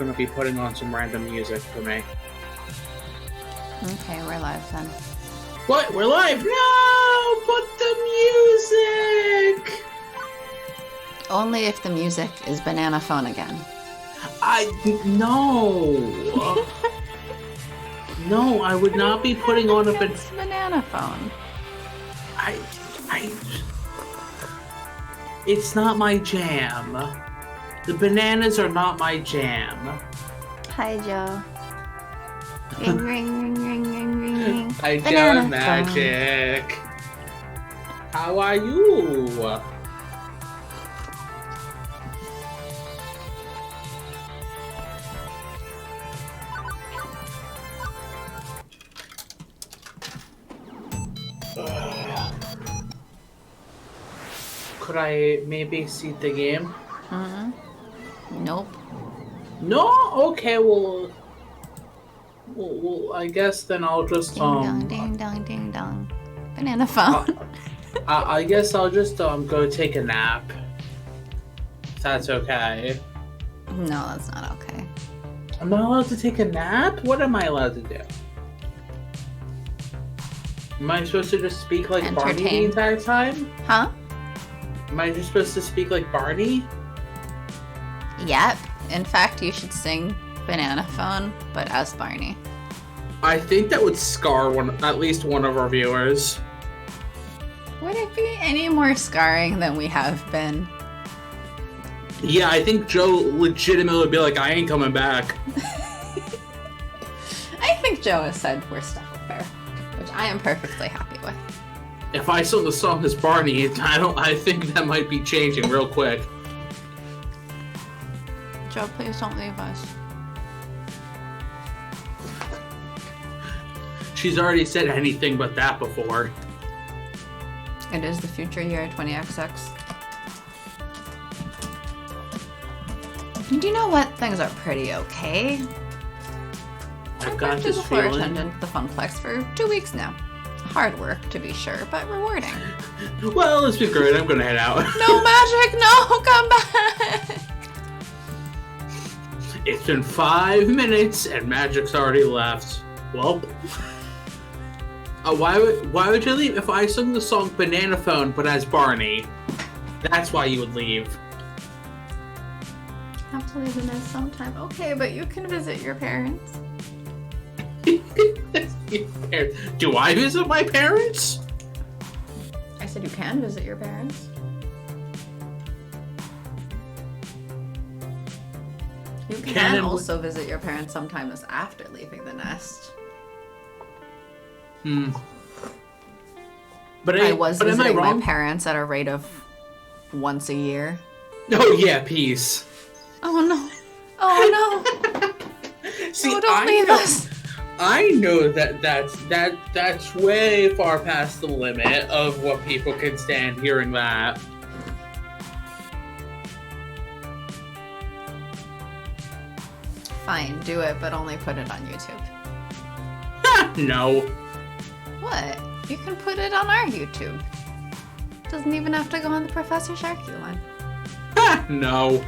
going to be putting on some random music for me. Okay, we're live then. What? We're live? No! Put the music! Only if the music is Banana Phone again. No! No, I would not be putting on a Banana Phone. It's not my jam. The bananas are not my jam. Hi, Joe. Ring, ring, ring, ring, ring, ring, ring. Hi, Joe Magic. How are you? Could I maybe see the game? Nope. No? Okay, well, I guess then I'll just, Ding dong, ding dong, ding dong. Banana Phone. I guess I'll just, go take a nap. If that's okay. No, that's not okay. I'm not allowed to take a nap? What am I allowed to do? Am I supposed to just speak like Barney the entire time? Huh? Am I just supposed to speak like Barney? Yep. In fact, you should sing Banana Phone, but as Barney. I think that would scar at least one of our viewers. Would it be any more scarring than we have been? Yeah, I think Joe legitimately would be like, I ain't coming back. I think Joe has said we're stuck with her, which I am perfectly happy with. If I sung the song as Barney, I think that might be changing real quick. Joe, please don't leave us. She's already said anything but that before. It is the future year 20XX. Do you know what? Things are pretty okay. I've got this the floor feeling. attendant at the Funplex for 2 weeks now. Hard work, to be sure, but rewarding. Well, let's be great. I'm gonna head out. No, Magic, no, come back! It's been 5 minutes and Magic's already left. Well, why would you leave? If I sung the song Banana Phone but as Barney, that's why you would leave. I have to leave the nest sometime. Okay, but you can visit your parents. Do I visit my parents? I said you can visit your parents. You can also visit your parents sometimes after leaving the nest. But I was visiting my parents at a rate of once a year. Oh yeah, peace. Oh no! Oh no! See, no, don't leave us. I know that's way far past the limit of what people can stand hearing that. Fine, do it, but only put it on YouTube. No. What? You can put it on our YouTube. Doesn't even have to go on the Professor Sharky one. No.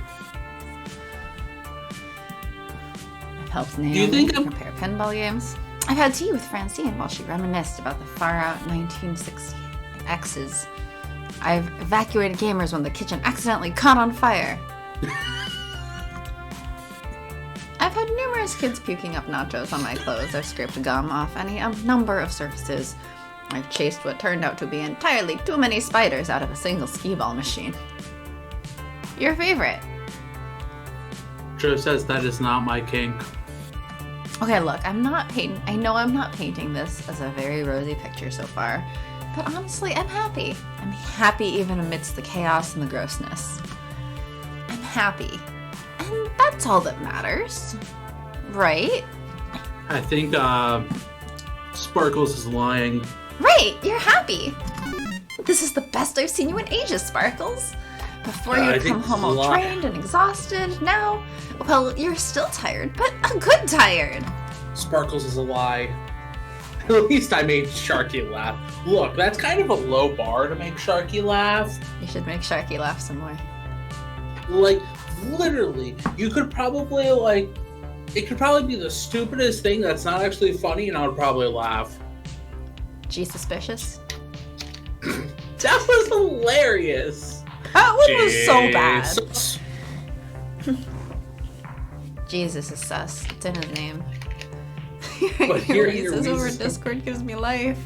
I've helped Naomi prepare pinball games. I've had tea with Francine while she reminisced about the far-out 1960s X's. I've evacuated gamers when the kitchen accidentally caught on fire. I've had numerous kids puking up nachos on my clothes. I've scraped gum off any number of surfaces. I've chased what turned out to be entirely too many spiders out of a single skee-ball machine. Your favorite? Joe says that is not my kink. Okay, look, I know I'm not painting this as a very rosy picture so far, but honestly, I'm happy. I'm happy even amidst the chaos and the grossness. I'm happy. And that's all that matters. Right? I think, Sparkles is lying. Right, you're happy. This is the best I've seen you in ages, Sparkles. Before you come home all drained and exhausted. Now, well, you're still tired, but a good tired. Sparkles is a lie. At least I made Sharky laugh. Look, that's kind of a low bar to make Sharky laugh. You should make Sharky laugh some more. Like, literally, you could probably, like, It could probably be the stupidest thing that's not actually funny, and I would probably laugh. G suspicious? That was hilarious. That one was so bad. Jesus. Jesus is sus. It's in his name. But hearing your Reese's over wheezes- Discord gives me life.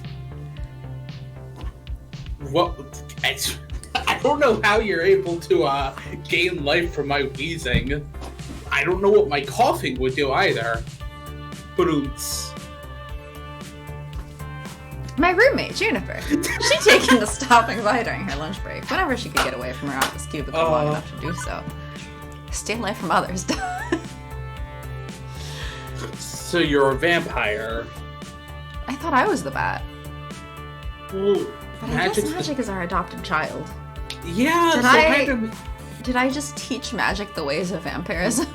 What? I don't know how you're able to gain life from my wheezing. I don't know what my coughing would do either. But My roommate, Juniper. She taken to stopping by during her lunch break, whenever she could get away from her office cubicle long enough to do so. Steal life from others. So you're a vampire. I thought I was the bat. Well, But I guess magic is our adopted child. Yeah. Did so I- kind of- Did I just teach magic the ways of vampirism?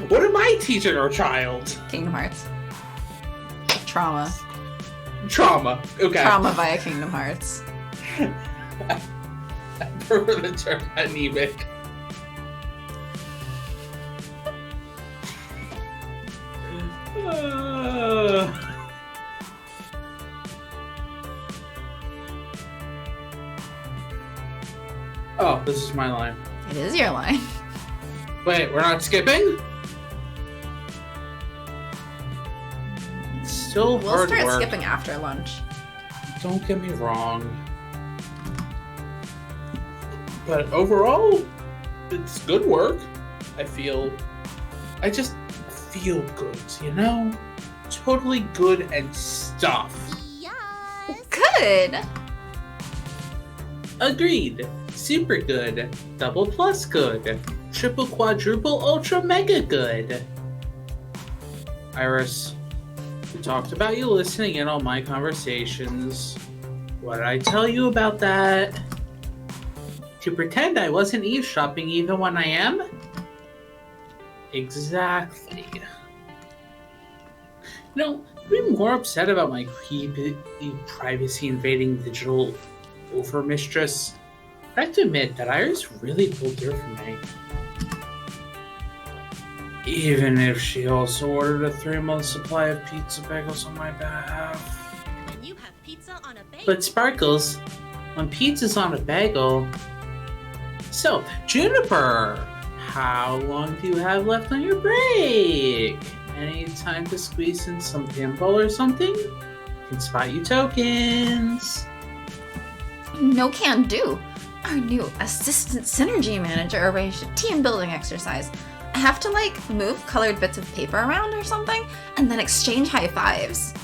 What am I teaching our child? Kingdom Hearts. Trauma. Trauma. Okay. Trauma via Kingdom Hearts. I prefer the term anemic. Oh, this is my line. It is your line. Wait, we're not skipping? It's still We'll hard start work. skipping after lunch. Don't get me wrong. But overall, it's good work. I just feel good, you know? Totally good and stuff. Good. Agreed. Super good. Double plus good. Triple quadruple ultra mega good. Iris, we talked about you listening in on my conversations. What did I tell you about that? To pretend I wasn't eavesdropping even when I am? Exactly. You know, I'd be more upset about my creepy privacy invading digital overmistress. I have to admit that Iris really pulled through for me. Even if she also ordered a 3-month supply of pizza bagels on my behalf. And you have pizza on a bagel. But Sparkles, when pizza's on a bagel... So, Juniper, how long do you have left on your break? Any time to squeeze in some pinball or something? Can spot you tokens. No can do. Our new assistant synergy manager arranged a team building exercise. I have to move colored bits of paper around or something and then exchange high fives.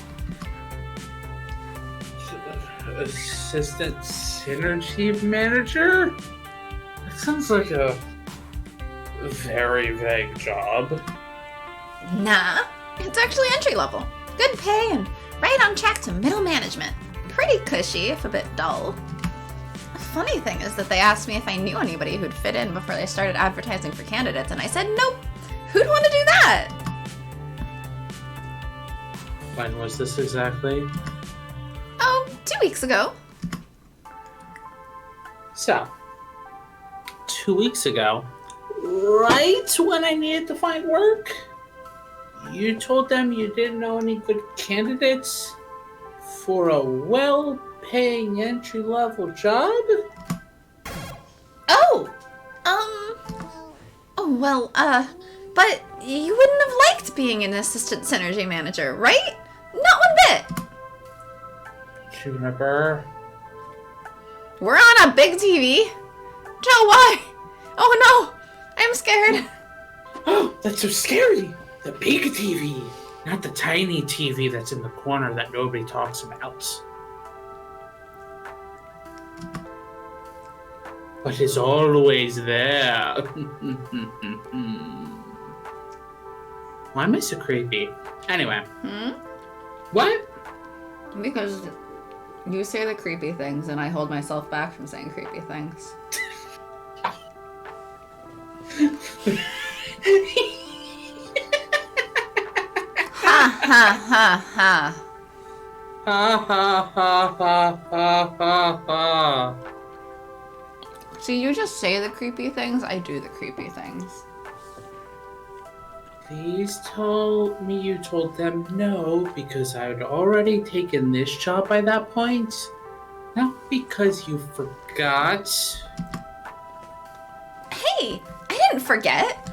Assistant synergy manager? That sounds like a very vague job. Nah, it's actually entry level. Good pay and right on track to middle management. Pretty cushy, if a bit dull. The funny thing is that they asked me if I knew anybody who'd fit in before they started advertising for candidates, and I said nope. Who'd want to do that? When was this exactly? Oh, 2 weeks ago. So, 2 weeks ago, right when I needed to find work, you told them you didn't know any good candidates for a well-paying entry-level job? But you wouldn't have liked being an assistant synergy manager, right? Not one bit. Juniper. We're on a big TV. Joe, why? Oh no, I'm scared. Oh, that's so scary! The big TV, not the tiny TV that's in the corner that nobody talks about. But it's always there. Why am I so creepy? Anyway. What? Because you say the creepy things and I hold myself back from saying creepy things. Ha ha ha ha. Ha ha ha ha ha ha ha. See, you just say the creepy things, I do the creepy things. Please tell me you told them no, because I had already taken this job by that point. Not because you forgot. Hey, I didn't forget.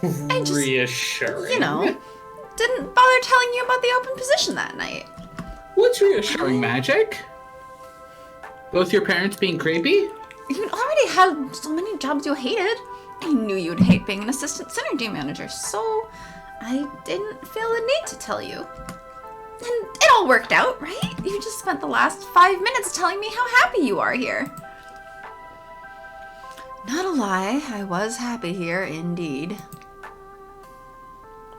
I just, Reassuring. Didn't bother telling you about the open position that night. What's reassuring, Magic? Both your parents being creepy? You already had so many jobs you hated. I knew you'd hate being an assistant synergy manager, so I didn't feel the need to tell you. And it all worked out, right? You just spent the last 5 minutes telling me how happy you are here. Not a lie, I was happy here, indeed.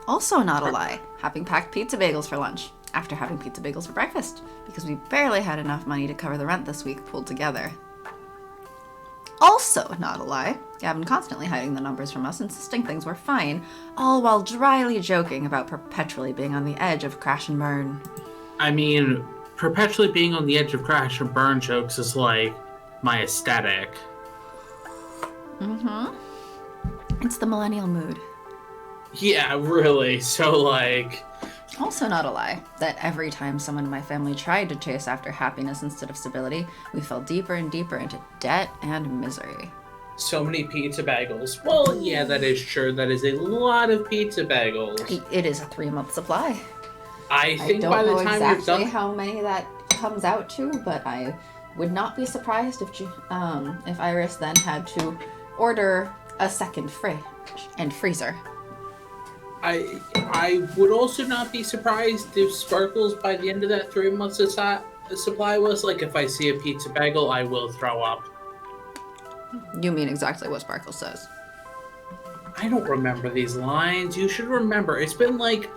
Also not a lie, having packed pizza bagels for lunch, after having pizza bagels for breakfast, because we barely had enough money to cover the rent this week pulled together. Also not a lie, Gavin constantly hiding the numbers from us, insisting things were fine, all while dryly joking about perpetually being on the edge of crash and burn. I mean, perpetually being on the edge of crash and burn jokes is like my aesthetic. Mm-hmm. It's the millennial mood. Yeah, really. So, like... Also not a lie, that every time someone in my family tried to chase after happiness instead of stability, we fell deeper and deeper into debt and misery. So many pizza bagels. Well, yeah, that is true. That is a lot of pizza bagels. It is a 3-month supply. I think don't by the know time exactly you're done... how many that comes out to, but I would not be surprised if Iris then had to order a second fridge and freezer. I would also not be surprised if Sparkles by the end of that 3 months supply was like, if I see a pizza bagel, I will throw up. You mean exactly what Sparkles says. I don't remember these lines. You should remember. It's been like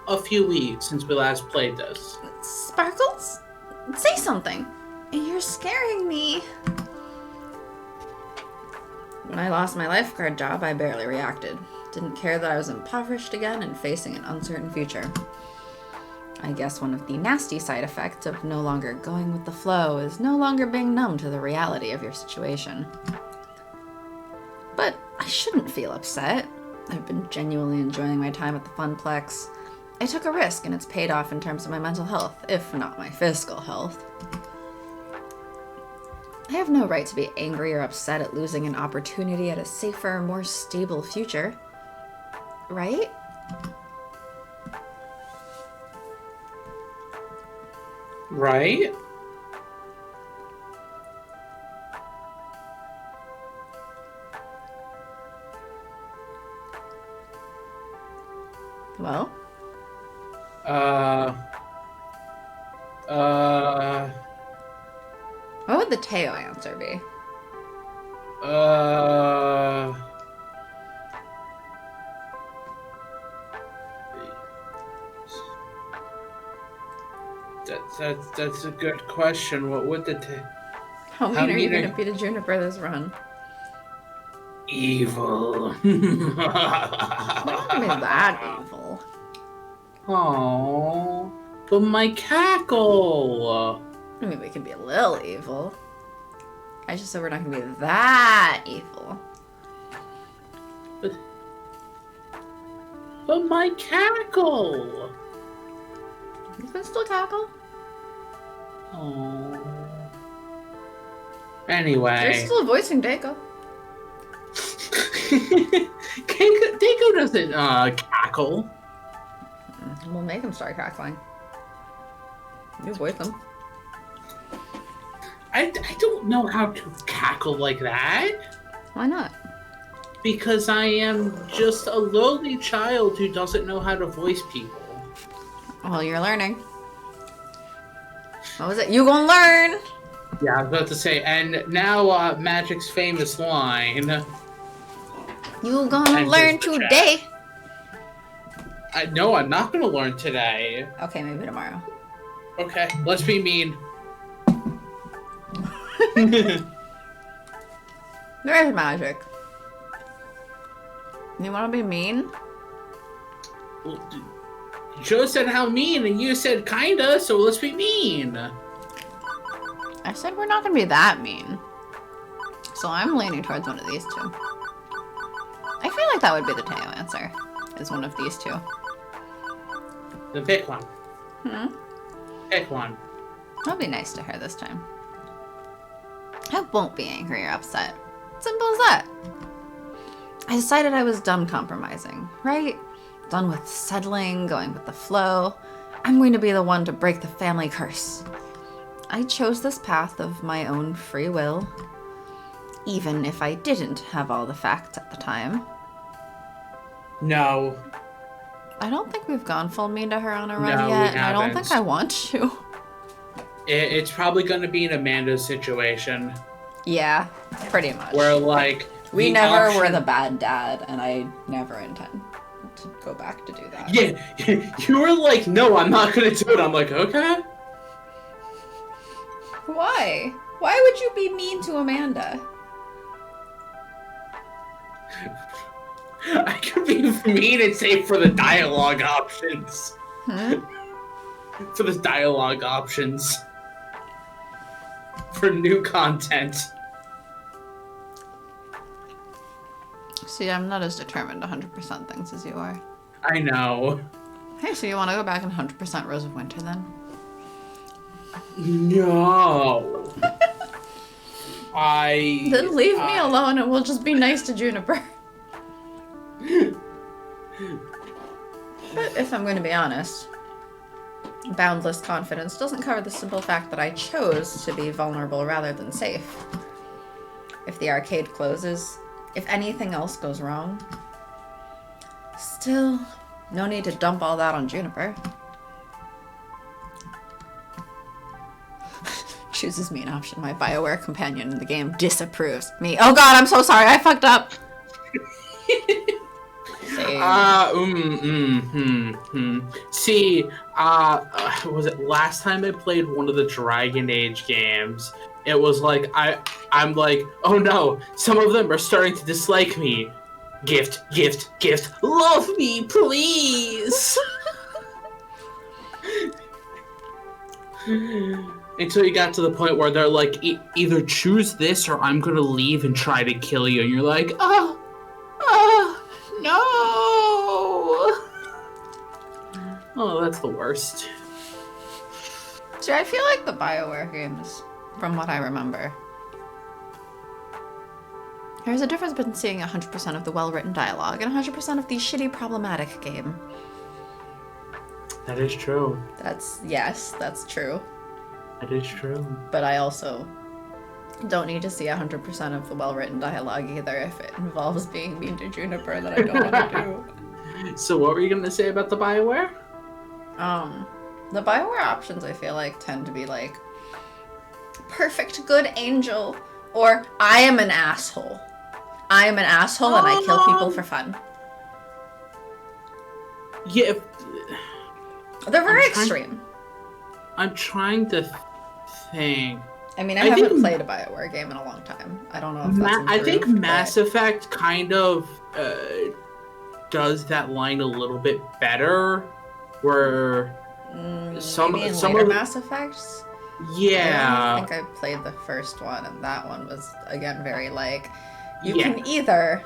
a few weeks since we last played this. Sparkles? Say something. You're scaring me. When I lost my lifeguard job, I barely reacted. Didn't care that I was impoverished again and facing an uncertain future. I guess one of the nasty side effects of no longer going with the flow is no longer being numb to the reality of your situation. But I shouldn't feel upset. I've been genuinely enjoying my time at the Funplex. I took a risk and it's paid off in terms of my mental health, if not my physical health. I have no right to be angry or upset at losing an opportunity at a safer, more stable future. Right? Right? Well? What would the Teo answer be? That's a good question. What would How mean are you going to be to Juniper this run? Evil. I'm not going to be that evil. Oh, but my cackle. I mean, we can be a little evil. I just said we're not going to be that evil. But my cackle. You can still cackle. Oh. Anyway. You're still voicing Daco. Daco doesn't cackle. We'll make him start cackling. You voice him. I don't know how to cackle like that. Why not? Because I am just a lowly child who doesn't know how to voice people. Well, you're learning. What was it? You gonna learn? Yeah, I was about to say, and now Magic's famous line. You gonna learn today. No, I'm not gonna learn today. Okay, maybe tomorrow. Okay, let's be mean. There's Magic. You wanna be mean? Well, Joe said how mean, and you said kinda, so let's be mean. I said we're not gonna be that mean. So I'm leaning towards one of these two. I feel like that would be the Teo answer. is one of these two. Then pick one. Pick one. I'll be nice to her this time. I won't be angry or upset. Simple as that. I decided I was done compromising, right? Done with settling, going with the flow. I'm going to be the one to break the family curse. I chose this path of my own free will, even if I didn't have all the facts at the time. No. I don't think we've gone full mean to her on a run No, we yet, and I don't haven't. think I want to. It's probably going to be an Amanda situation Yeah, pretty much. where, like, We the never option- were the bad dad, and I never intend to go back to do that. Yeah, you were like, no, I'm not going to do it. I'm like, okay. Why? Why would you be mean to Amanda? I could be mean and say for the dialogue options. For the dialogue options. For new content. See, I'm not as determined to 100% things as you are. I know. Hey, so you want to go back and 100% Rose of Winter then? No. Then leave me alone and we'll just be nice to Juniper. But if I'm going to be honest, boundless confidence doesn't cover the simple fact that I chose to be vulnerable rather than safe. If the arcade closes, if anything else goes wrong, still, no need to dump all that on Juniper. Chooses me an option. My BioWare companion in the game disapproves. Me. Oh god, I'm so sorry. I fucked up. See, was it last time I played one of the Dragon Age games? It was like, I'm like, oh no, some of them are starting to dislike me. Gift, gift, gift. Love me, please! Until you got to the point where they're like, either choose this or I'm gonna leave and try to kill you. And you're like, no! Oh, that's the worst. See, I feel like the BioWare games, from what I remember, there's a difference between seeing 100% of the well-written dialogue and 100% of the shitty problematic game. That is true. Yes, that's true. That is true. But I also don't need to see 100% of the well-written dialogue either if it involves being mean to Juniper that I don't want to do. So what were you gonna say about the BioWare? The BioWare options I feel like tend to be like perfect good angel or I am an asshole. I am an asshole and I kill people for fun. Yeah. They're very extreme. I'm trying to think. I mean, I haven't played a BioWare game in a long time. I don't know if that's improved, I think but Mass Effect kind of does that line a little bit better, where some maybe in some later of Mass Effects. yeah. I think I played the first one, and that one was again very like you Yeah. can either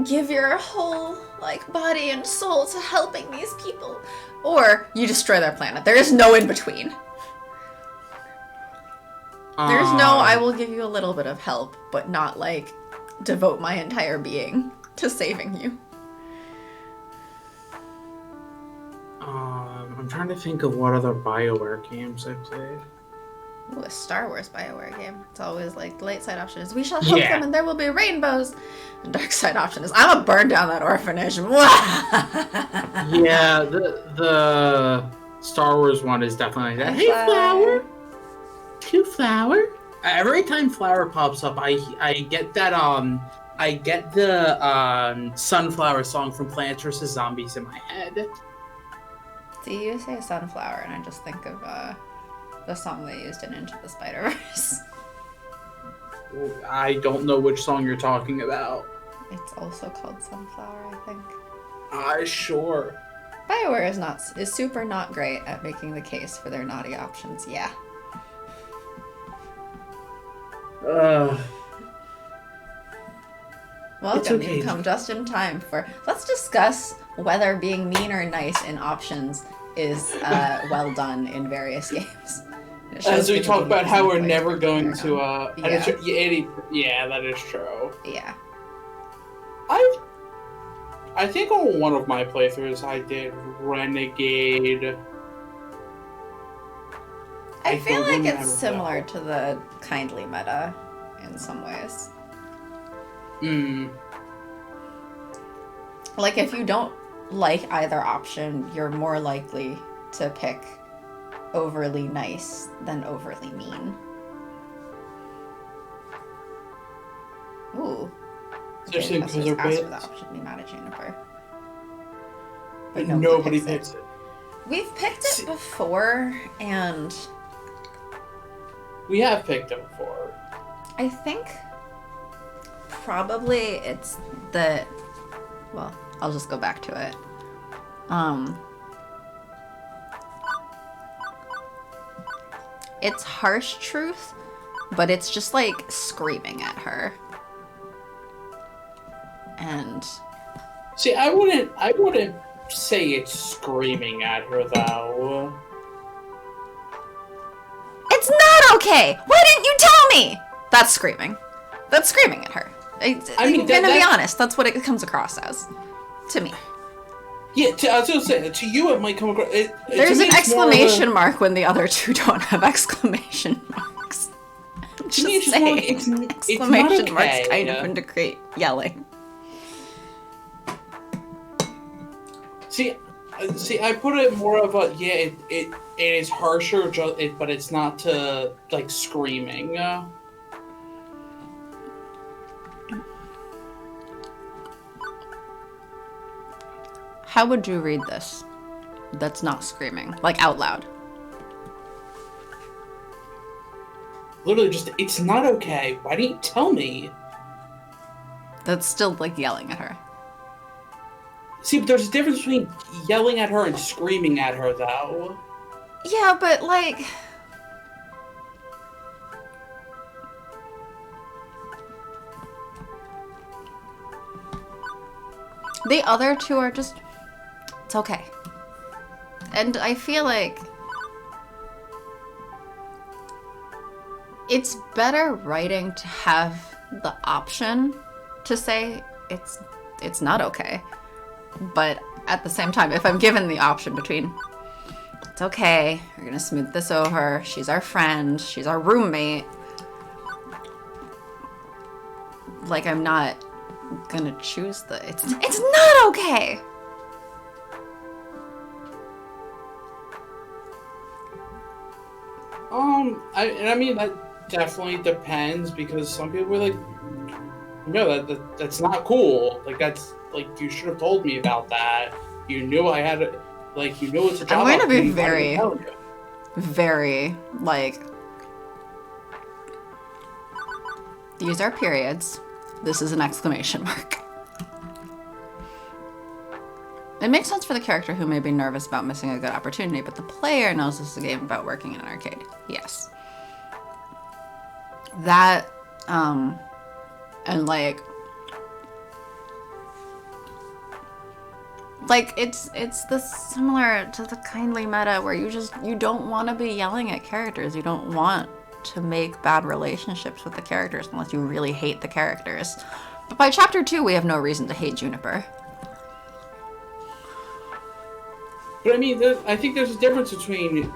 give your whole like body and soul to helping these people, or you destroy their planet. There is no in between. There's no I will give you a little bit of help, but not like devote my entire being to saving you. I'm trying to think of what other BioWare games I played. Ooh, a Star Wars BioWare game. It's always like the light side option is we shall help Yeah. them and there will be rainbows. And dark side option is I'm gonna burn down that orphanage. Yeah, the Star Wars one is definitely that. Hey, Flower. Hey, Flower. Every time Flower pops up, I get that I get the Sunflower song from Plants vs Zombies in my head. See, you say sunflower and I just think of the song they used in Into the Spider-Verse. I don't know which song you're talking about. It's also called Sunflower, I think. Sure. BioWare is super not great at making the case for their naughty options, yeah. Welcome, okay. you've come just in time for... Let's discuss whether being mean or nice in options is well done in various games. As we talk about how we're never going to, yeah, that is true. Yeah. I think on one of my playthroughs I did Renegade. I feel like it's similar to the kindly meta in some ways. Like, if you don't like either option, you're more likely to pick overly nice than overly mean. Ooh. Especially because they're asked for the option to be mad at Juniper. But nobody picks it. We've picked it before, and... We have picked it before. I think probably it's the... Well, I'll just go back to it. It's harsh truth, but it's just like screaming at her. And see, I wouldn't say it's screaming at her though. It's not okay. Why didn't you tell me? That's screaming. That's screaming at her. I mean, gonna be honest, that's what it comes across as, to me. Yeah, I was gonna say, to you it might come across... There's an exclamation mark when the other two don't have exclamation marks. To me, it's just more like, exclamation marks kind of indicate yelling. See, I put it more of a, it is harsher, but it's not to, like, screaming. How would you read this? That's not screaming. Like, out loud. Literally just, it's not okay. Why didn't you tell me? That's still, like, yelling at her. See, but there's a difference between yelling at her and screaming at her, though. Yeah, but, like... The other two are just... It's okay. And I feel like... It's better writing to have the option to say it's not okay. But at the same time, if I'm given the option between it's okay, we're gonna smooth this over, she's our friend, she's our roommate, like, I'm not gonna choose the it's not okay. I mean that definitely depends, because some people are like, no, that's not cool. Like, that's, like, you should have told me about that. You knew I had it. Like, you knew it's a job. I'm going to be very, very, like, these are periods. This is an exclamation mark. It makes sense for the character who may be nervous about missing a good opportunity, but the player knows this is a game about working in an arcade. Yes. That, and like it's the similar to the kindly meta where you don't want to be yelling at characters. You don't want to make bad relationships with the characters unless you really hate the characters. But by chapter 2, we have no reason to hate Juniper. But I mean, I think there's a difference between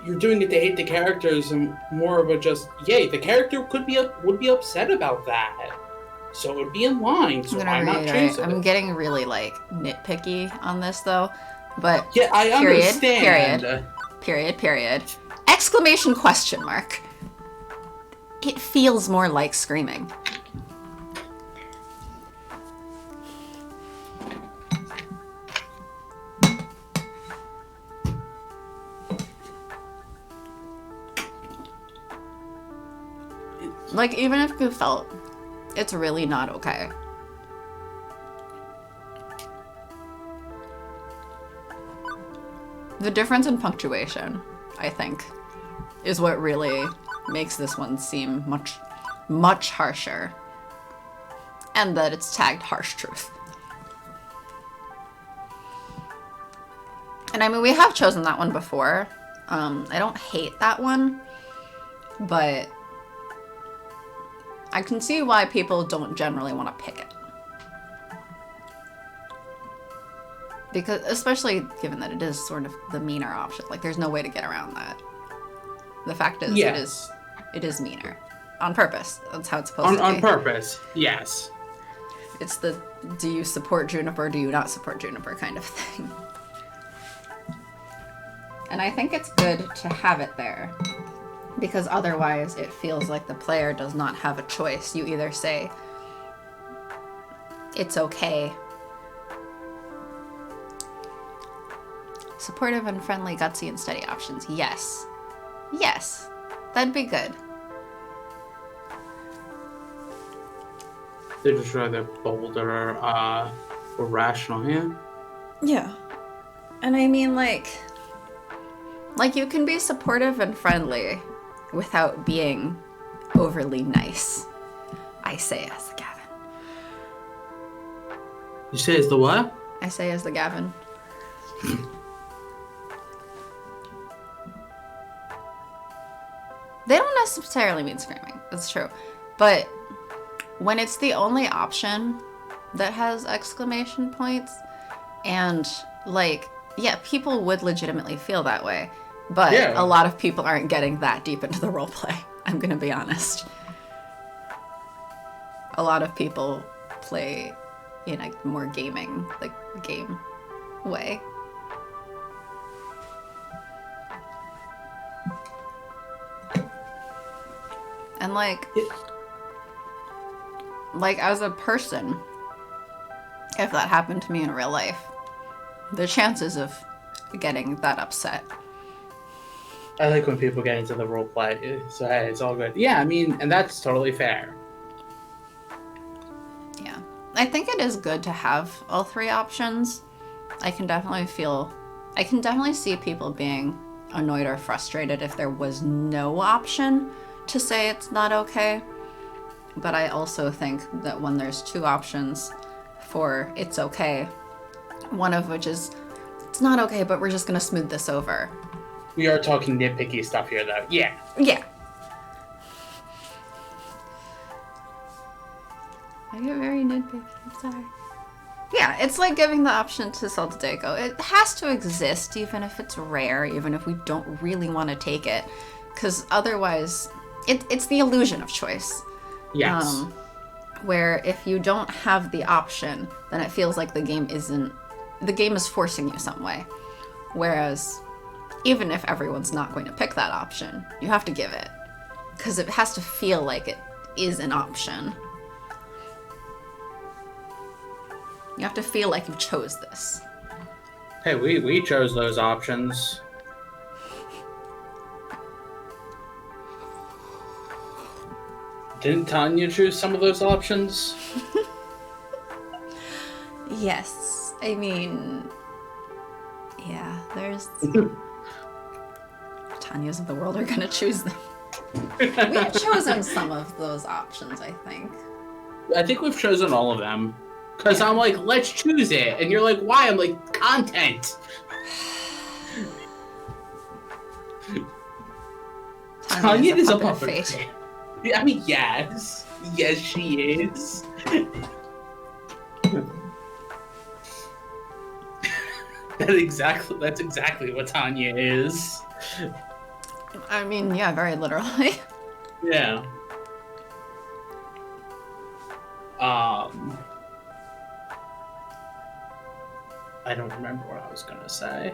you're doing it to hate the characters and more of a just, yay, the character would be upset about that. So it would be in line, so why not choose it? I'm getting really, like, nitpicky on this, though. But yeah, I understand. Period. Exclamation question mark. It feels more like screaming. Like, even if you felt it's really not okay. The difference in punctuation, I think, is what really makes this one seem much, much harsher. and that it's tagged harsh truth. And I mean, we have chosen that one before. I don't hate that one, but I can see why people don't generally want to pick it. Because, especially given that it is sort of the meaner option. Like, there's no way to get around that. The fact is, Yes. it is meaner. On purpose. That's how it's supposed to be. On purpose, yes. It's the, do you support Juniper, do you not support Juniper kind of thing. And I think it's good to have it there. Because otherwise, it feels like the player does not have a choice. You either say, it's okay. Supportive and friendly, gutsy, and steady options. Yes. Yes. That'd be good. They're just rather bolder or rational, yeah? Yeah. And I mean, like you can be supportive and friendly without being overly nice. I say as the Gavin. You say it's the what? I say as the Gavin. They don't necessarily mean screaming. That's true. But when it's the only option that has exclamation points, and, like, yeah, people would legitimately feel that way. But Yeah. a lot of people aren't getting that deep into the roleplay. I'm gonna be honest. A lot of people play in a more gaming, like, game way. And like as a person, if that happened to me in real life, the chances of getting that upset. I like when people get into the role play, so hey, it's all good. Yeah, I mean, and that's totally fair. Yeah. I think it is good to have all three options. I can definitely see people being annoyed or frustrated if there was no option to say it's not okay. But I also think that when there's two options for it's okay, one of which is it's not okay, but we're just gonna smooth this over. We are talking nitpicky stuff here, though. Yeah. Yeah. I get very nitpicky. I'm sorry. Yeah, it's like giving the option to Saltadeco. It has to exist, even if it's rare, even if we don't really want to take it. Because otherwise, it's the illusion of choice. Yes. Where if you don't have the option, then it feels like the game is forcing you some way. Whereas, even if everyone's not going to pick that option, you have to give it. Because it has to feel like it is an option. You have to feel like you chose this. Hey, we chose those options. Didn't Tanya choose some of those options? Yes. I mean, yeah, there's... Tanya's of the world are gonna choose them. We've chosen some of those options, I think. I think we've chosen all of them. Because I'm like, let's choose it. And you're like, why? I'm like, content. Tanya is a puppet. fate. Yeah, I mean, yes. Yes, she is. That's exactly what Tanya is. I mean, yeah, very literally. Yeah. I don't remember what I was gonna say.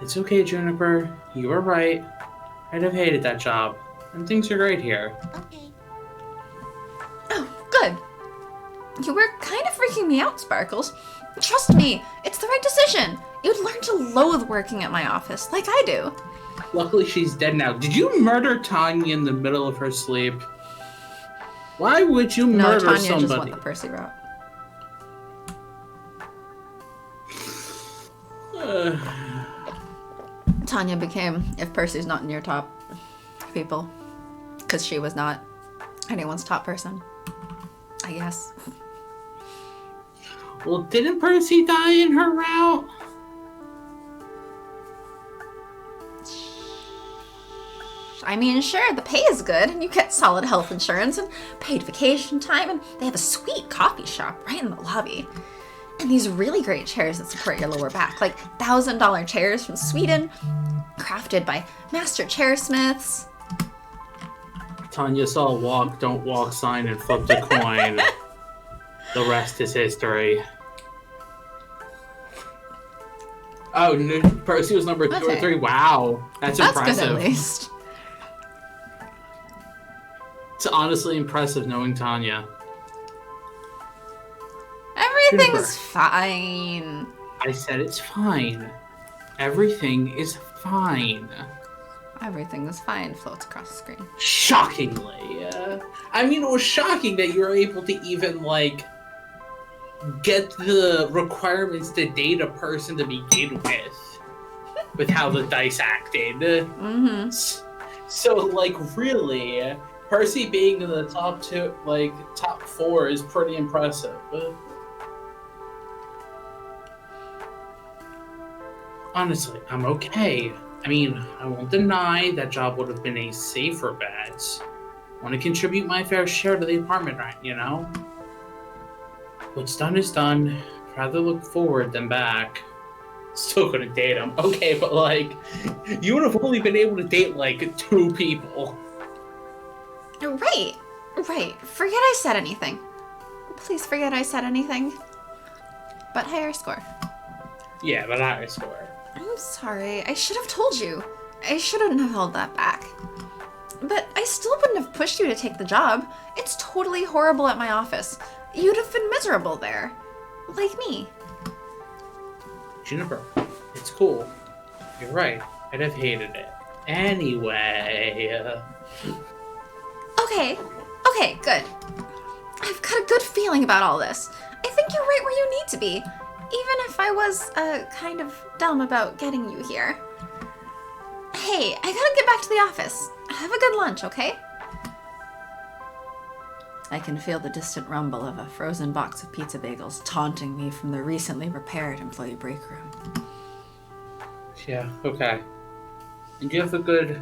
It's okay, Juniper. You were right. I'd have hated that job. And things are great here. Okay. Oh, good. You were kind of freaking me out, Sparkles. Trust me, it's the right decision. You'd learn to loathe working at my office, like I do. Luckily, she's dead now. Did you murder Tanya in the middle of her sleep? Why would you murder Tanya somebody? just went the Percy route. Tanya became, if Percy's not in your top people, because she was not, Anyone's top person, I guess. Well, didn't Percy die in her route? I mean, sure, the pay is good, and you get solid health insurance and paid vacation time, and they have a sweet coffee shop right in the lobby. And these really great chairs that support your lower back, like $1,000 chairs from Sweden, crafted by master chairsmiths. Tanya saw a walk, don't walk sign and flipped a coin. The rest is history. Oh, Percy was number 2 or 3. Wow, that's impressive. Good, at least. It's honestly impressive knowing Tanya. Everything's fine. I said it's fine. Everything is fine. Everything is fine floats across the screen. Shockingly. I mean, it was shocking that you were able to even, like, get the requirements to date a person to begin with how the dice acted. Mm-hmm. So, like, really, Percy being in the top 4 is pretty impressive. Honestly, I'm okay. I mean, I won't deny that job would have been a safer bet. I want to contribute my fair share to the apartment rent, you know? What's done is done. I'd rather look forward than back. Still couldn't date him. Okay, but like, you would have only been able to date like 2 people. Right. Forget I said anything. Please forget I said anything. But higher score. Yeah, but higher score. I'm sorry. I should have told you. I shouldn't have held that back. But I still wouldn't have pushed you to take the job. It's totally horrible at my office. You'd have been miserable there. Like me. Juniper, it's cool. You're right. I'd have hated it. Anyway. Okay, good. I've got a good feeling about all this. I think you're right where you need to be. Even if I was, kind of dumb about getting you here. Hey, I gotta get back to the office. Have a good lunch, okay? I can feel the distant rumble of a frozen box of pizza bagels taunting me from the recently repaired employee break room. Yeah, okay. And you have a good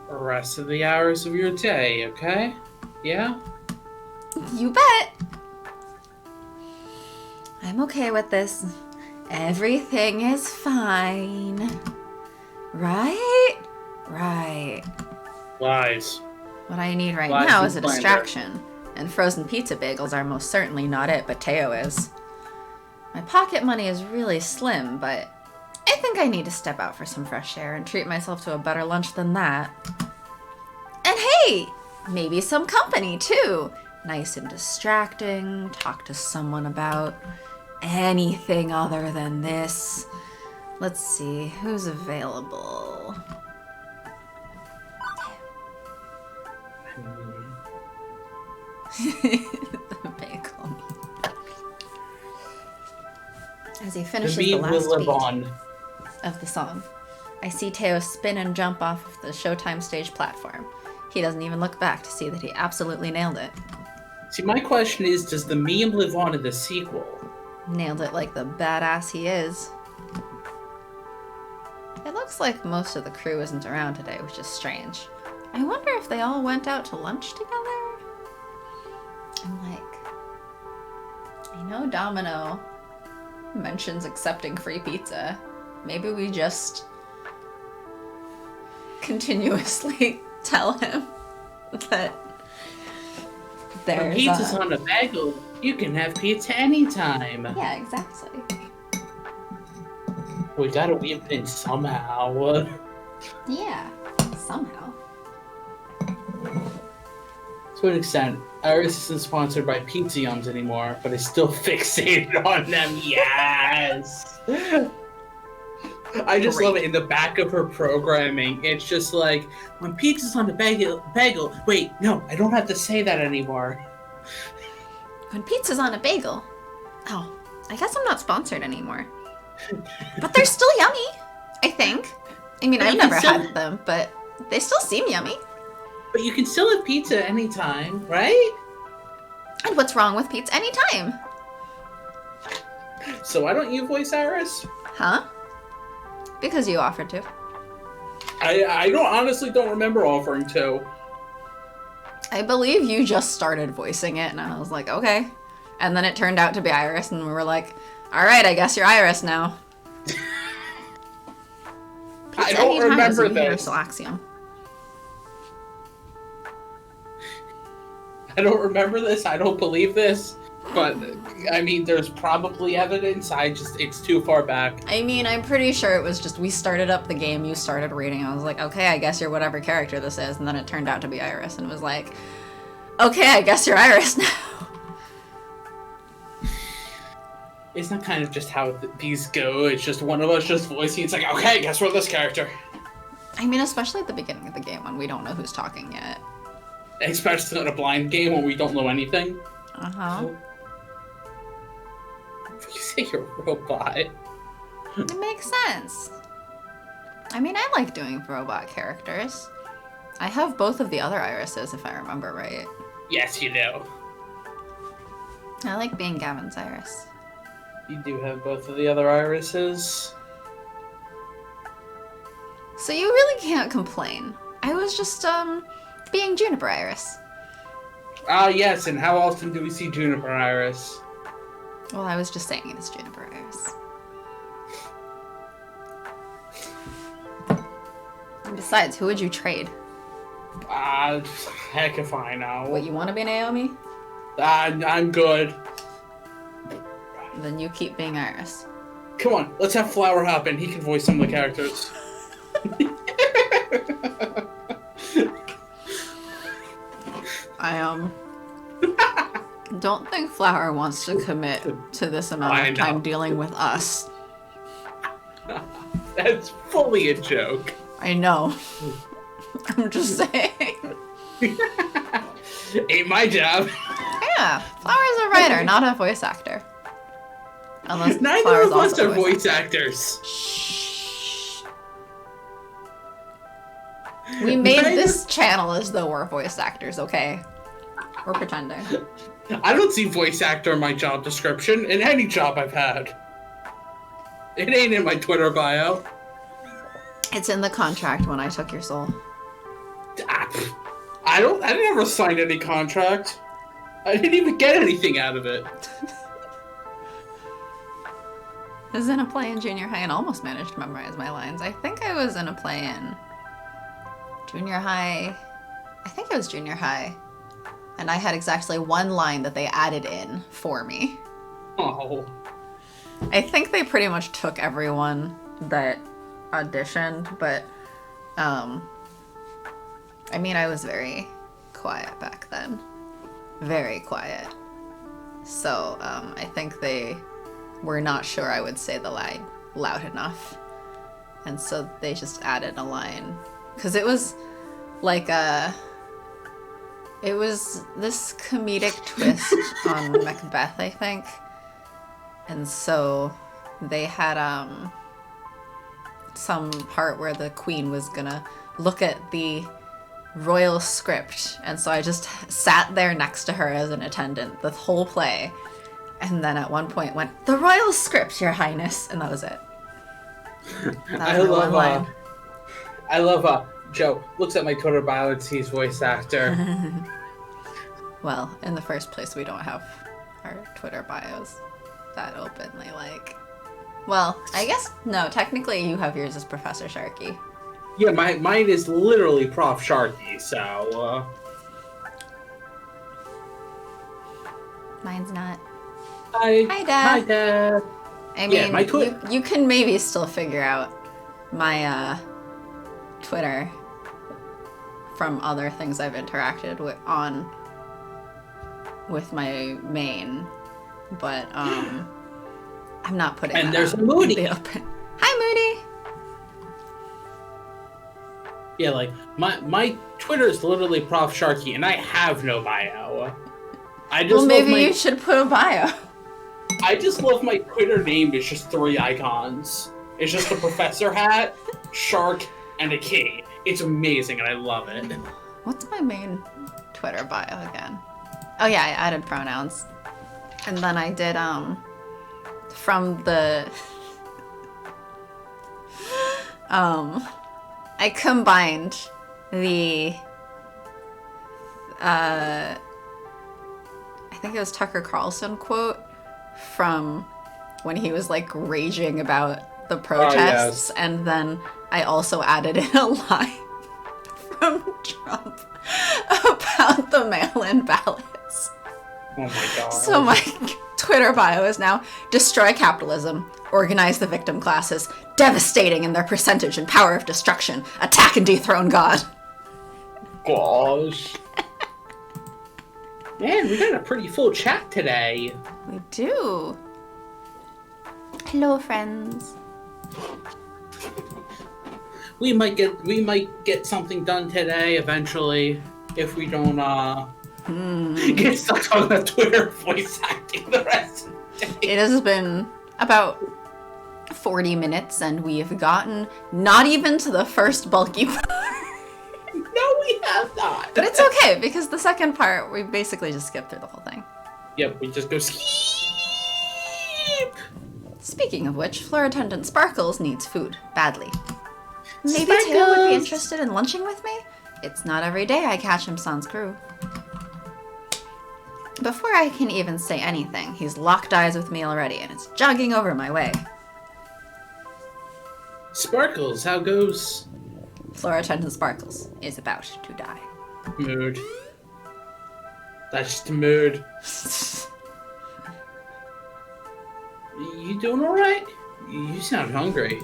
rest of the hours of your day, okay? Yeah? You bet! I'm okay with this. Everything is fine. Right? Lies. What I need right Lies now and is a slander. distraction. And frozen pizza bagels are most certainly not it, but Teo is. My pocket money is really slim, but I think I need to step out for some fresh air and treat myself to a better lunch than that. And hey! Maybe some company, too. Nice and distracting. Talk to someone about anything other than this. Let's see, who's available? The bagel. As he finishes the last beat of the song, I see Teo spin and jump off of the Showtime stage platform. He doesn't even look back to see that he absolutely nailed it. See, my question is, does the meme live on in the sequel? Nailed it like the badass he is. It looks like most of the crew isn't around today, which is strange. I wonder if they all went out to lunch together? I'm like, I know Domino mentions accepting free pizza. Maybe we just continuously tell him that When there's pizza's on a bagel, you can have pizza anytime. Yeah, exactly. We gotta weave it in somehow. Yeah, somehow. To an extent, Iris isn't sponsored by Pizza Yums anymore, but is still fixated on them. Yes! I just love it in the back of her programming. It's just like, when pizza's on the bagel. Wait, no, I don't have to say that anymore. When pizza's on a bagel. Oh, I guess I'm not sponsored anymore. But they're still yummy, I think. I mean, I've never had them, but they still seem yummy. But you can still have pizza anytime, right? And what's wrong with pizza anytime? So why don't you voice Iris? Huh? Because you offered to. I honestly don't remember offering to. I believe you just started voicing it, and I was like, okay. And then it turned out to be Iris, and we were like, all right, I guess you're Iris now. I don't remember this. this. Universal axiom. I don't remember this. I don't believe this. But, I mean, there's probably evidence. It's too far back. I mean, I'm pretty sure it was just we started up the game, you started reading, I was like, okay, I guess you're whatever character this is, and then it turned out to be Iris, and it was like, okay, I guess you're Iris now. Isn't that kind of just how these go? It's just one of us just voicing. It's like, okay, I guess we're this character. I mean, especially at the beginning of the game when we don't know who's talking yet. Especially in a blind game when we don't know anything. Uh-huh. You say you're a robot. It makes sense. I mean, I like doing robot characters. I have both of the other Irises, if I remember right. Yes, you do. I like being Gavin's Iris. You do have both of the other Irises. So you really can't complain. I was just, being Juniper Iris. Ah, yes, and how often do we see Juniper Iris? Well, I was just saying it as Juniper Iris. And besides, who would you trade? Heck if I know. What, you want to be Naomi? I'm good. Then you keep being Iris. Come on, let's have Flower happen. He can voice some of the characters. I don't think Flower wants to commit to this amount of time dealing with us. That's fully a joke. I know. I'm just saying. Ain't my job. Yeah, Flower's a writer, not a voice actor. Unless Neither Flower's of us also are voice actors. Shh. We made this channel as though we're voice actors, okay? We're pretending. I don't see voice actor in my job description in any job I've had. It ain't in my Twitter bio. It's in the contract when I took your soul. I never signed any contract. I didn't even get anything out of it. I was in a play in junior high and almost managed to memorize my lines. I think I was in a play in junior high. I think it was junior high. And I had exactly one line that they added in for me. Oh. I think they pretty much took everyone that auditioned, but I mean, I was very quiet back then. Very quiet. So I think they were not sure I would say the line loud enough. And so they just added a line. Because it was like it was this comedic twist on Macbeth, I think. And so they had some part where the queen was gonna look at the royal script, and so I just sat there next to her as an attendant the whole play, and then at one point went, "The royal script, your highness," and that was it. That was one line. I love Joe looks at my Twitter bio and sees voice actor. Well, in the first place, we don't have our Twitter bios that openly, like... Well, I guess, no, technically you have yours as Professor Sharky. Yeah, mine is literally Prof. Sharky, so, Mine's not. Hi, Dad. Hi, Dad. I mean, Yeah, my you can maybe still figure out my, Twitter from other things I've interacted with my main, but, I'm not putting And that there's out Moody. in the open. Hi, Moody! Yeah, like, my Twitter is literally Prof. Sharky, and I have no bio. Well, maybe you should put a bio. I just love my Twitter name is just 3 icons. It's just a professor hat, shark, and a key. It's amazing, and I love it. What's my main Twitter bio again? Oh yeah, I added pronouns. And then I did, from the... I combined the, I think it was Tucker Carlson quote from when he was, like, raging about the protests, and then I also added in a line from Trump about the mail-in ballots. Oh my god. So my Twitter bio is now destroy capitalism, organize the victim classes, devastating in their percentage and power of destruction, attack and dethrone God. Gosh. Man, we got a pretty full chat today. We do. Hello, friends. We might get something done today eventually if we don't get stuck on the Twitter voice acting the rest of the day. It has been about 40 minutes and we've gotten not even to the first bulky part. No, we have not. But it's okay because the second part we basically just skipped through the whole thing. Yep, we just go skip. Speaking of which, floor attendant Sparkles needs food badly. Maybe Sparkles! Tail would be interested in lunching with me? It's not every day I catch him sans crew. Before I can even say anything, he's locked eyes with me already and is jogging over my way. Sparkles, how goes? Floor attendant Sparkles is about to die. Mood. That's just a mood. You doing alright? You sound hungry.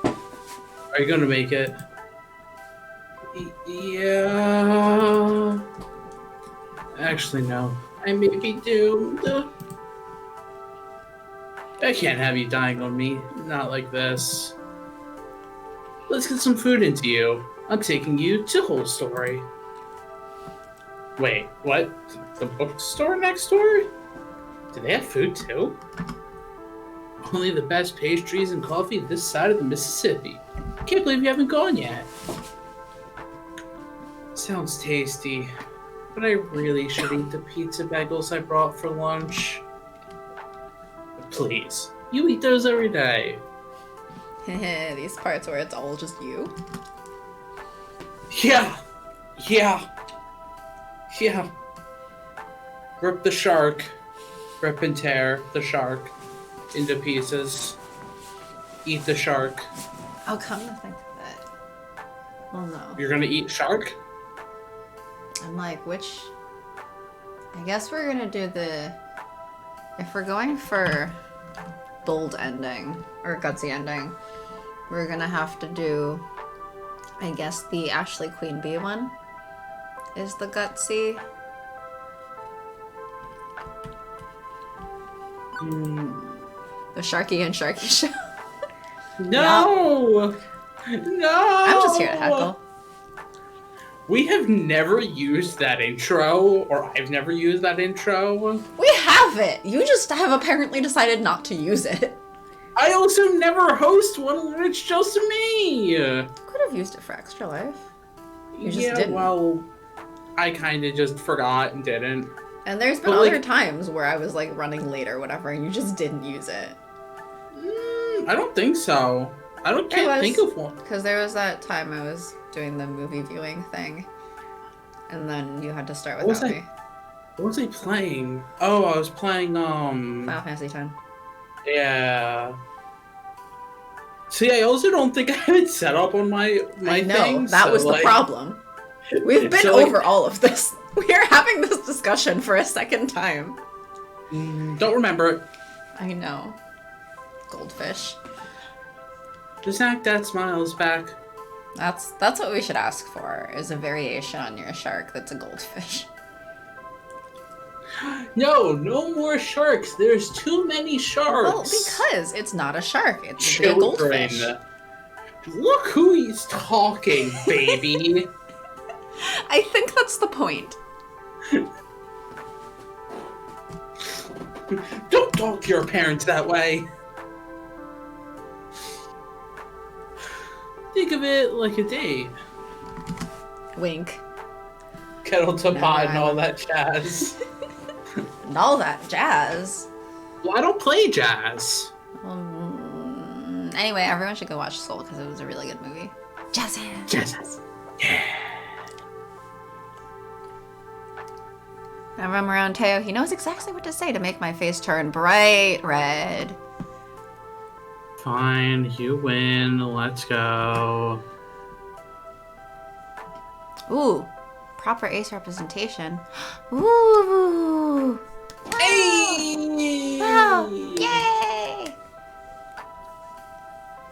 Are you gonna make it? Yeah. Actually, no. I may be doomed. I can't have you dying on me. Not like this. Let's get some food into you. I'm taking you to Whole Story. Wait, what? The bookstore next door? Do they have food too? Only the best pastries and coffee this side of the Mississippi. Can't believe you haven't gone yet. Sounds tasty, but I really should eat the pizza bagels I brought for lunch. Please, you eat those every day. These parts where it's all just you. Yeah. Rip the shark. Rip and tear the shark into pieces. Eat the shark. Oh, come to think of it. Well, no. You're gonna eat shark? I'm like, which... I guess we're gonna do the... If we're going for bold ending, or gutsy ending, we're gonna have to do... I guess the Ashley Queen Bee one is the gutsy. The Sharky and Sharky show. No! No! I'm just here to heckle. We have never used that intro, or I've never used that intro. We have it! You just have apparently decided not to use it. I also never host one where it's just me! Could have used it for Extra Life. You just didn't. Well, I kind of just forgot and didn't. And there's been But, other like- times where I was like running late or whatever and you just didn't use it. I don't think so. Can't think of one. Because there was that time I was doing the movie viewing thing. And then you had to start What was without me. What was I playing? Oh, I was playing, Final Fantasy X. Yeah. See, I also don't think I have it set up on my I know, thing. that so, was the like, problem. We've been So, like- over all of this. We are having this discussion for a second time. Don't remember it. I know. Goldfish. The Zach Dad Smiles back. That's what we should ask for, is a variation on your shark that's a goldfish. No more sharks. There's too many sharks. Well, because it's not a shark, it's a goldfish. Look who he's talking, baby. I think that's the point. Don't talk to your parents that way. Think of it like a date. Wink. Kettle to Never pot and all mind. that jazz. And all that jazz. Well, I don't play jazz. Anyway, everyone should go watch Soul because it was a really good movie. Jazz hands. Jazz. Yeah. I run around Teo. He knows exactly what to say to make my face turn bright red. Fine, you win. Let's go. Ooh, proper ace representation. Ooh. Hey! Wow. Yay!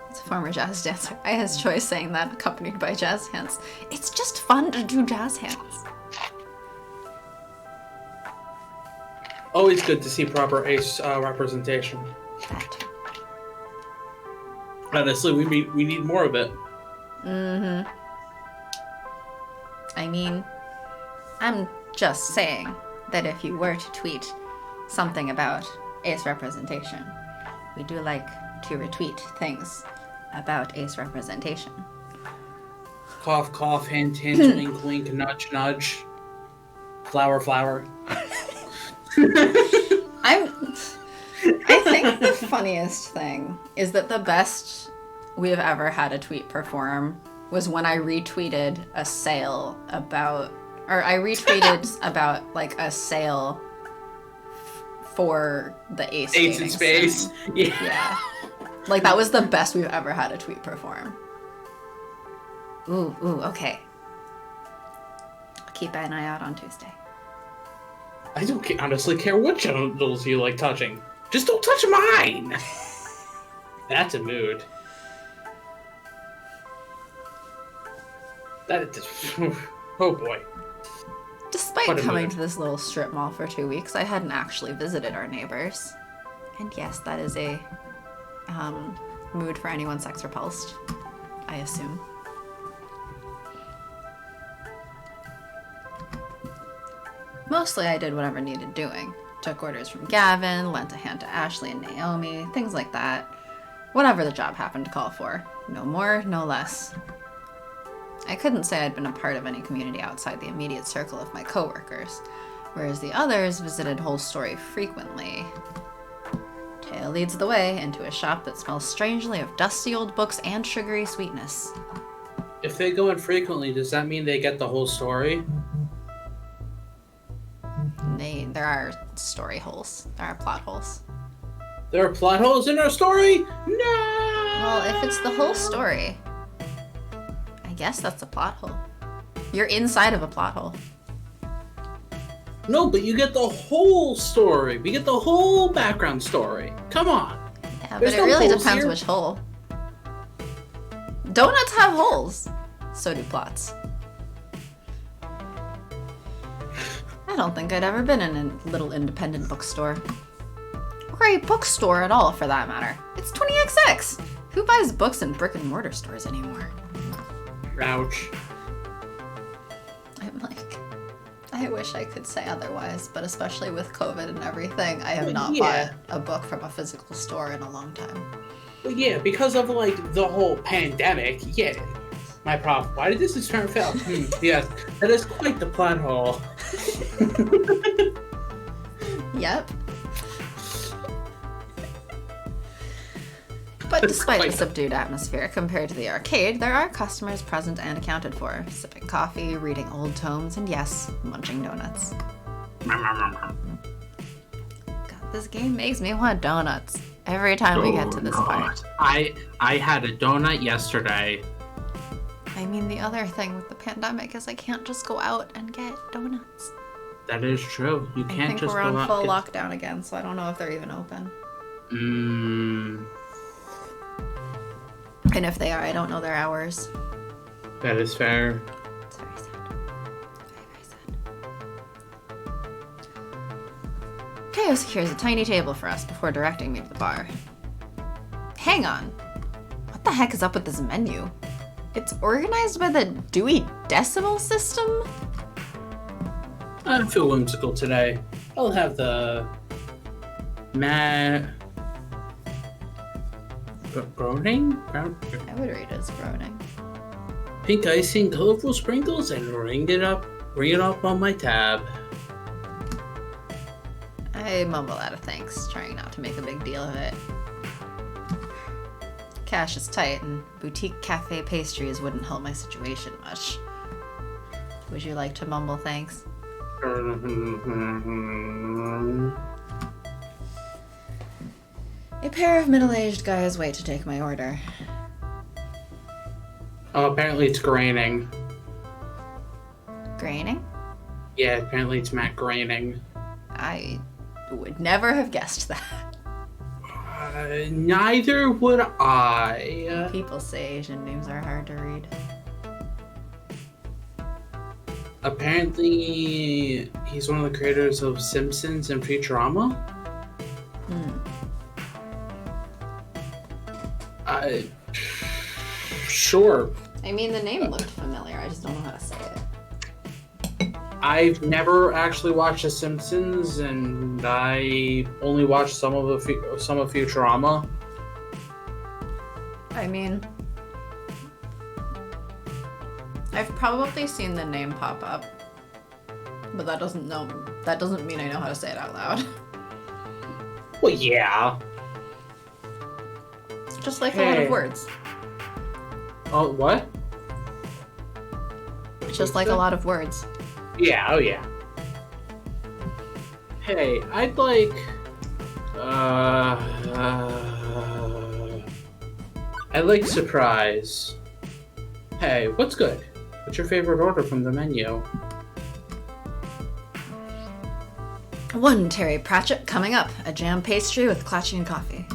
It's a former jazz dancer. I had his choice saying that, accompanied by jazz hands. It's just fun to do jazz hands. Always good to see proper ace representation. That too. Honestly, we need more of it. Mm-hmm. I mean, I'm just saying that if you were to tweet something about ace representation, we do like to retweet things about ace representation. Cough, cough, hint, hint, wink, wink, nudge, nudge. Flower, flower. I think the funniest thing is that the best we have ever had a tweet perform was when I retweeted a sale about, or I retweeted about like a sale for the Ace Ace in dating space. sim. Yeah. Yeah. Like that was the best we've ever had a tweet perform. Ooh, okay. I'll keep an eye out on Tuesday. I don't honestly care what genitals you like touching. Just don't touch mine! That's a mood. Oh boy. Despite What a coming mood. to this little strip mall for 2 weeks, I hadn't actually visited our neighbors. And yes, that is a mood for anyone sex repulsed, I assume. Mostly I did whatever needed doing. Took orders from Gavin, lent a hand to Ashley and Naomi, things like that. Whatever the job happened to call for. No more, no less. I couldn't say I'd been a part of any community outside the immediate circle of my coworkers, whereas the others visited Whole Story frequently. Taya leads the way into a shop that smells strangely of dusty old books and sugary sweetness. If they go in frequently, does that mean they get the whole story? There are story holes. There are plot holes. There are plot holes in our story? No! Well, if it's the whole story, I guess that's a plot hole. You're inside of a plot hole. No, but you get the whole story. We get the whole background story. Come on. Yeah, but There's it no really holes depends here. which hole. Donuts have holes. So do plots. I don't think I'd ever been in a little independent bookstore. Or a bookstore at all, for that matter. It's 20XX! Who buys books in brick and mortar stores anymore? Ouch. I'm like, I wish I could say otherwise, but especially with COVID and everything, I have not Yeah. bought a book from a physical store in a long time. Well, yeah, because of, like, the whole pandemic, yeah. My problem. Why did this turn fail? Yes, that is quite the plot hole. Yep. But despite the Quite. subdued atmosphere compared to the arcade, there are customers present and accounted for, sipping coffee, reading old tomes, and yes, munching donuts. God, this game makes me want donuts every time we get to this part. I had a donut yesterday. I mean, the other thing with the pandemic is I can't just go out and get donuts. That is true. You I can't think just we're go on out. full lockdown again, so I don't know if they're even open. And if they are, I don't know their hours. That is fair. It's very sad. Very, very sad. Teo secures a tiny table for us before directing me to the bar. Hang on. What the heck is up with this menu? It's organized by the Dewey Decimal System? I feel whimsical today. I'll have the Browning? I would read it as groaning. Pink icing, colorful sprinkles, and ring it up Bring it up on my tab. I mumble out of thanks, trying not to make a big deal of it. Cash is tight, and boutique cafe pastries wouldn't help my situation much. Would you like to mumble thanks? A pair of middle-aged guys wait to take my order. Oh, apparently it's graining. Graining? Yeah, apparently it's Matt graining. I would never have guessed that. Neither would I. People say Asian names are hard to read. Apparently, he's one of the creators of Simpsons and Futurama. Sure. I mean, the name looked familiar. I just don't know how to say it. I've never actually watched The Simpsons, and I only watched some of Futurama. I mean, I've probably seen the name pop up, but that doesn't mean I know how to say it out loud. Well, yeah. It's just like a lot of words. Oh, what? It's just like a lot of words. Yeah, oh yeah. Hey, I'd like... I like surprise. Hey, what's good? What's your favorite order from the menu? One Terry Pratchett coming up. A jam pastry with clutching and coffee.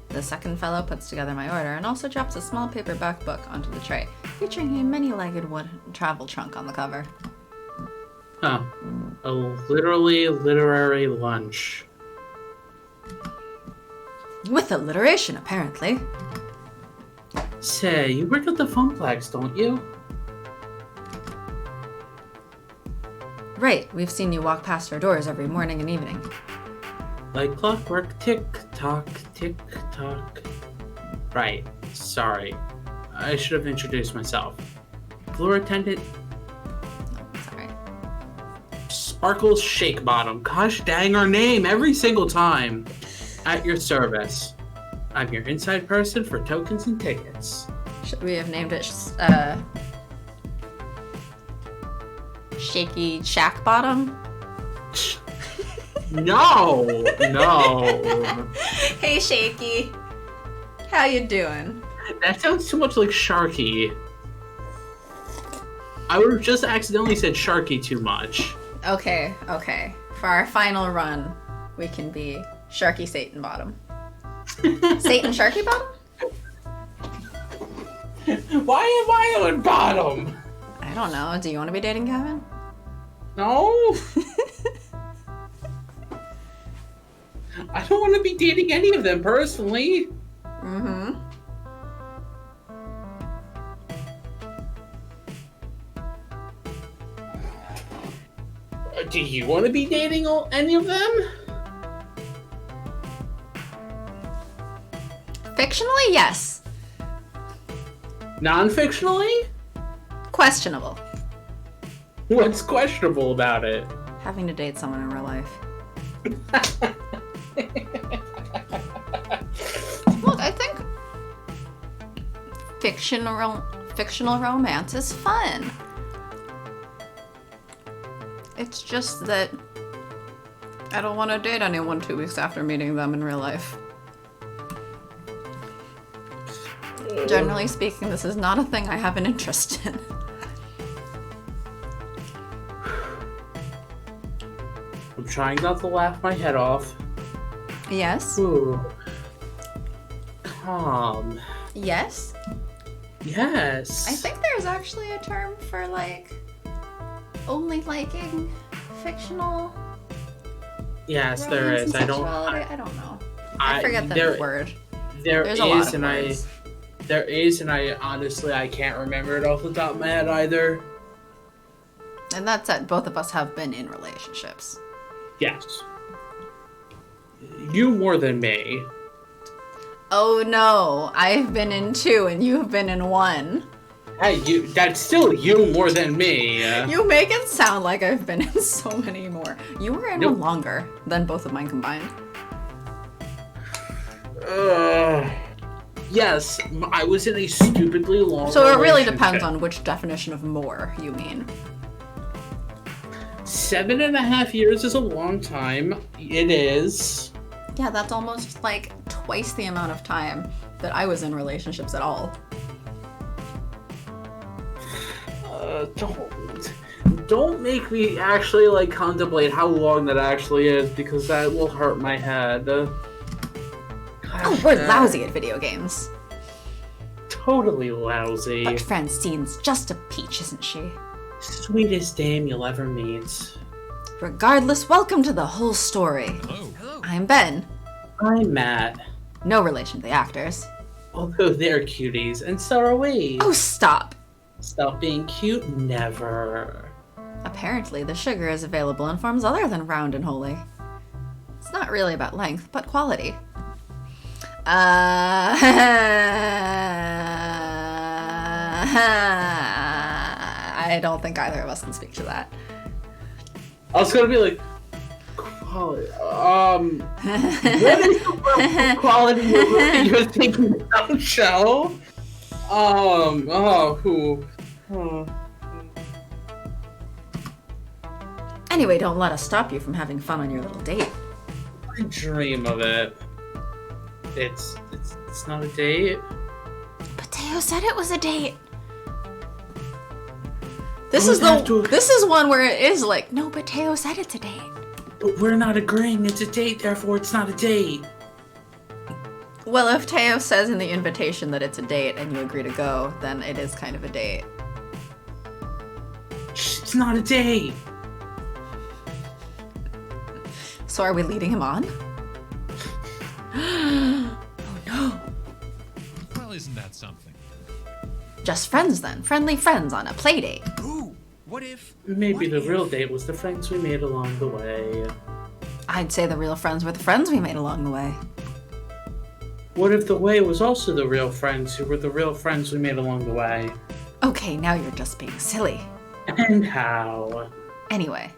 The second fellow puts together my order and also drops a small paperback book onto the tray, featuring a many-legged wood travel trunk on the cover. Huh. A literary lunch. With alliteration, apparently. Say, you work at the Funplex, don't you? Right, we've seen you walk past our doors every morning and evening. Like clockwork, tick-tock, tick-tock. Right, sorry. I should have introduced myself. Floor attendant, Sorry. Sparkles Shake Bottom. Gosh dang our name every single time. At your service. I'm your inside person for tokens and tickets. Should we have named it, Shaky Shack Bottom? No! Hey, Shaky. How you doing? That sounds too much like Sharky. I would have just accidentally said Sharky too much. Okay. For our final run, we can be Sharky Satan Bottom. Satan Sharky Bottom? Why am I on bottom? I don't know. Do you want to be dating Kevin? No. I don't want to be dating any of them personally. Mm-hmm. Do you want to be dating any of them? Fictionally, yes. Non-fictionally? Questionable. What's questionable about it? Having to date someone in real life. Look, I think fictional romance is fun. It's just that I don't want to date anyone 2 weeks after meeting them in real life. Generally speaking, this is not a thing I have an interest in. I'm trying not to laugh my head off. Yes? Ooh. Calm. Yes? Yes. I think there's actually a term for, like, only liking fictional Yes, there romance is. and I don't know. I forget the word. There's a lot of words. There is, and I honestly can't remember it off the top of my head either. And that's it. Both of us have been in relationships. Yes. You more than me. Oh no, I've been in 2 and you've been in 1. Hey, that's still you more than me. You make it sound like I've been in so many more. You were in one longer than both of mine combined. Yes, I was in a stupidly long So it really relationship. depends on which definition of more you mean. 7.5 years is a long time. It is. Yeah, that's almost like twice the amount of time that I was in relationships at all. Don't make me actually like contemplate how long that actually is, because that will hurt my head. Oh, we're lousy at video games. Totally lousy. But Francine's just a peach, isn't she? Sweetest dame you'll ever meet. Regardless, welcome to the whole story. Hello. I'm Ben. I'm Matt. No relation to the actors. Although they're cuties, and so are we. Oh, stop. Stop being cute? Never. Apparently, the sugar is available in forms other than round and holy. It's not really about length, but quality. I don't think either of us can speak to that. I was gonna be like, quality. What is the word for quality you're thinking about, show? Anyway, don't let us stop you from having fun on your little date. I dream of it. It's not a date. But Teo said it was a date. This Who's is have to- this is one where it is like, no, but Teo said it's a date. But we're not agreeing it's a date, therefore it's not a date. Well, if Teo says in the invitation that it's a date and you agree to go, then it is kind of a date. It's not a date. So are we leading him on? Oh no. Well, isn't that something? Just friends then. Friendly friends on a play date. Ooh, what if... Maybe what the if- real date was the friends we made along the way. I'd say the real friends were the friends we made along the way. What if the way was also the real friends who were the real friends we made along the way? Okay, now you're just being silly. And how? Anyway,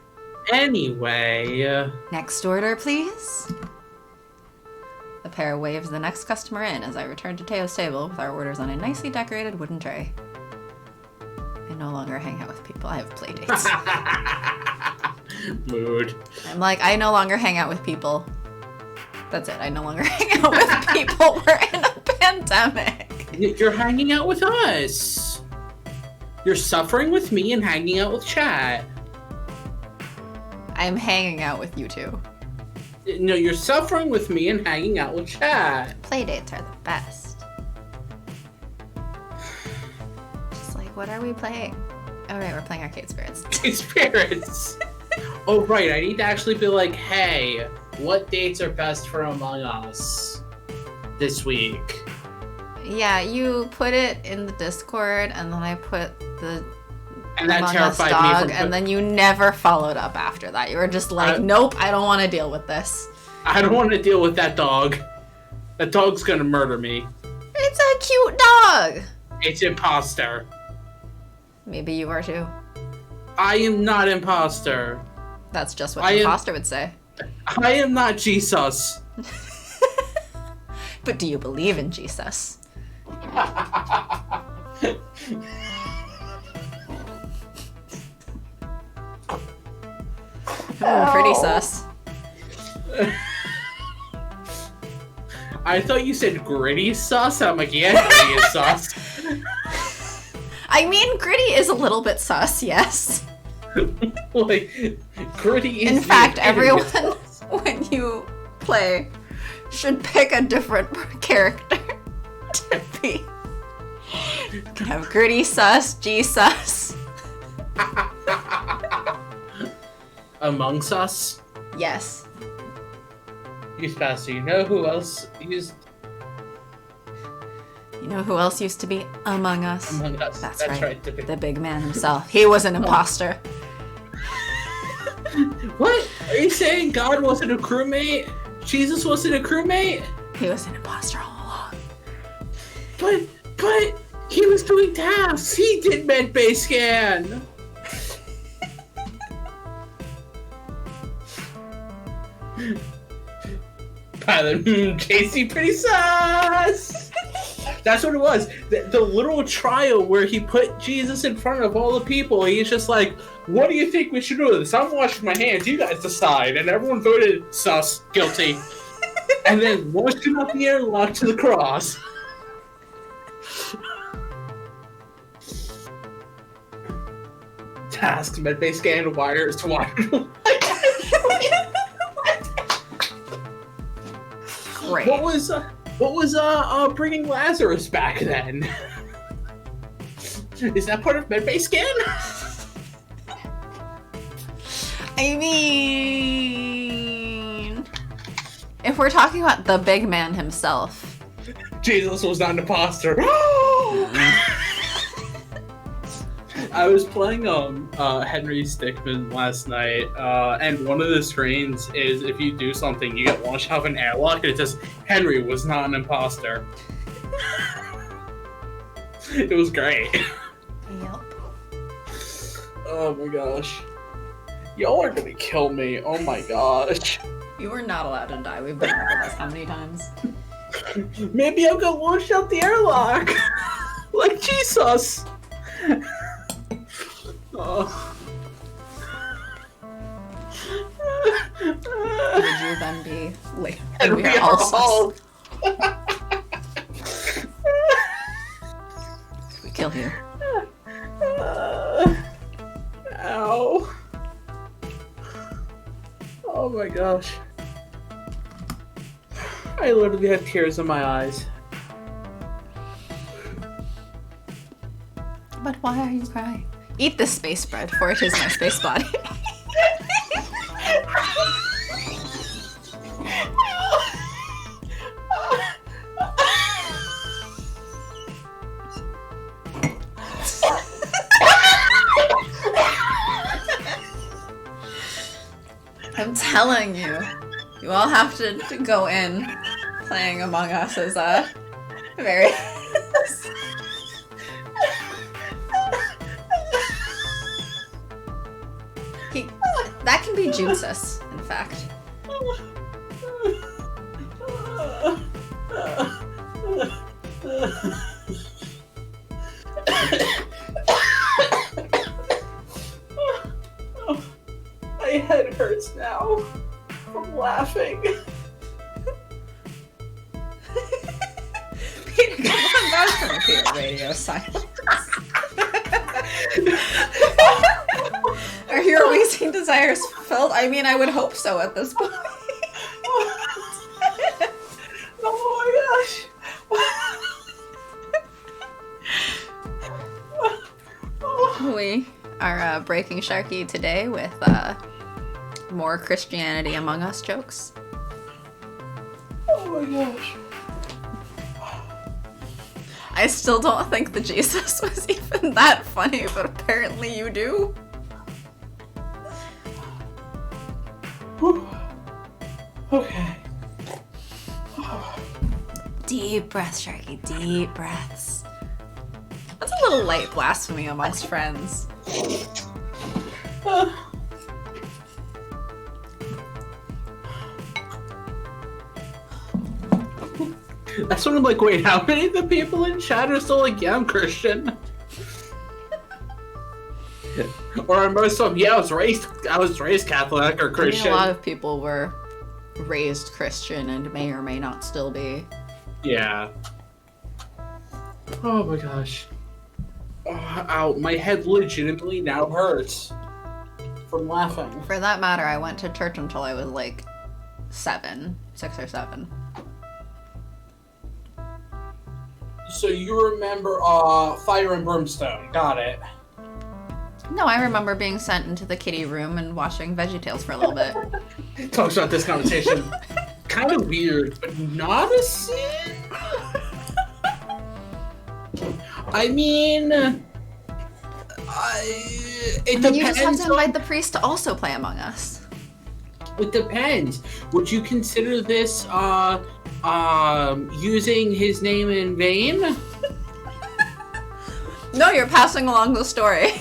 Anyway, next order, please. The pair waves the next customer in as I return to Teo's table with our orders on a nicely decorated wooden tray. I no longer hang out with people. I have play dates. mood. I'm like, I no longer hang out with people. That's it. I no longer hang out with people. We're in a pandemic. You're hanging out with us. You're suffering with me and hanging out with chat. I'm hanging out with you two. No, you're suffering with me and hanging out with chat. Playdates are the best. Just like, what are we playing? Oh, right, we're playing Arcade Spirits. Spirits. Oh, right. I need to actually be like, hey, what dates are best for Among Us this week? Yeah, you put it in the Discord, and then I put the And that Among Us terrified dog, me from. and then you never followed up after that. You were just like, nope, I don't want to deal with this. I don't want to deal with that dog. That dog's gonna murder me. It's a cute dog. It's imposter. Maybe you are too. I am not imposter. That's just what I an am- imposter would say. I am not Jesus. But do you believe in Jesus? Pretty sus. I thought you said gritty sauce. I'm like, yeah, gritty is sauce. I mean, gritty is a little bit sus, yes. Like, gritty is. In the fact, epitome of everyone, sauce. when you play, should pick a different character to be. You can have gritty sus, G sus. Among Us. Yes. Use faster. You know who else used You know who else used to be Among Us? Among Us? That's right. The big- The big man himself. He was an imposter. What? Are you saying God wasn't a crewmate? Jesus wasn't a crewmate? He was an imposter all along. But He was doing tasks. He did medbay scan. Pilot, Casey, pretty sus. That's what it was. The literal trial where he put Jesus in front of all the people. He's just like, "What do you think we should do with this? I'm washing my hands. You guys decide." And everyone voted sus, guilty, and then launched him up the airlock to the cross. Tasks, medbay scan, wires, wire. Great. What was bringing Lazarus back then? Is that part of medbay scan? I mean, if we're talking about the big man himself, Jesus was not an imposter. I was playing Henry Stickmin last night, and one of the screens is if you do something, you get launched out of an airlock, and it says Henry was not an imposter. It was great. Yep. Oh my gosh. Y'all are gonna kill me. Oh my gosh. You were not allowed to die. We've been over this how many times? Maybe I'll go launch out the airlock. Like Jesus. Oh. Would you then be late? And we are all. We kill you. Ow. Oh my gosh. I literally had tears in my eyes. But why are you crying? Eat this space bread, for it is my space body. I'm telling you, you all have to go in playing Among Us as a very... That can be Juices, in fact. My head hurts now from laughing. Peter, come on back from Peter Radio silence. Are your wheezing desires fulfilled? I mean, I would hope so at this point. Oh my gosh. We are breaking Sharky today with more Christianity Among Us jokes. Oh my gosh. I still don't think the Jesus was even that funny, but apparently you do. Whew. Okay. Deep breaths, Sharky, deep breaths. That's a little light blasphemy amongst friends. That's when I'm like, wait, how many of the people in chat are still like, yeah, I'm Christian? Or are most of them, yeah, I was raised Catholic or Christian. I mean, a lot of people were raised Christian and may or may not still be. Yeah. Oh my gosh. Oh, ow, my head legitimately now hurts from laughing. For that matter, I went to church until I was like 6 or 7. So you remember Fire and Brimstone. Got it. No, I remember being sent into the kiddie room and watching VeggieTales for a little bit. Talks about this conversation. Kind of weird, but not a sin? I mean... it Then you just have depends to invite the priest to also play Among Us. It depends. Would you consider this, using his name in vain? No, you're passing along the story.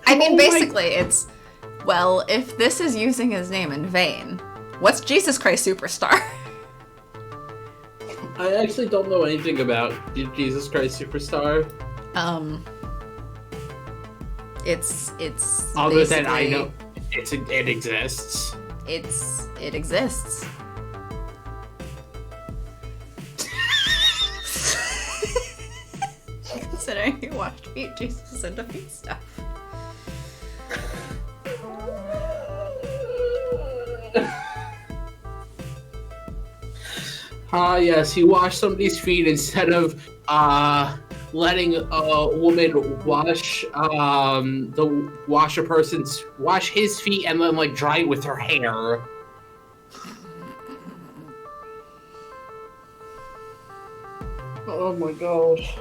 I mean, basically, it's, well, if this is using his name in vain, what's Jesus Christ Superstar? I actually don't know anything about Jesus Christ Superstar. It's other than I know it exists. It exists. Considering you watched Feet Jesus into Feet stuff. Yes, he washed somebody's feet instead of letting a woman wash his feet and then like dry it with her hair. Oh my gosh.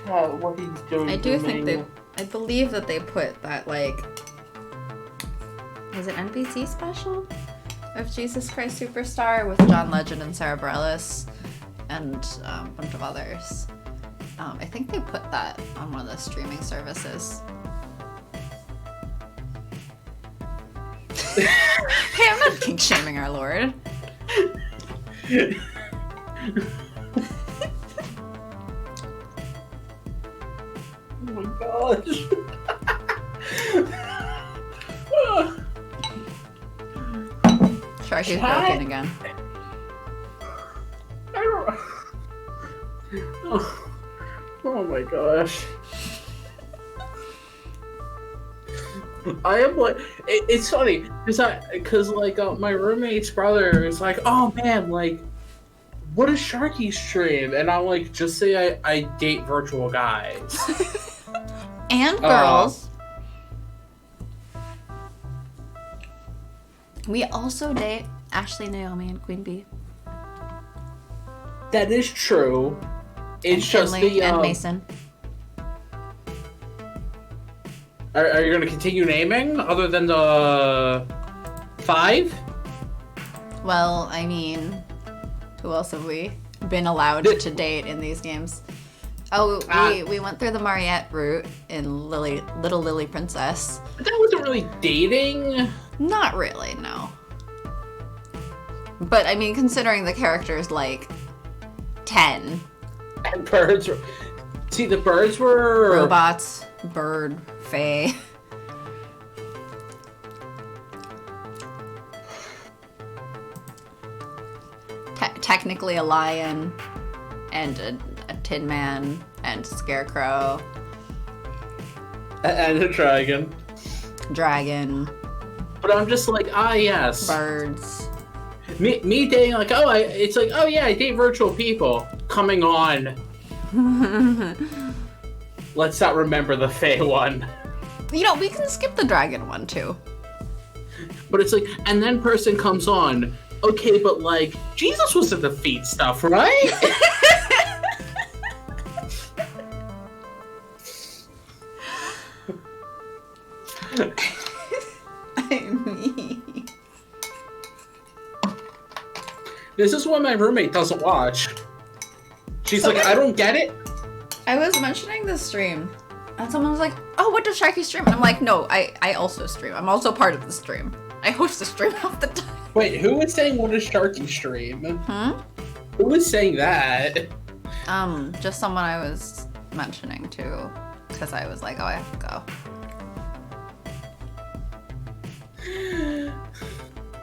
What he's doing. I believe that they put that, like, was it NBC special of Jesus Christ Superstar with John Legend and Sarah Bareilles and a bunch of others. I think they put that on one of the streaming services. Hey, I'm not kink shaming our Lord. Oh my gosh. Sharky's broken again. I don't... Oh my gosh. I am like, it's funny because my roommate's brother is like, oh man, like, what does Sharky stream? And I'm like, just say I date virtual guys. And girls. We also date Ashley, Naomi, and Queen Bee. That is true. It's and just Finley the and Mason. Are you going to continue naming other than the 5? Well, I mean, who else have we been allowed to date in these games? Oh, we went through the Mariette route in Little Lily Princess. But that wasn't really dating. Not really, no. But I mean, considering the character's like 10. And birds were... See, the birds were... Robots, bird, fae. Technically a lion, and a tin man, and scarecrow. And a dragon. Dragon. But I'm just like, yes. Birds. Me dating, like, it's like, oh yeah, I date virtual people. Coming on. Let's not remember the Fae one. You know, we can skip the dragon one too. But it's like, and then person comes on. Okay, but like, Jesus was in the feet stuff, right? I mean... This is what my roommate doesn't watch. She's like, I don't get it. I was mentioning this stream, and someone was like, oh, what does Sharky stream? And I'm like, no, I also stream. I'm also part of the stream. I host the stream half the time. Wait, who was saying what does Sharky stream? Hmm? Who was saying that? Just someone I was mentioning to, because I was like, oh, I have to go.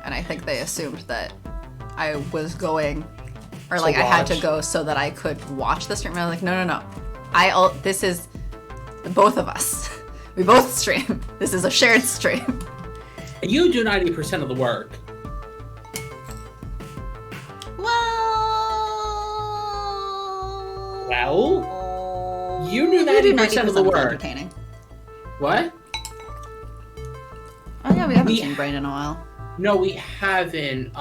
And I think they assumed that I was going, or like I had to go so that I could watch the stream. And I was like, no. This is both of us. We both stream. This is a shared stream. You do 90% of the work. Well, you do 90% of the work. Entertaining. What? Oh yeah, we haven't seen Brain in a while. No, we haven't.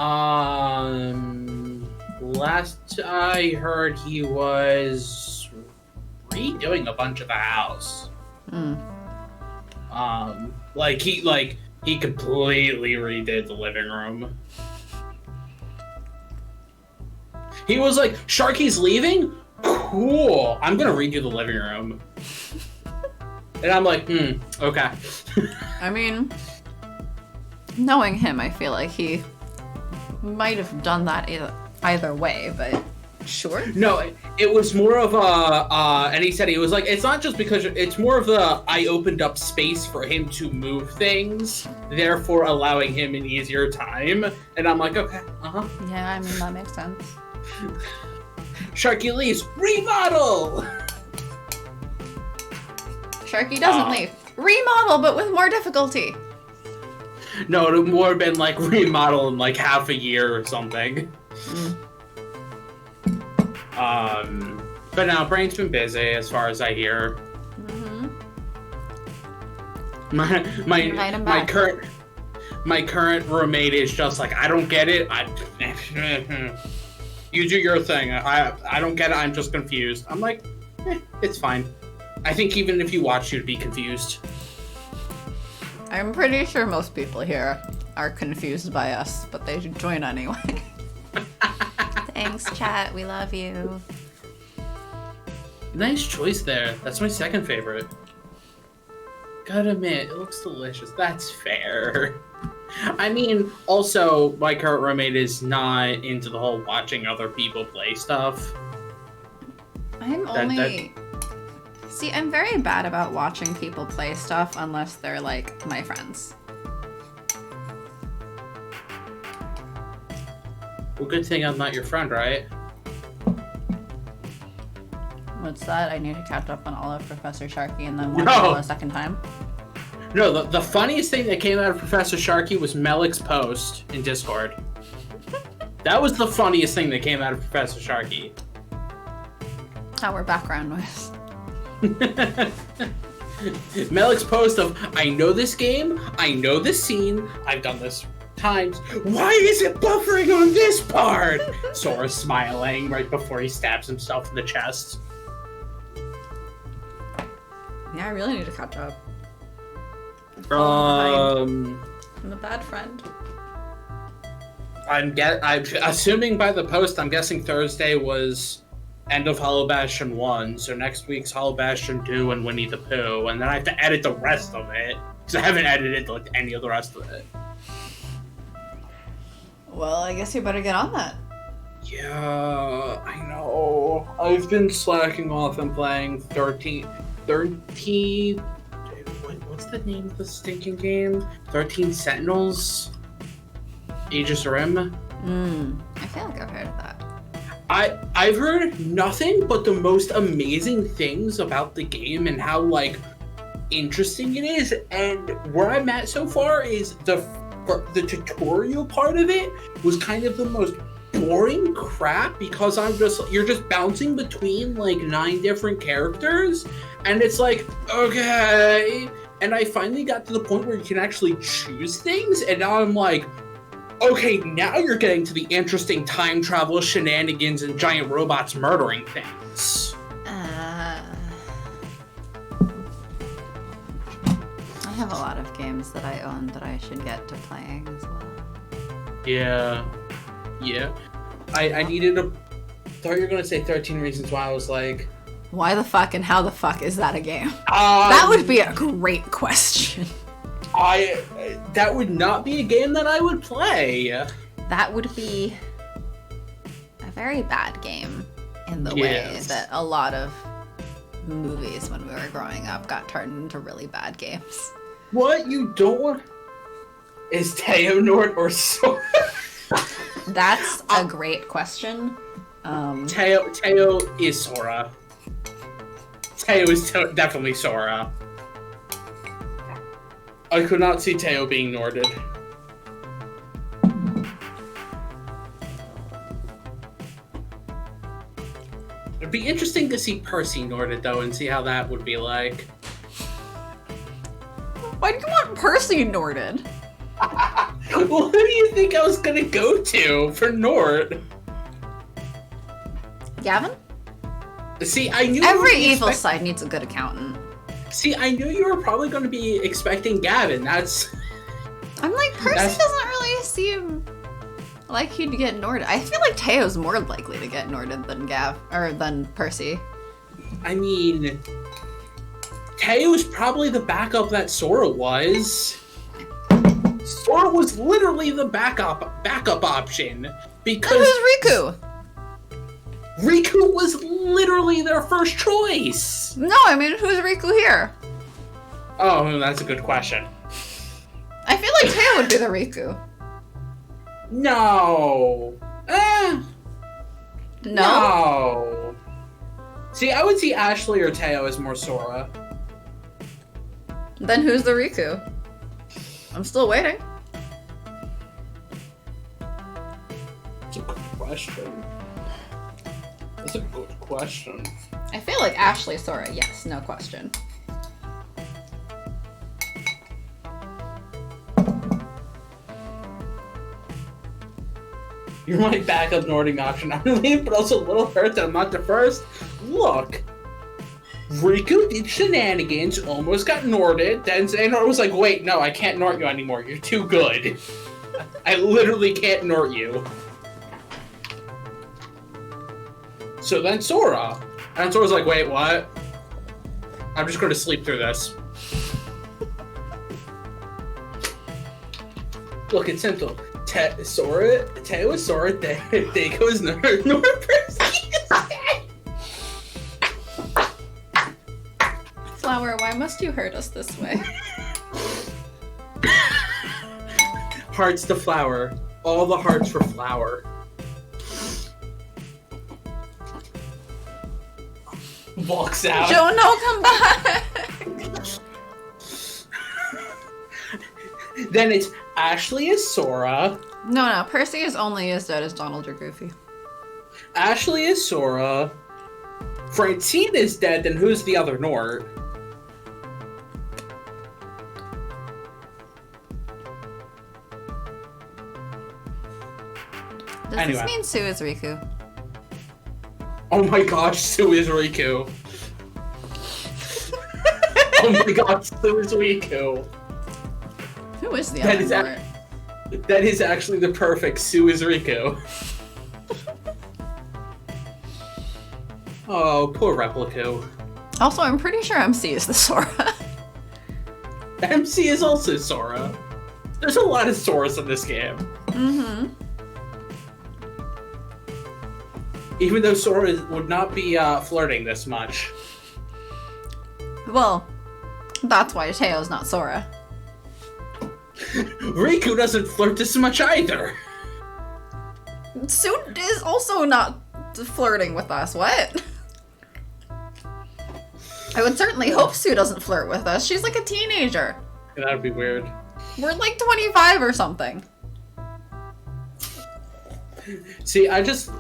Last I heard, he was redoing a bunch of the house. He completely redid the living room. He was like, Sharky's leaving? Cool. I'm gonna read you the living room. And I'm like, okay. I mean, knowing him, I feel like he might have done that either way, but sure. No, it was more of and he said he was like, it's not just because, it's more of I opened up space for him to move things, therefore allowing him an easier time. And I'm like, okay, Yeah, I mean, that makes sense. Sharky leaves, remodel! Sharky doesn't leave. Remodel, but with more difficulty. No, it would more have been like remodel in like half a year or something. But now Brain's been busy as far as I hear. My current roommate is just like, I don't get it. You do your thing. I don't get it. I'm just confused. I'm like, it's fine. I think even if you watch, you'd be confused. I'm pretty sure most people here are confused by us, but they should join anyway. Thanks, chat. We love you. Nice choice there. That's my second favorite. Gotta admit, it looks delicious. That's fair. I mean, also, my current roommate is not into the whole watching other people play stuff. See, I'm very bad about watching people play stuff unless they're, like, my friends. Well, good thing I'm not your friend, right? What's that? I need to catch up on all of Professor Sharky and then watch it a second time? No, the funniest thing that came out of Professor Sharky was Melik's post in Discord. That was the funniest thing that came out of Professor Sharky. Our background noise. Melik's post of, I know this game, I know this scene, I've done this times. Why is it buffering on this part? Sora smiling right before he stabs himself in the chest. Yeah, I really need to catch up. I'm a bad friend. I'm assuming by the post, I'm guessing Thursday was end of Hollow Bastion 1, so next week's Hollow Bastion 2 and Winnie the Pooh, and then I have to edit the rest of it, because I haven't edited like any of the rest of it. Well, I guess you better get on that. Yeah, I know. I've been slacking off and playing 13... What's the name of the stinking game? 13 Sentinels? Aegis Rim? I feel like I've heard of that. I've heard nothing but the most amazing things about the game and how, like, interesting it is. And where I'm at so far is the tutorial part of it was kind of the most boring crap because you're just bouncing between, like, 9 different characters. And it's like, okay. And I finally got to the point where you can actually choose things. And now I'm like, okay, now you're getting to the interesting time travel shenanigans and giant robots murdering things. I have a lot of games that I own that I should get to playing as well. Yeah. I needed I thought you were going to say 13 Reasons Why. I was like, why the fuck and how the fuck is that a game? That would be a great question. That would not be a game that I would play. That would be a very bad game in the way that a lot of movies when we were growing up got turned into really bad games. What you don't want is Teo Nord or Sora? That's a great question. Teo is Sora. Teo is definitely Sora. I could not see Teo being Norded. It'd be interesting to see Percy Norded, though, and see how that would be like. Why do you want Percy Norded? Well, who do you think I was gonna go to for Nord? Gavin? See, I knew every evil side needs a good accountant. See, I knew you were probably going to be expecting Gavin. I'm like, Percy doesn't really seem Like he'd get Norded. I feel like Teo's more likely to get Norded than than Percy. I mean, Teo's probably the backup that Sora was. Sora was literally the backup option because who's Riku? Riku was literally their first choice. No, I mean who's Riku here? Oh, that's a good question. I feel like Teo would be the Riku. No. No. See, I would see Ashley or Teo as more Sora. Then who's the Riku? I'm still waiting. That's a good question. That's a good question. I feel like Ashley Sora, yes, no question. You're my backup Nording option, I believe, but also a little hurt that I'm not the first. Look, Riku did shenanigans, almost got Norded, then Xehanort was like, wait, no, I can't Nort you anymore, you're too good. I literally can't Nort you. So then Sora. And Sora's like, wait, what? I'm just gonna sleep through this. Look, it's simple. Teo is Sora, Deiko is Nora Percy. Flower, why must you hurt us this way? Hearts to Flower. All the hearts for Flower. Walks out. Jono, come back! Then it's Ashley as Sora. No, Percy is only as dead as Donald or Goofy. Ashley is Sora. Francine is dead, then who's the other Nort? Does Anyway. this mean Sue is Riku? Oh my gosh, Sue is Riku. Oh my gosh, Sue is Riku. Who is the That other is Nort? That is actually the perfect Sue is Riku. Oh, poor Replica. Also, I'm pretty sure MC is the Sora. MC is also Sora. There's a lot of Soras in this game. Mm-hmm. Even though Sora would not be flirting this much. Well, that's why Teo's not Sora. Riku doesn't flirt this much either. Sue is also not flirting with us. What? I would certainly hope Sue doesn't flirt with us. She's like a teenager. That would be weird. We're like 25 or something. See, I just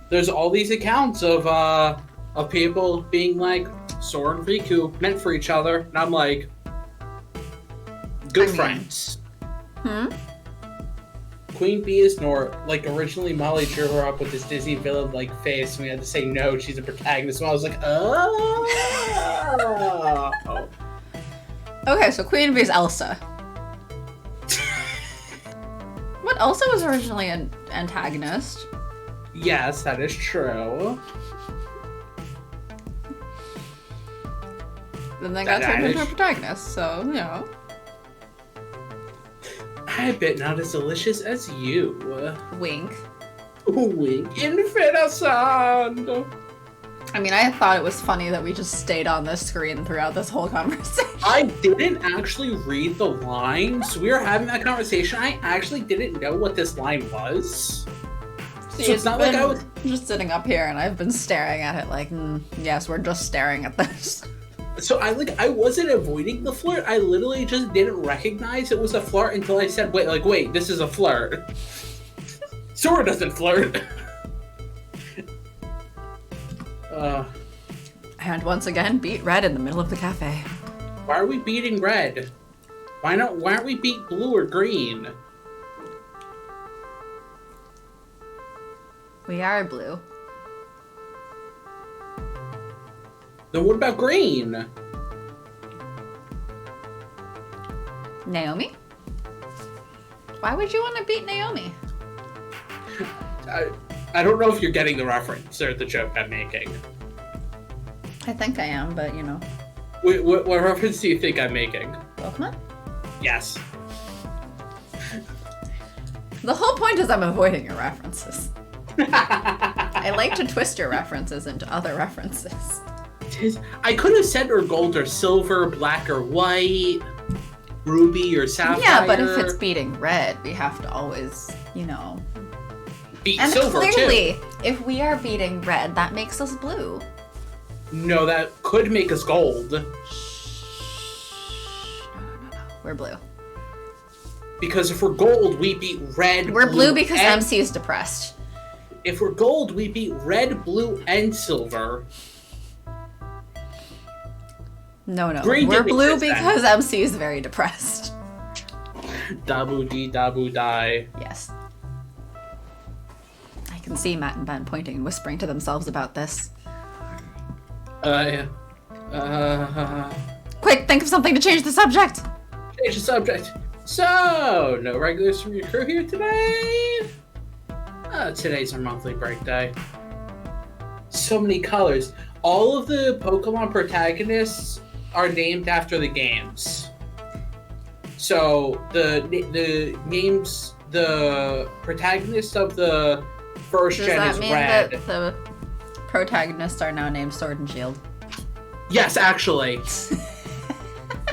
there's all these accounts of people being like Sora and Riku meant for each other, and I'm like, good friends. Queen Bee is Nort. Like originally, Molly drew her up with this Disney villain like face, and we had to say no, she's a protagonist. And I was like, oh. Okay, so Queen Bee is Elsa. What? Elsa was originally an antagonist. Yes, that is true. Then they got turned into a protagonist, so, you know. I bet not as delicious as you. Wink. Wink. Infinite-san! I mean, I thought it was funny that we just stayed on this screen throughout this whole conversation. I didn't actually read the lines. We were having that conversation. I actually didn't know what this line was. So it's not like I was just sitting up here and I've been staring at it like, yes, we're just staring at this. So I wasn't avoiding the flirt. I literally just didn't recognize it was a flirt until I said, wait, this is a flirt. Sora doesn't flirt. And once again, beat red in the middle of the cafe. Why are we beating red? Why aren't we beat blue or green? We are blue. Then what about green? Naomi? Why would you want to beat Naomi? I don't know if you're getting the reference or the joke I'm making. I think I am, but you know. What reference do you think I'm making? Pokemon? Yes. The whole point is I'm avoiding your references. I like to twist your references into other references. I could have said or gold or silver, black or white, ruby or sapphire. Yeah, but if it's beating red, we have to always, you know. Beat And silver clearly, too. if we are beating red, that makes us blue. No, that could make us gold. No. We're blue. Because if we're gold, we beat red. We're blue because and... MC is depressed. If we're gold, we beat red, blue, and silver. No. Green We're didn't blue exist because MC is very depressed. Dabu dee dabu die. Yes. I can see Matt and Ben pointing and whispering to themselves about this. Quick, think of something to change the subject! Change the subject. So, no regulars from your crew here today? Today's our monthly break day. So many colors. All of the Pokemon protagonists are named after the games. So, the names, the protagonist of the first gen is Red. Does that mean that the protagonists are now named Sword and Shield? Yes, actually.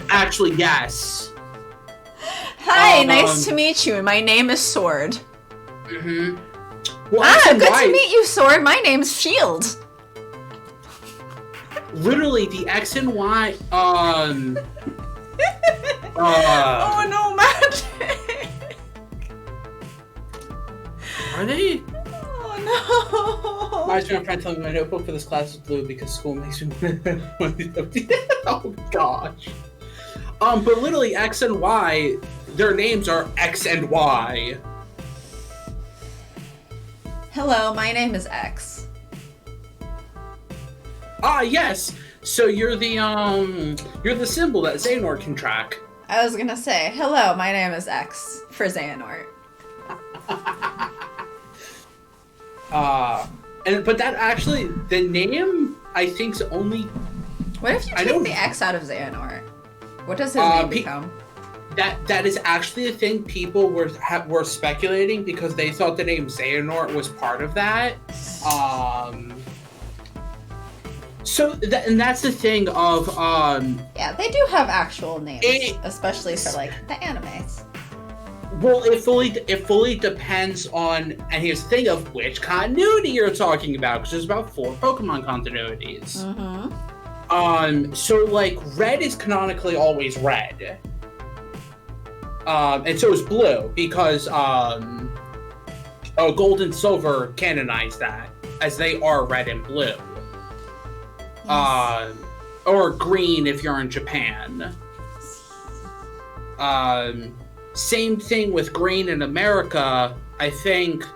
Actually, yes. Hi, nice to meet you. My name is Sword. Mm-hmm. Well, good to meet you, Sword. My name's Shield. Literally, the X and Y, Oh no, magic! Are they? Oh no! My friend telling me my notebook for this class is blue because school makes me oh gosh. But literally X and Y, their names are X and Y. Hello, my name is X. Ah, yes. So you're the symbol that Xehanort can track. I was gonna say, hello, my name is X for Xehanort. But that actually, the name I think's only. What if you take the X out of Xehanort? What does his name become? That is actually a thing people were speculating because they thought the name Xehanort was part of that. And that's the thing of Yeah, they do have actual names, especially for like the animes. Well, it fully depends on, and here's the thing of which continuity you're talking about, because there's about 4 Pokemon continuities. Mm-hmm. So like red is canonically always red. And so is blue, because gold and silver canonize that, as they are red and blue. Yes. Or green if you're in Japan. Same thing with green in America. I think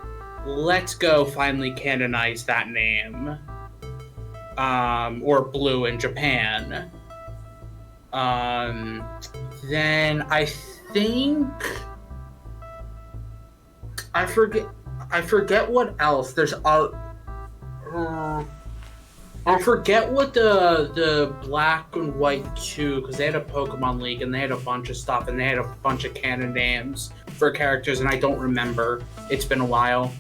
Let's Go finally canonized that name. Or blue in Japan. Then I think I forget what else. There's I forget what the Black and White 2, because they had a Pokemon League and they had a bunch of stuff and they had a bunch of canon names for characters and I don't remember. It's been a while.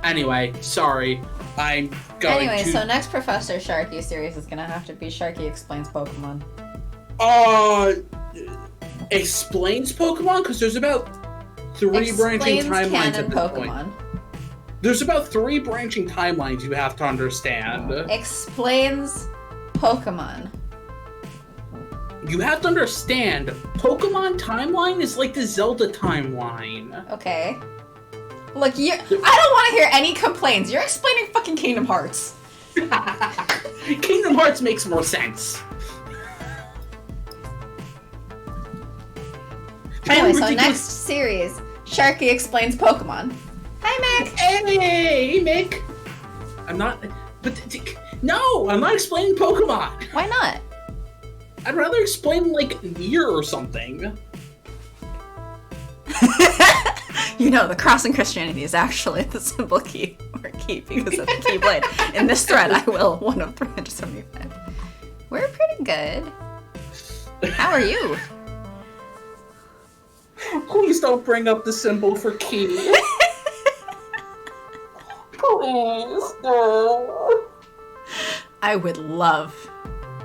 Anyway, sorry. I'm going to... so next Professor Sharky series is gonna have to be Sharky Explains Pokemon. Explains Pokemon? Because there's about 3 branching timelines at this Pokemon. point. There's about 3 branching timelines you have to understand. Explains Pokemon. You have to understand, Pokemon timeline is like the Zelda timeline. Okay. Look, I don't want to hear any complaints. You're explaining fucking Kingdom Hearts. Kingdom Hearts makes more sense. Anyway, so next series, Sharky Explains Pokemon. Hi, Mick! Hey, Mick! I'm not explaining Pokemon! Why not? I'd rather explain, like, Nier or something. You know, the cross in Christianity is actually the simple key, or key because of the keyblade. In this thread, I will one of 375. We're pretty good. How are you? Please don't bring up the symbol for key. Please, no. I would love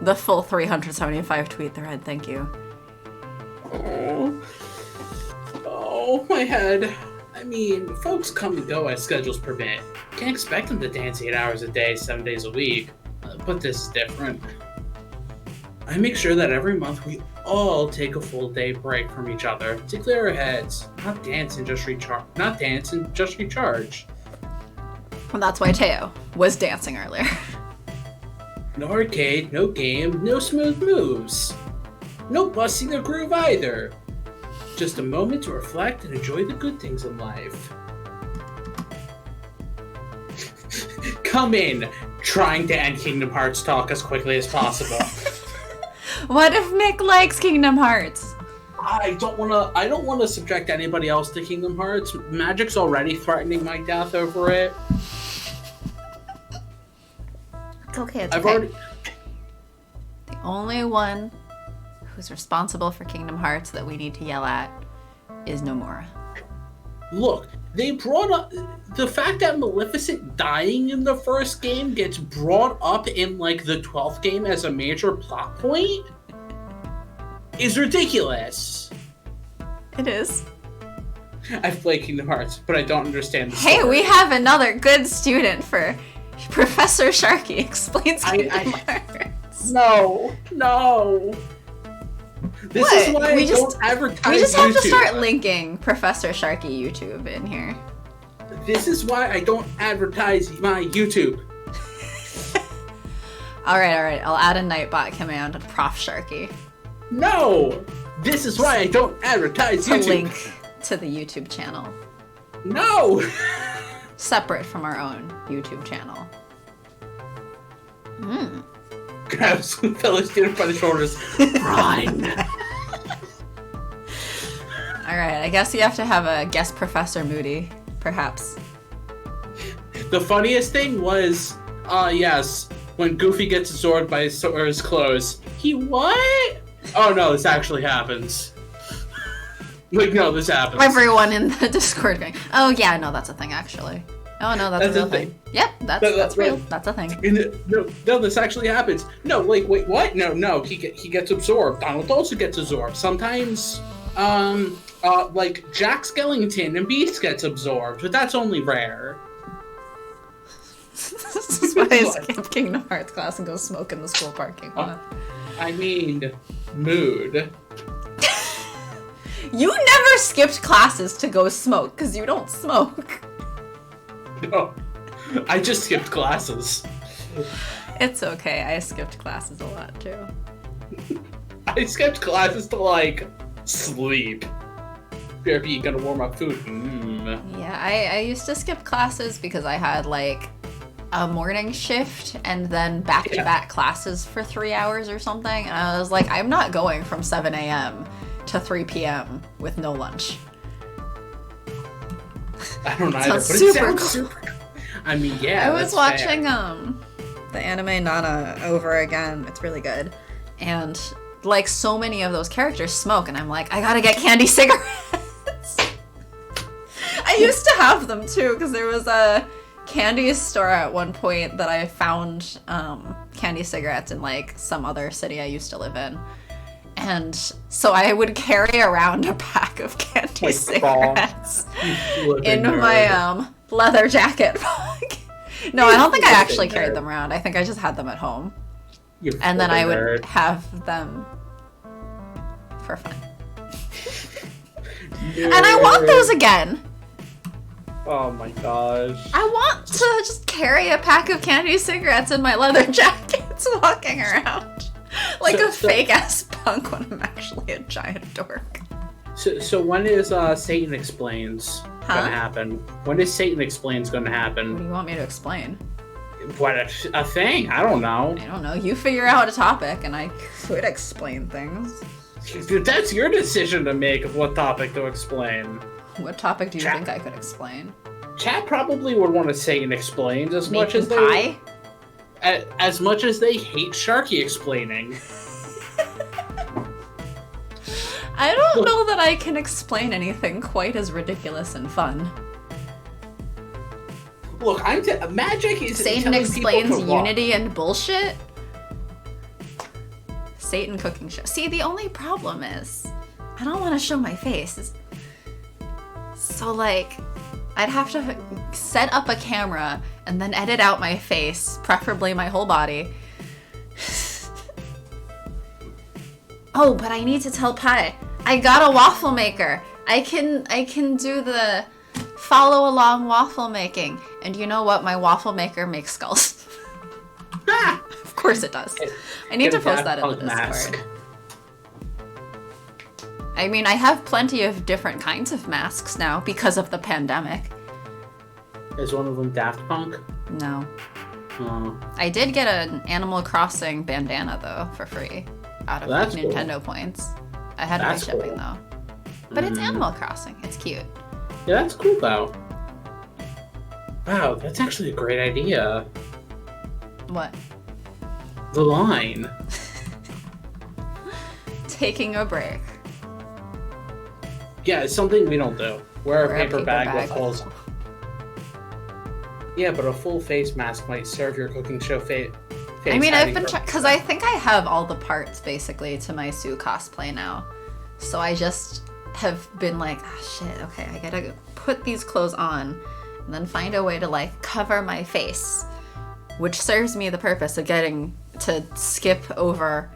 the full 375 tweet thread, thank you. Oh, my head. I mean, folks come and go as schedules permit. Can't expect them to dance 8 hours a day, 7 days a week. But this is different. I make sure that every month we all take a full day break from each other to clear our heads. Not dance and just recharge. Well, that's why Teo was dancing earlier. No arcade, no game, no smooth moves. No busting the groove either. Just a moment to reflect and enjoy the good things in life. Come in, trying to end Kingdom Hearts talk as quickly as possible. What if Mick likes Kingdom Hearts? I don't wanna subject anybody else to Kingdom Hearts. Magic's already threatening my death over it. It's okay, it's I've okay. already. The only one who's responsible for Kingdom Hearts that we need to yell at is Nomura. Look, they brought up the fact that Maleficent dying in the first game gets brought up in like the 12th game as a major plot point is ridiculous. It is. I've played Kingdom Hearts, but I don't understand the Hey, story. we have another good student for Professor Sharky explains Kingdom Hearts. No. This is why We I just- don't advertise We just have to YouTube. start linking Professor Sharky YouTube in here. This is why I don't advertise my YouTube. Alright, I'll add a Nightbot command to Prof Sharky No! This is why I don't advertise to YouTube. link to the YouTube channel. No! Separate from our own YouTube channel. Grabs fellow student by the shoulders. Run! Alright, I guess you have to have a guest Professor Moody, perhaps. The funniest thing was, yes, when Goofy gets absorbed by Sora's clothes. He what? Oh no, this actually happens. Like, no, this happens. Everyone in the Discord going, oh yeah, no, that's a thing actually. Oh no, that's a real thing. Yep, that's real. That's a thing. No, this actually happens. No, like, wait, what? No, he gets absorbed. Donald also gets absorbed. Sometimes, like, Jack Skellington and Beast gets absorbed, but that's only rare. This is why I skip Kingdom Hearts class and go smoke in the school parking lot. I mean, mood. You never skipped classes to go smoke, because you don't smoke. No, I just skipped classes. It's okay, I skipped classes a lot too. I skipped classes to, like, sleep. BRB, gonna warm up food. Yeah, I used to skip classes because I had, like, a morning shift and then back-to-back classes for 3 hours or something, and I was like, I'm not going from 7 a.m. to 3 p.m. with no lunch. I don't either, but Sounds it super sounds cool. super. I mean, yeah. I was that's watching fair. the anime Nana over again. It's really good. And like so many of those characters smoke and I'm like, I gotta get candy cigarettes. I used to have them too because there was a candy store at one point that I found candy cigarettes in like some other city I used to live in. And so I would carry around a pack of candy Like cigarettes Flipping in nerd. my leather jacket pocket. No, I don't think I actually Flipping carried nerd. them around. I think I just had them at home. You And then I flipping would nerd. have them for fun. And I want those again. Oh my gosh. I want to just carry a pack of candy cigarettes in my leather jackets walking around. Like So- a fake ass punk when I'm actually a giant dork. So when is Satan Explains Huh? gonna happen? When is Satan Explains gonna What do happen? you want me to explain? What a thing? I don't know. I don't know. You figure out a topic and I could explain things. That's your decision to make of what topic to explain. What topic do you Chat. think I could explain? Chat probably would want to say and explains as much Making as they pie? as much as they hate Sharky explaining. I don't know that I can explain anything quite as ridiculous and fun. Look, magic is Satan telling explains people to walk. unity and bullshit? Satan cooking show. See, the only problem is, I don't want to show my face. So, like, I'd have to set up a camera and then edit out my face, preferably my whole body. Oh, but I need to tell Pi. I got a waffle maker. I can do the follow along waffle making. And you know what? My waffle maker makes skulls. Of course it does. I need to post that in the Discord. Mask. I mean, I have plenty of different kinds of masks now because of the pandemic. Is one of them Daft Punk? No. Oh. I did get an Animal Crossing bandana, though, for free. Out of That's like, cool. Nintendo points. I had my That's shipping, cool. though. But it's Animal Crossing. It's cute. Yeah, that's cool though. Wow, that's actually a great idea. What? The line. Taking a break. Yeah, it's something we don't do. Wear a Wear a paper paper bag bag with holes. Yeah, but a full face mask might serve your cooking show face. I mean, I've been hiding because I think I have all the parts basically to my Sue cosplay now. So I just have been like, oh, shit, okay, I gotta put these clothes on and then find a way to like cover my face, which serves me the purpose of getting to skip over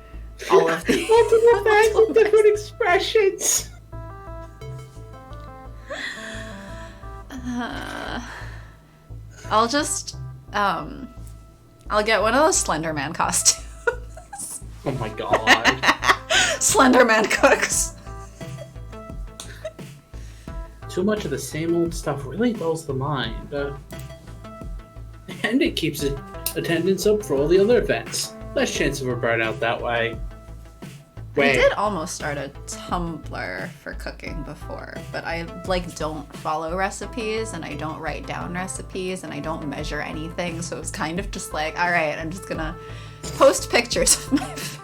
all of the multiple bags with different expressions. I'll just I'll get one of those Slender Man costumes. Oh my god. Slender Man cooks. Too much of the same old stuff really dulls the mind. And it keeps attendance up for all the other events. Less chance of a burnout that way. I did almost start a Tumblr for cooking before, but I like don't follow recipes and I don't write down recipes and I don't measure anything, so it's kind of just like, all right, I'm just gonna post pictures of my food.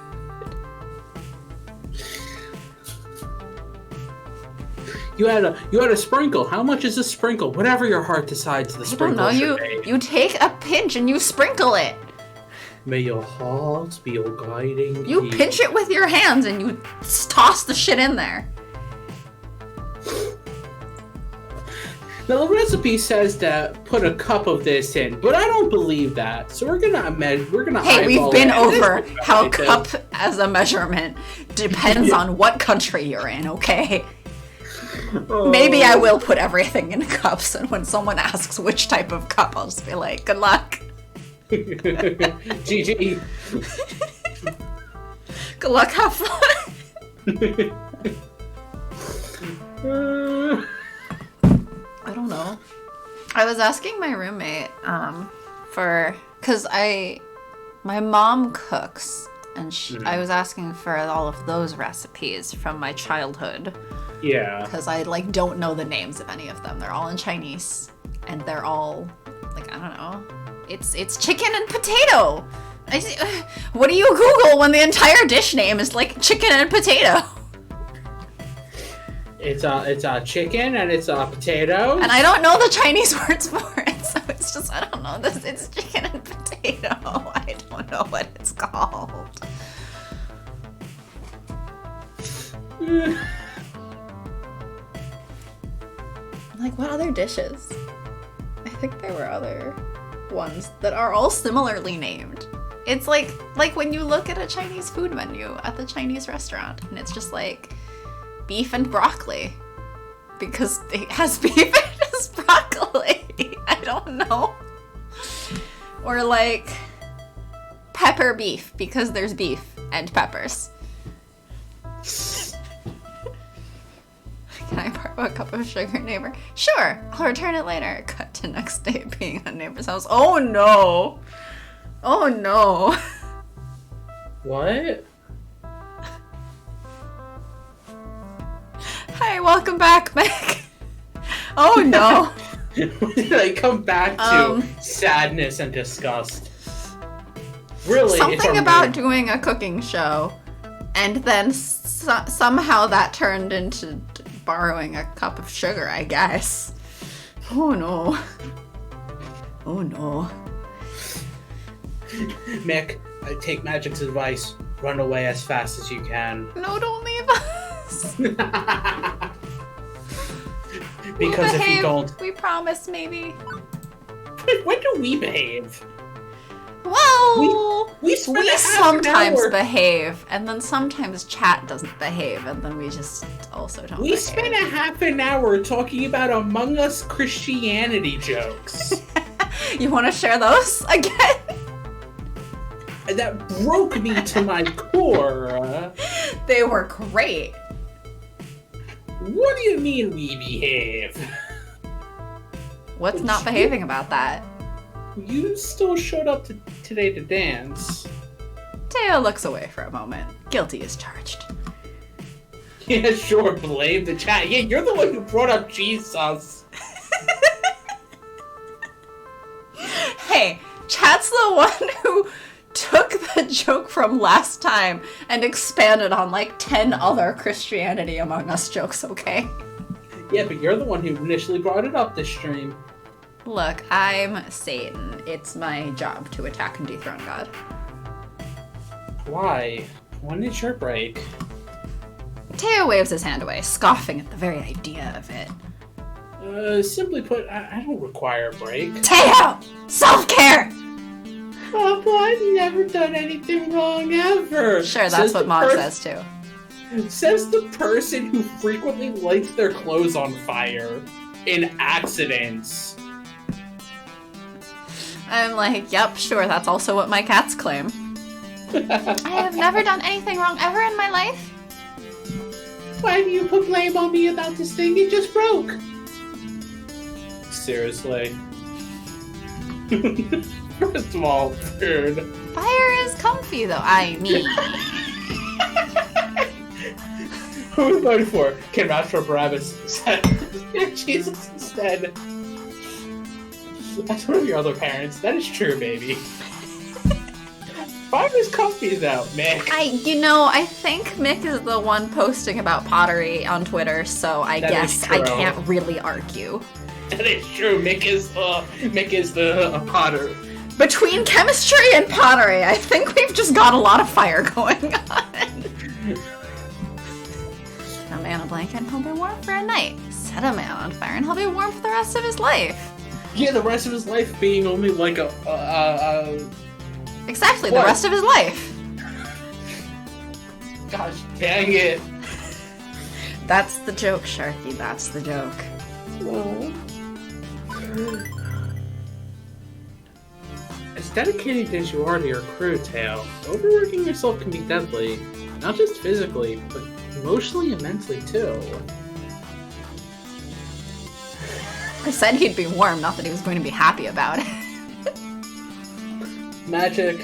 You had a sprinkle. How much is a sprinkle? Whatever your heart decides the I don't sprinkle know. should be. You take a pinch and you sprinkle it. May your heart be your guiding You key. pinch it with your hands and you toss the shit in there. Now the recipe says that put a cup of this in, but I don't believe that. So we're gonna Hey, we've eyeball been it. over This is how right, cup as a measurement depends on what country you're in, okay? Oh. Maybe I will put everything in cups, and when someone asks which type of cup, I'll just be like, good luck. GG. Good luck, have fun. I don't know. I was asking my roommate because my mom cooks, and I was asking for all of those recipes from my childhood Yeah. because I like don't know the names of any of them. They're all in Chinese, and they're all like, I don't know. It's chicken and potato. What do you Google when the entire dish name is like chicken and potato? It's a chicken and it's a potato. And I don't know the Chinese words for it, so it's just, I don't know this. It's chicken and potato. I don't know what it's called. Like, what other dishes? I think there were other ones that are all similarly named. It's like when you look at a Chinese food menu at the Chinese restaurant, and it's just like beef and broccoli. Because it has beef and it has broccoli. I don't know. Or like pepper beef, because there's beef and peppers. Can I borrow a cup of sugar, neighbor? Sure, I'll return it later. Cut to next day being at neighbor's house. Oh no! Oh no! What? Hi, welcome back, Meg. Oh no. I come back to sadness and disgust. Really, Something about doing a cooking show, and then somehow that turned into borrowing a cup of sugar, I guess. Oh no. Oh no. Mick, I take Magic's advice. Run away as fast as you can. No, don't leave us. Because if you don't... We promise, maybe. When do we behave? Well, we sometimes behave, and then sometimes chat doesn't behave, and then we just also don't We behave. spent a half an hour talking about Among Us Christianity jokes. You want to share those again? That broke me to my core. They were great. What do you mean we behave? What's not behaving about that? You still showed up today to dance. Teo looks away for a moment. Guilty as charged. Yeah, sure, blame the chat. Yeah, you're the one who brought up Jesus. Hey, chat's the one who took the joke from last time and expanded on like 10 other Christianity Among Us jokes, okay? Yeah, but you're the one who initially brought it up this stream. Look, I'm Satan. It's my job to attack and dethrone God. Why? When did your break? Teo waves his hand away, scoffing at the very idea of it. Simply put, I don't require a break. Teo! Self-care! Oh, but I've never done anything wrong ever. Sure, that's what Mom says too. Says the person who frequently lights their clothes on fire in accidents. I'm like, yep, sure, that's also what my cats claim. I have never done anything wrong ever in my life. Why do you put blame on me about this thing? It just broke. Seriously. First of all, third. Fire is comfy, though. I mean... Who are we voting for? Ken Rastro Barabbas said Jesus instead. That's one of your other parents. That is true, baby. Fire is comfy, though, Mick. I think Mick is the one posting about pottery on Twitter, so I guess I can't really argue. That is true. Mick is the potter. Between chemistry and pottery, I think we've just got a lot of fire going on. Set a man on a blanket and he'll be warm for a night. Set a man on fire and he'll be warm for the rest of his life. Yeah, the rest of his life being only like Exactly, the rest of his life. Gosh, dang it. That's the joke, Sharky, that's the joke. Oh. As dedicated as you are to your crew, Tail, overworking yourself can be deadly. Not just physically, but emotionally and mentally too. I said he'd be warm, not that he was going to be happy about it. Magic.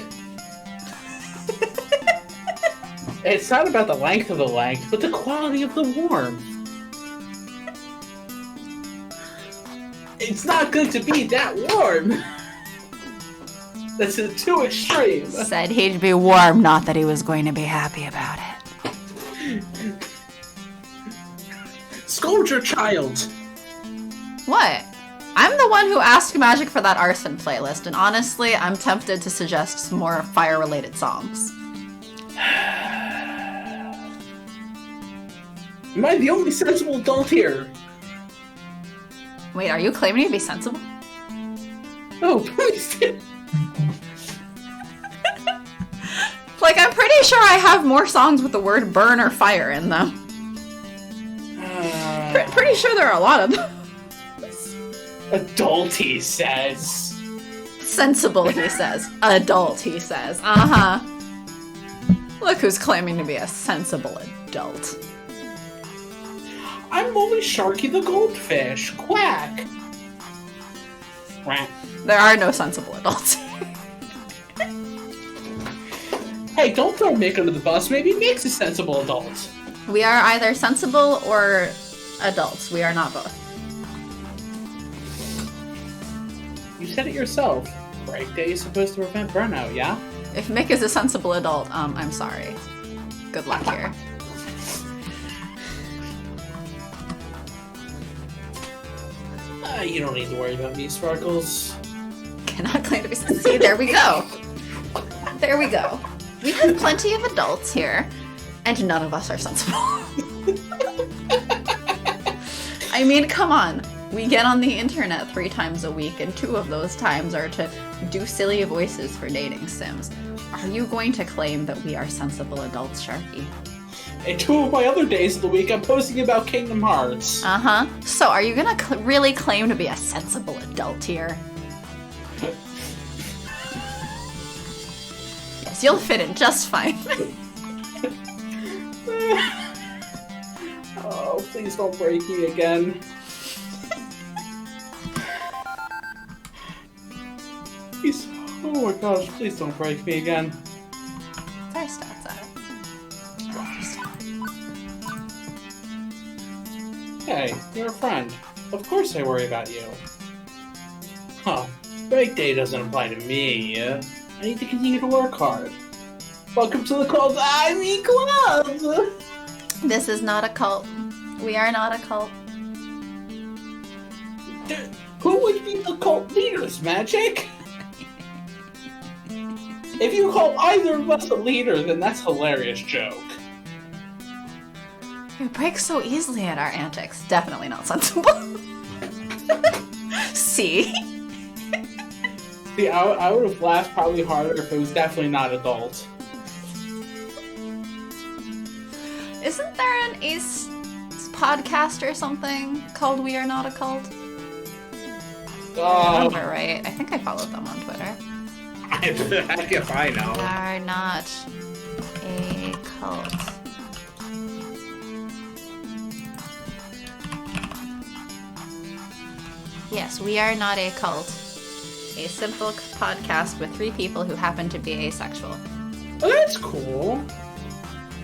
It's not about the length of the length, but the quality of the warmth. It's not good to be that warm. That's too extreme. Said he'd be warm, not that he was going to be happy about it. Scold your child. What? I'm the one who asked Magic for that arson playlist, and honestly, I'm tempted to suggest some more fire-related songs. Am I the only sensible adult here? Wait, are you claiming to be sensible? Oh, please. Like, I'm pretty sure I have more songs with the word burn or fire in them. Pretty sure there are a lot of them. Adult, he says. Sensible, he says. Adult, he says. Uh-huh. Look who's claiming to be a sensible adult. I'm only Sharky the goldfish. Quack. Quack. There are no sensible adults. Hey, don't throw Mick under the bus. Maybe Mick's a sensible adult. We are either sensible or adults. We are not both. You said it yourself. Break day is supposed to prevent burnout, yeah? If Mick is a sensible adult, I'm sorry. Good luck here. You don't need to worry about me, Sparkles. Cannot claim to be sensible. See, there we go. There we go. We have plenty of adults here, and none of us are sensible. I mean, come on. We get on the internet 3 times a week, and 2 of those times are to do silly voices for dating sims. Are you going to claim that we are sensible adults, Sharky? And 2 of my other days of the week, I'm posting about Kingdom Hearts. Uh-huh. So are you gonna really claim to be a sensible adult here? Yes, you'll fit in just fine. Oh, please don't break me again. Please. Oh my gosh, please don't break me again. What's our stats at? Hey, you're a friend. Of course I worry about you. Huh. Break day doesn't apply to me. I need to continue to work hard. Welcome to the Cult Club! This is not a cult. We are not a cult. Who would be the cult leaders, Magic? If you call either of us a leader, then that's a hilarious joke. We break so easily at our antics. Definitely not sensible. See? See, I would have laughed probably harder if it was definitely not adult. Isn't there an Ace podcast or something called We Are Not a Cult? I remember, right? I think I followed them on Twitter. Heck if I know. We are not a cult. Yes, we are not a cult. A simple podcast with 3 people who happen to be asexual. Oh, that's cool.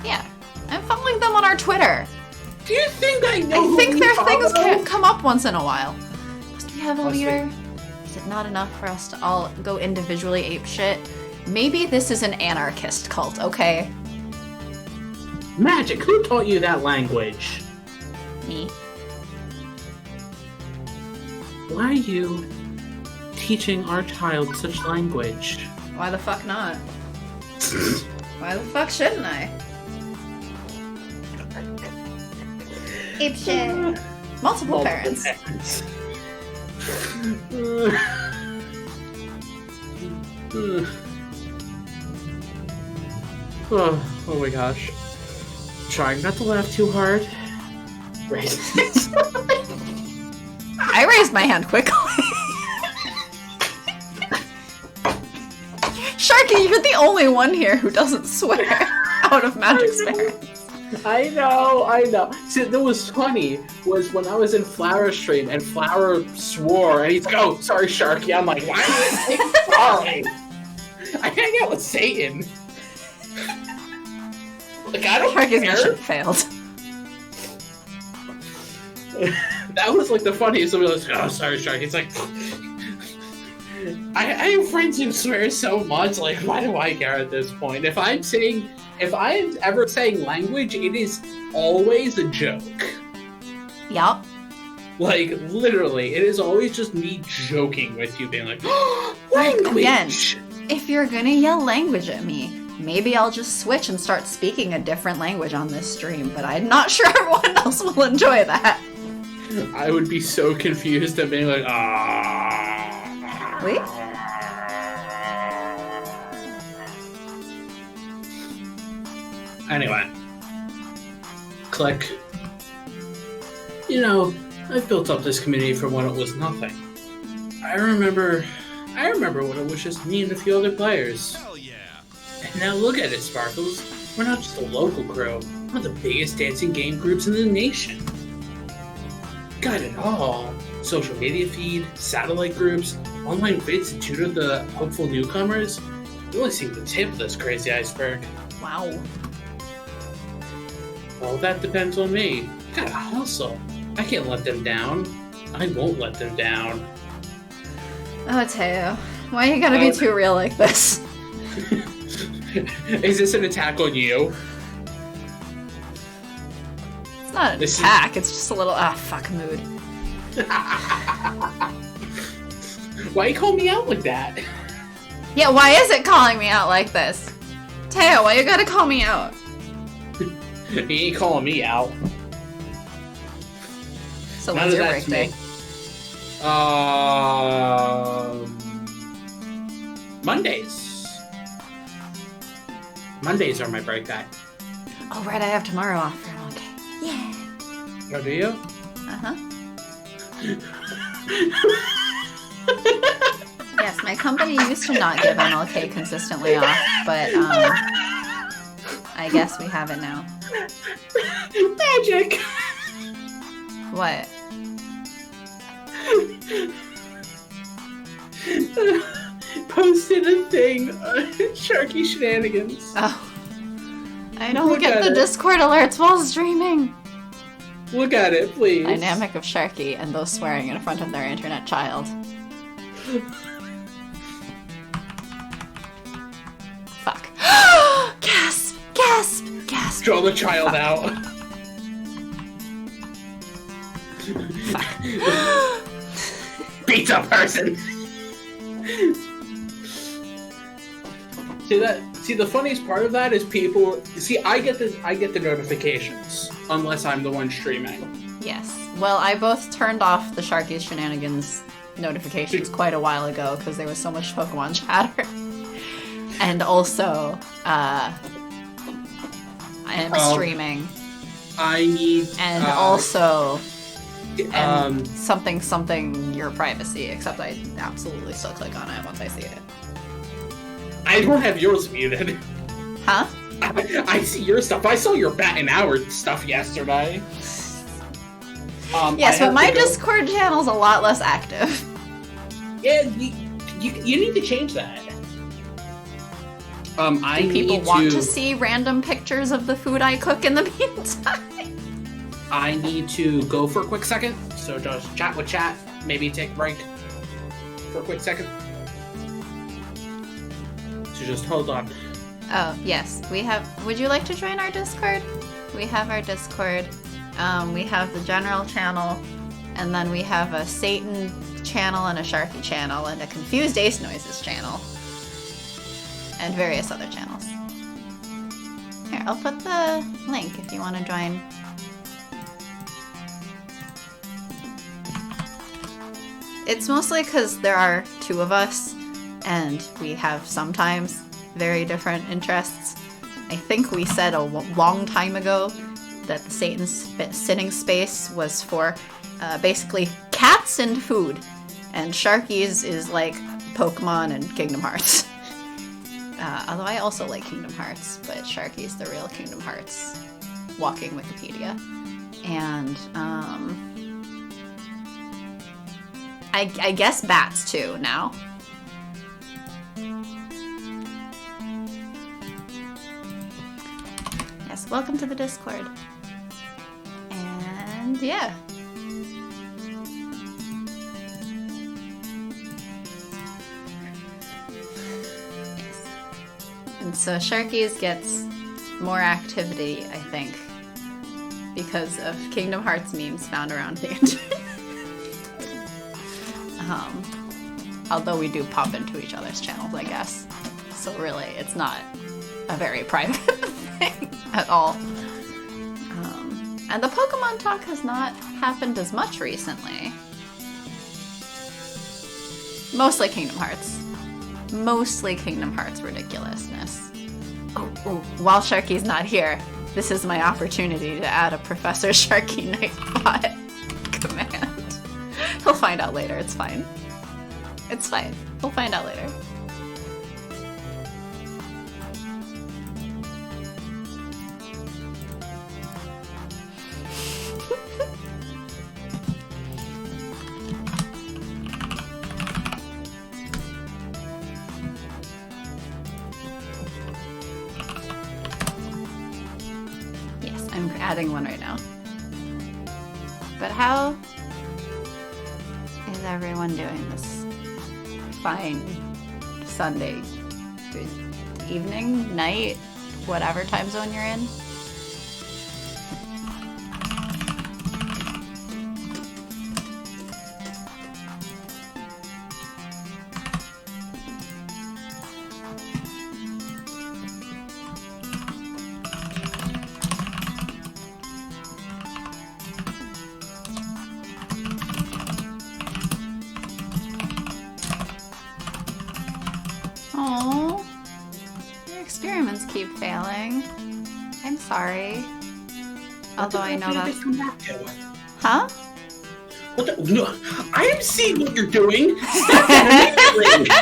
Yeah. I'm following them on our Twitter. Do you think I know? I think their things can come up once in a while. Must we have a leader? Is it not enough for us to all go individually ape shit? Maybe this is an anarchist cult, okay? Magic, who taught you that language? Me. Why are you teaching our child such language? Why the fuck not? Why the fuck shouldn't I? Ape shit. Multiple parents. Oh my gosh. Trying not to laugh too hard. Right. I raised my hand quickly. Sharky, you're the only one here who doesn't swear out of Magic's parents. I know. See, that was funny, was when I was in Flower's stream and Flower swore and he's like, oh, sorry, Sharky. I'm like, why did I say sorry? I hang out with Satan. Like, I don't Sharky's care. mission failed. That was like the funniest. Somebody was like, oh, sorry, Sharky. It's like, I have friends who swear so much. Like, why do I care at this point? If I'm ever saying language, it is always a joke. Yup. Like, literally, it is always just me joking with you, being like, language! Again, if you're gonna yell language at me, maybe I'll just switch and start speaking a different language on this stream, but I'm not sure everyone else will enjoy that. I would be so confused at being like, ah. Wait. Anyway. Click. You know, I've built up this community from when it was nothing. I remember when it was just me and a few other players. Hell yeah. And now look at it, Sparkles. We're not just a local crew. We're the biggest dancing game groups in the nation. Got it all. Social media feed, satellite groups, online vids to tutor the hopeful newcomers. You only see the tip of this crazy iceberg. Wow. All that depends on me. Gotta hustle. I can't let them down. I won't let them down. Oh, Teo. Why you gotta be too real like this? Is this an attack on you? It's not an attack, it's just a little, fuck mood. Why you call me out like that? Yeah, why is it calling me out like this? Teo, why you gotta call me out? You ain't calling me out. So when's your birthday? Mondays. Mondays are my birthday. Oh, right, I have tomorrow off for an okay. Yeah. Oh, do you? Uh-huh. Yes, my company used to not give MLK consistently off, but I guess we have it now. Magic! What? Posted a thing on Sharky Shenanigans. Oh. I don't get the Discord alerts while streaming. Look at it, please. Dynamic of Sharky and those swearing in front of their internet child. Fuck. Gasp! Gasp! Gasp! Draw the child out. Pizza person. See, the funniest part of that is people. See, I get the notifications unless I'm the one streaming. Yes. Well, I both turned off the Sharky's Shenanigans notifications quite a while ago because there was so much Pokemon chatter. And also, I am streaming. I need. And also, something your privacy. Except I absolutely still click on it once I see it. I don't have yours muted. Huh? I see your stuff. I saw your Bat and Hour stuff yesterday. Yes, but my Discord channel's a lot less active. Yeah, you need to change that. Do people want to see random pictures of the food I cook in the meantime? I need to go for a quick second, so just chat with chat, maybe take a break for a quick second. So just hold on. Oh, yes, we have... Would you like to join our Discord? We have our Discord. We have the general channel, and then we have a Satan channel and a Sharky channel and a Confused Ace Noises channel. And various other channels. Here, I'll put the link if you want to join. It's mostly because there are two of us, and we have sometimes very different interests. I think we said a long time ago that the Satan sitting space was for basically cats and food, and Sharky's is like Pokemon and Kingdom Hearts. Although I also like Kingdom Hearts, but Sharky's the real Kingdom Hearts walking Wikipedia. And, I guess bats too, now. Yes, welcome to the Discord. And, yeah. And so Sharky's gets more activity, I think, because of Kingdom Hearts memes found around the internet. Although we do pop into each other's channels, I guess. So really, it's not a very private thing at all. And the Pokemon talk has not happened as much recently. Mostly Kingdom Hearts. Mostly Kingdom Hearts ridiculousness. Oh, while Sharky's not here, this is my opportunity to add a Professor Sharky Nightbot command. He'll find out later, it's fine. It's fine. He'll find out later. I'm adding one right now. But how is everyone doing this fine. Sunday. Evening, night, whatever time zone you're in. Oh, your experiments keep failing. I'm sorry. Although I know that's... Huh? What the? No, I am seeing what you're doing. Stop it immediately.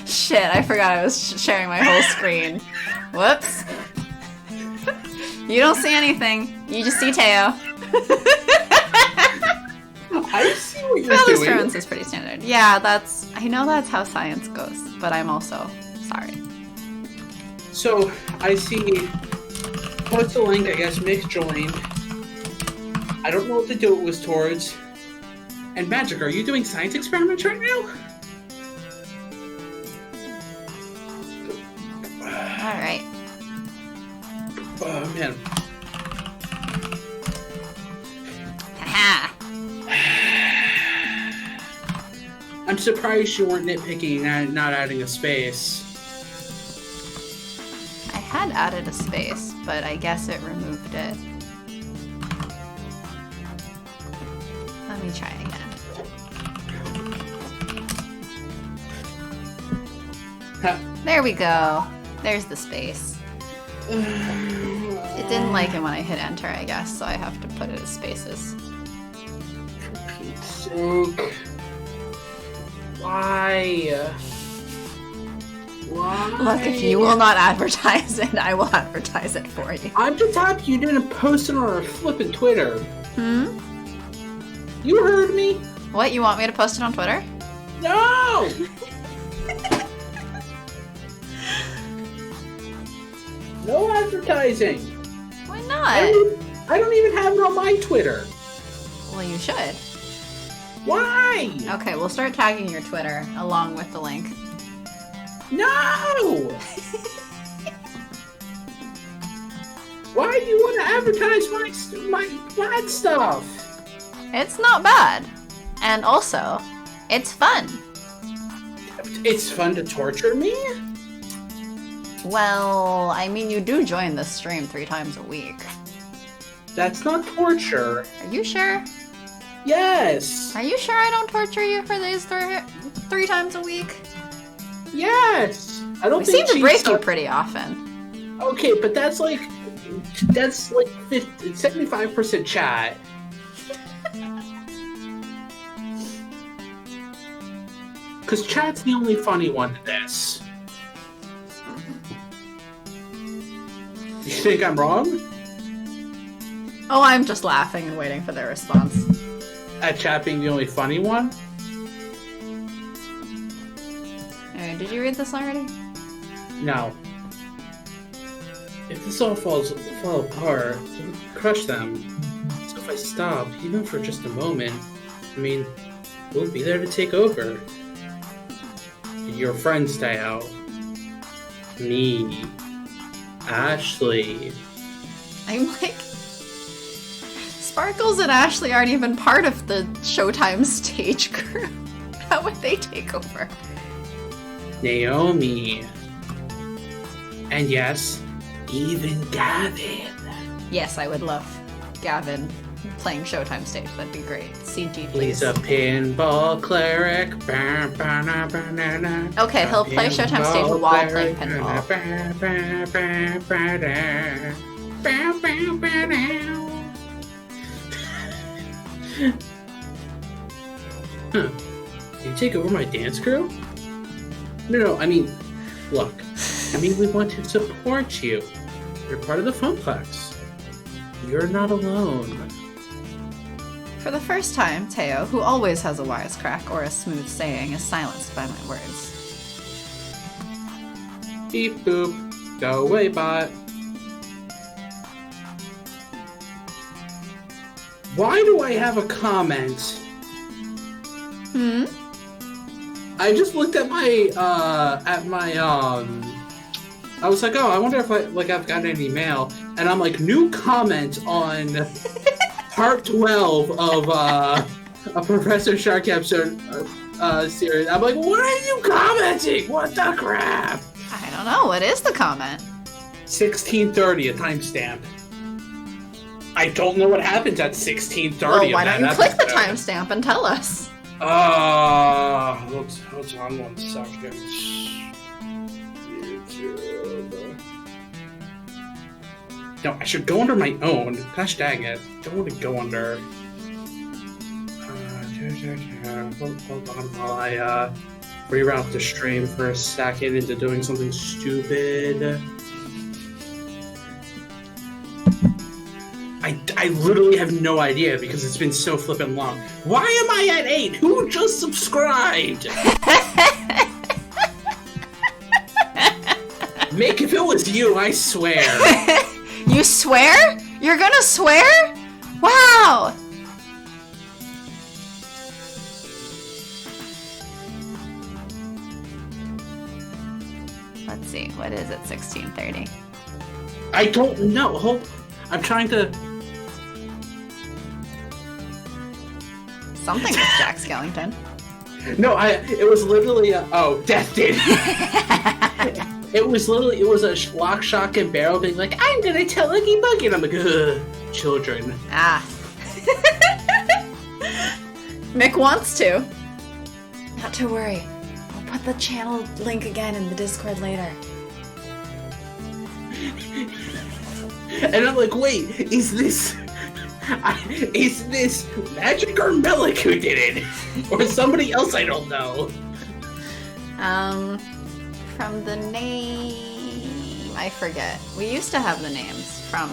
Shit, I forgot I was sharing my whole screen. Whoops. You don't see anything. You just see Teo. I see what you're Well, doing. experiments is pretty standard. Yeah, I know that's how science goes, but I'm also sorry. So, I see... Post the link, I guess Mick joined. I don't know what to do it was towards. And Magic, are you doing science experiments right now? Alright. Oh, man. Haha. I'm surprised you weren't nitpicking and not adding a space. I had added a space, but I guess it removed it. Let me try again. Ha. There we go. There's the space. It didn't like it when I hit enter, I guess, so I have to put it as spaces. For Pete's sake. Why? Why? Look, if you will not advertise it, I will advertise it for you. I'm just happy you didn't post it on our flippin' Twitter. Hmm? You heard me? What, you want me to post it on Twitter? No! No advertising. Why I not? don't even have it on my Twitter. Well, you should. Why? Okay, we'll start tagging your Twitter along with the link. No! Why do you want to advertise my bad stuff? It's not bad. And also, it's fun. It's fun to torture me? Well, I mean, you do join this stream 3 times a week. That's not torture. Are you sure? Yes. Are you sure I don't torture you for these 3 times a week? Yes. I don't We think seem to break she's- you pretty often. Okay, but that's like 75% chat. Because chat's the only funny one to this. You think I'm wrong? Oh, I'm just laughing and waiting for their response. At chat being the only funny one? Alright, did you read this already? No. If this all fall apart, it'll crush them. So if I stop, even for just a moment, I mean, we'll be there to take over. Your friends stay out. Me. Ashley. I'm like... Sparkles and Ashley aren't even part of the Showtime stage crew. How would they take over? Naomi. And yes, even Gavin. Yes, I would love Gavin playing Showtime stage. That'd be great. CG, please. He's a pinball cleric. Okay, he'll play Showtime stage while playing pinball. Huh. You take over my dance crew? No, I mean, look. I mean, we want to support you. You're part of the Funplex. You're not alone. For the first time, Teo, who always has a wisecrack or a smooth saying, is silenced by my words. Beep boop. Go away, bot. Why do I have a comment? Hmm? I just looked at my I was like, oh, I wonder if I've gotten any mail, and I'm like, new comment on part 12 of a Professor Sharky episode series. I'm like, what are you commenting? What the crap? I don't know. What is the comment? 1630, a timestamp. I don't know what happens at 1630. Well, why don't you click the timestamp and tell us? Hold on 1 second. YouTube. No, I should go under my own. Gosh dang it. Don't want to go under. Hold on while I reroute the stream for a second into doing something stupid. I literally have no idea because it's been so flippin' long. Why am I at 8? Who just subscribed? Mick, if it was you, I swear. You swear? You're gonna swear? Wow! Let's see, what is it, 1630? I don't know. Hold. I'm trying to. Something with Jack Skellington. No, it was literally Death did. It was a lock, shock, and barrel being like, I'm gonna tell Oogie Boogie, and I'm like, ugh, children. Ah. Mick wants to. Not to worry. I'll put the channel link again in the Discord later. And I'm like, wait, is this Magic or Milik who did it? Or somebody else I don't know? From the name, I forget. We used to have the names from,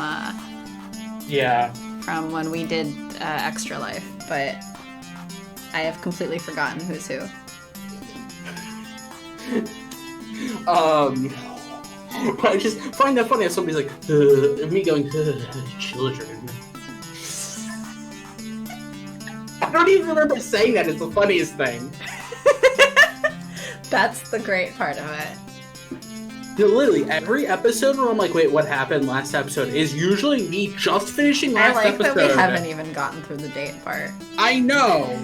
Yeah. from when we did, Extra Life, but I have completely forgotten who's who. I just find that funny if somebody's like, me going, children. I don't even remember saying that. It's the funniest thing. That's the great part of it. Literally, every episode where I'm like, wait, what happened last episode is usually me just finishing last episode. I like that we haven't even gotten through the date part. I know.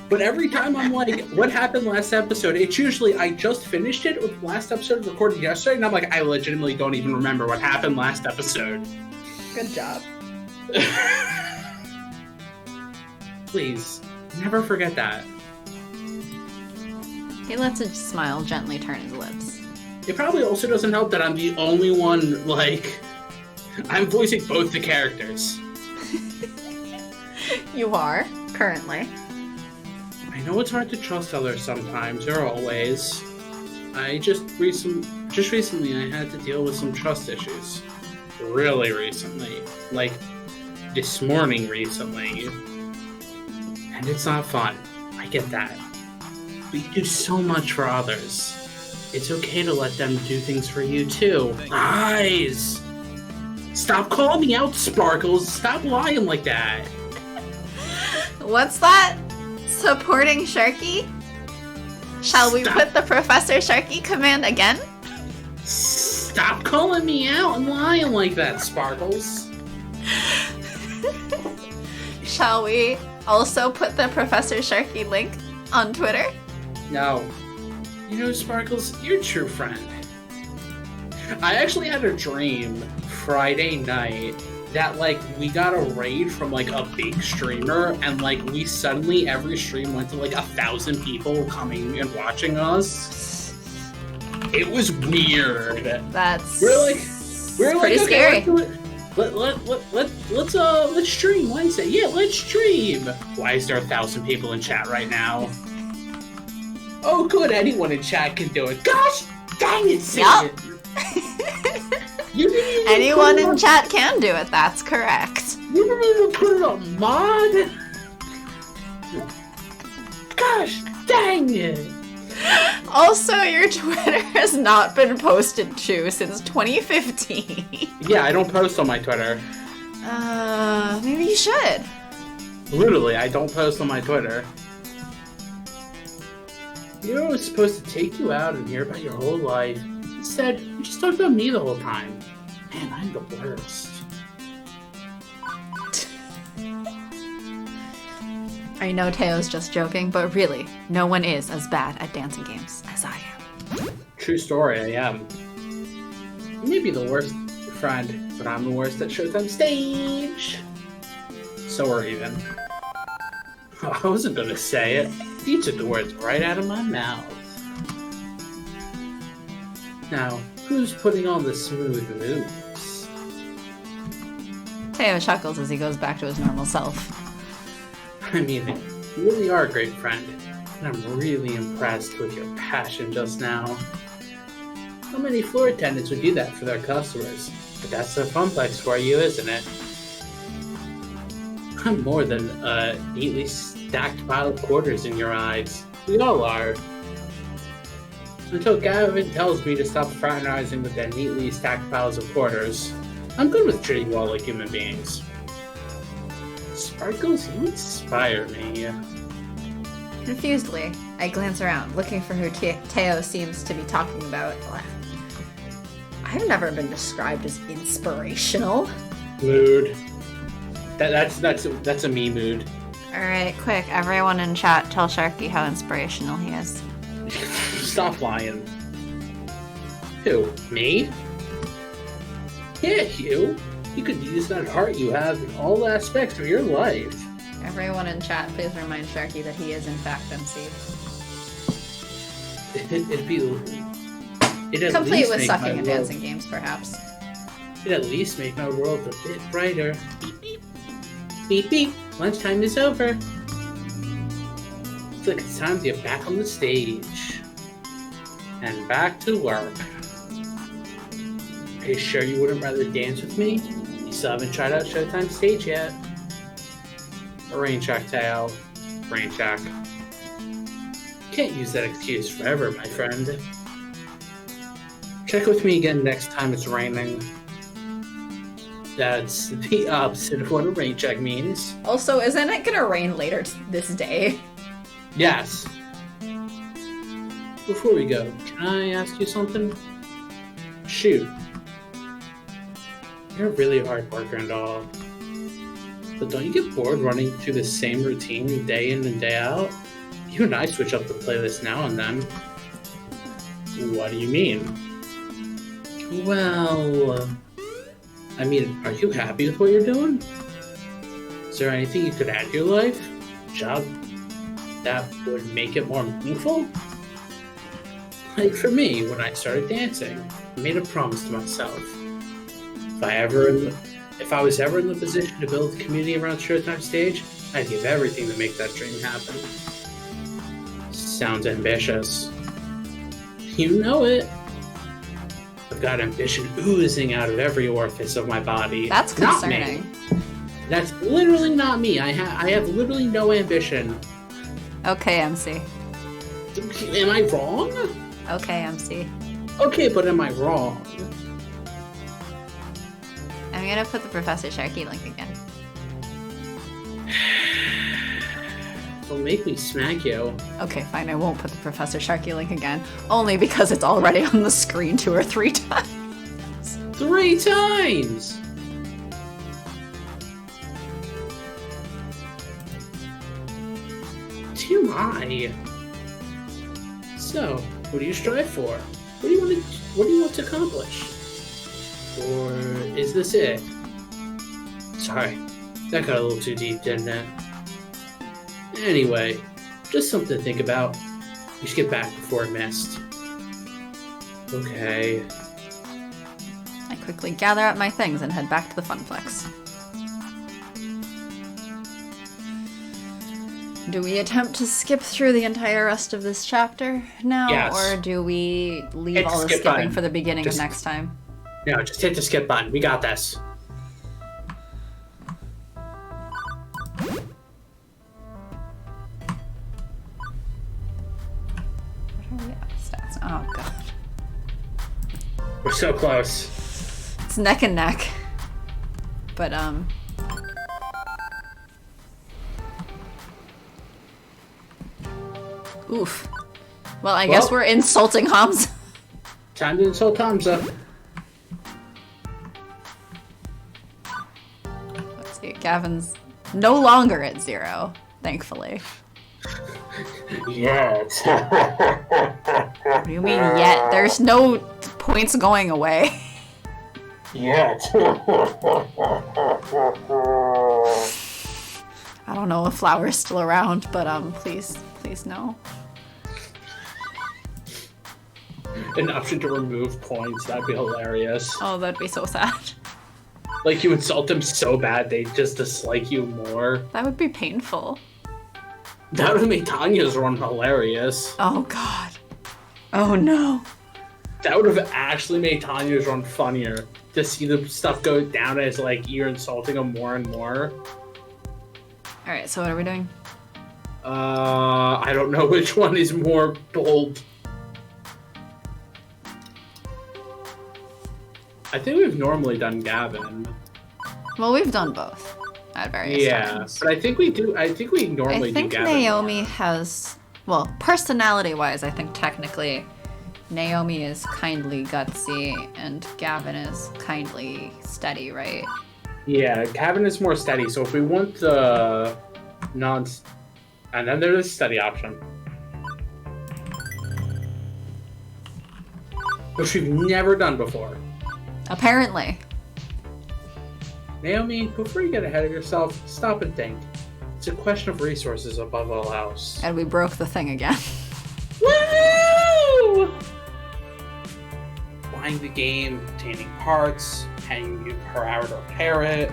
But every time I'm like, what happened last episode? It's usually, I just finished it with last episode recorded yesterday, and I'm like, I legitimately don't even remember what happened last episode. Good job. Please, never forget that. He lets a smile gently turn his lips. It probably also doesn't help that I'm the only one, like, I'm voicing both the characters. You are, currently. I know it's hard to trust others sometimes, or always. I just recently I had to deal with some trust issues. Really recently. Like, this morning recently. And it's not fun. I get that. But you do so much for others. It's okay to let them do things for you, too. Lies! Stop calling me out, Sparkles! Stop lying like that! What's that? Supporting Sharky? Shall we put the Professor Sharky command again? Stop calling me out and lying like that, Sparkles! Shall we also put the Professor Sharky link on Twitter? No. You know, Sparkles, you're a true friend. I actually had a dream Friday night that, like, we got a raid from, like, a big streamer, and, like, we suddenly, every stream went to, like, 1,000 people coming and watching us. It was weird. That's we're pretty like, scary. Okay, let's stream Wednesday. Yeah, let's stream. Why is there 1,000 people in chat right now? Oh, good. Anyone in chat can do it. Gosh, dang it, Sid. Anyone in chat can do it. That's correct. You didn't even put it on mod. Gosh, dang it. Also, your Twitter has not been posted to since 2015. Yeah, I don't post on my Twitter. Maybe you should. Literally, I don't post on my Twitter. You know, I was supposed to take you out and hear about your whole life. Instead, you just talked about me the whole time. Man, I'm the worst. I know Teo's just joking, but really, no one is as bad at dancing games as I am. True story, I am. You may be the worst friend, but I'm the worst at Showtime Stage. So we're even. I wasn't gonna say it. You took the words right out of my mouth. Now, who's putting on the smooth moves? Teo chuckles as he goes back to his normal self. I mean, you really are a great friend, and I'm really impressed with your passion just now. How many floor attendants would do that for their customers? But that's the funplex for you, isn't it? I'm more than a neatly stacked pile of quarters in your eyes. We all are. Until Gavin tells me to stop fraternizing with their neatly stacked piles of quarters, I'm good with treating you all like human beings. Sparkles, you inspire me. Confusedly, I glance around, looking for who Teo seems to be talking about. I've never been described as inspirational. Mood. That's a me mood. Alright, quick, everyone in chat, tell Sharky how inspirational he is. Stop lying. Who? Me? Yeah, you. You could use that heart you have in all aspects of your life. Everyone in chat, please remind Sharky that he is in fact MC. It'd Complete with sucking at dancing games, perhaps. It'd at least make my world a bit brighter. Beep beep. Beep beep. Lunchtime is over. Looks like it's time to get back on the stage. And back to work. Are you sure you wouldn't rather dance with me? You still haven't tried out Showtime Stage yet. A rain check, Teo. Rain check. Can't use that excuse forever, my friend. Check with me again next time it's raining. That's the opposite of what a rain check means. Also, isn't it gonna rain later this day? Yes. Before we go, can I ask you something? Shoot. You're a really hard worker and all. But don't you get bored running through the same routine day in and day out? You and I switch up the playlist now and then. What do you mean? Well, I mean, are you happy with what you're doing? Is there anything you could add to your life? Job that would make it more meaningful? Like for me, when I started dancing, I made a promise to myself. If I was ever in the position to build a community around Showtime Stage, I'd give everything to make that dream happen. Sounds ambitious. You know it. I've got ambition oozing out of every orifice of my body. That's concerning. Not me. That's literally not me. I have literally no ambition. Okay, MC. Am I wrong? Okay, MC. Okay, but am I wrong? I'm gonna put the Professor Sharky link again. Don't make me smack you. Okay, fine, I won't put the Professor Sharky link again. Only because it's already on the screen 2 or 3 times. 3 times! Too high. So, what do you strive for? What do you want to accomplish? Or is this it? Sorry, that got a little too deep, didn't it? Anyway, just something to think about. You should get back before it missed. Okay. I quickly gather up my things and head back to the Funplex. Do we attempt to skip through the entire rest of this chapter now? Yes. Or do we leave Hit all the skip skipping button. for the beginning Just- of next time? No, just hit the skip button. We got this. What are we at? Stats. Oh god. We're so close. It's neck and neck. But, oof. Well, I guess we're insulting Hamza. Time to insult Hamza. Let's see, Gavin's no longer at 0, thankfully. Yet. What do you mean yet? There's no points going away. Yet. I don't know if Flower is still around, but please no. An option to remove points, that'd be hilarious. Oh, that'd be so sad. Like, you insult them so bad, they just dislike you more. That would be painful. That would make Tanya's run hilarious. Oh god. Oh no. That would have actually made Tanya's run funnier. To see the stuff go down as, like, you're insulting them more and more. Alright, so what are we doing? I don't know which one is more bold. I think we've normally done Gavin. Well, we've done both at various times. But I think we normally do Gavin. Naomi has, well, personality-wise, I think technically Naomi is kindly gutsy and Gavin is kindly steady, right? Yeah, Gavin is more steady, so if we want the and then there's a steady option. Which we've never done before. Apparently. Naomi, before you get ahead of yourself, stop and think. It's a question of resources above all else. And we broke the thing again. Woo! Buying the game, obtaining parts, paying her hour to repair it.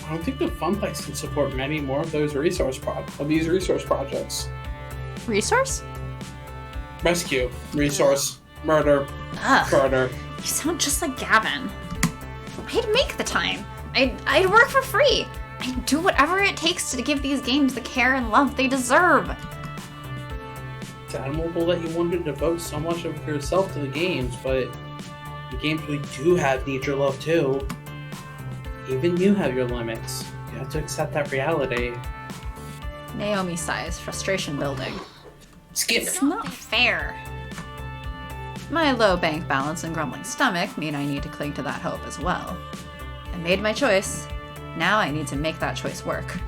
I don't think the fun place can support many more of those resource projects. Resource? Rescue, resource, murder, murder. You sound just like Gavin. I'd make the time. I'd work for free. I'd do whatever it takes to give these games the care and love they deserve. It's admirable that you wanted to devote so much of yourself to the games, but the games we do have need your love too. Even you have your limits. You have to accept that reality. Naomi sighs, frustration building. Skip. It's not fair. My low bank balance and grumbling stomach mean I need to cling to that hope as well. I made my choice. Now I need to make that choice work.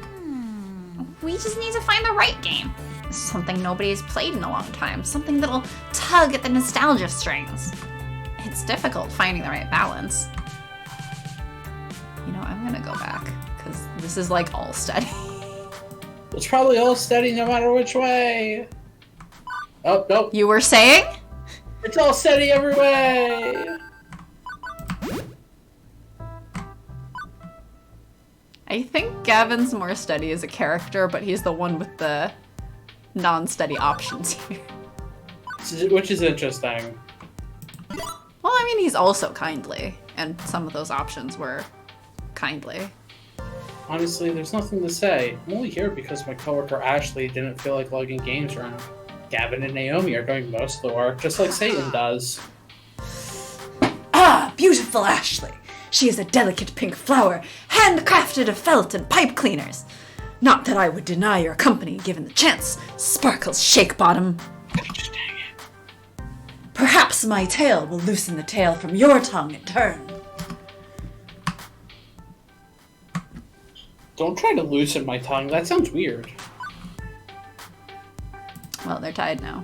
We just need to find the right game. Something nobody's played in a long time. Something that'll tug at the nostalgia strings. It's difficult finding the right balance. You know, I'm gonna go back, because this is like all steady. It's probably all steady no matter which way. Oh, nope. You were saying? It's all steady every way! I think Gavin's more steady as a character, but he's the one with the non-steady options here. Which is interesting. Well, I mean, he's also kindly, and some of those options were kindly. Honestly, there's nothing to say. I'm only here because my coworker Ashley didn't feel like lugging games around. Gavin and Naomi are doing most of the work, just like Satan does. Ah, beautiful Ashley! She is a delicate pink flower, handcrafted of felt and pipe cleaners. Not that I would deny your company given the chance, Sparkles Shake Bottom. Just dang it. Perhaps my tail will loosen the tail from your tongue in turn. Don't try to loosen my tongue, that sounds weird. Well, they're tied now.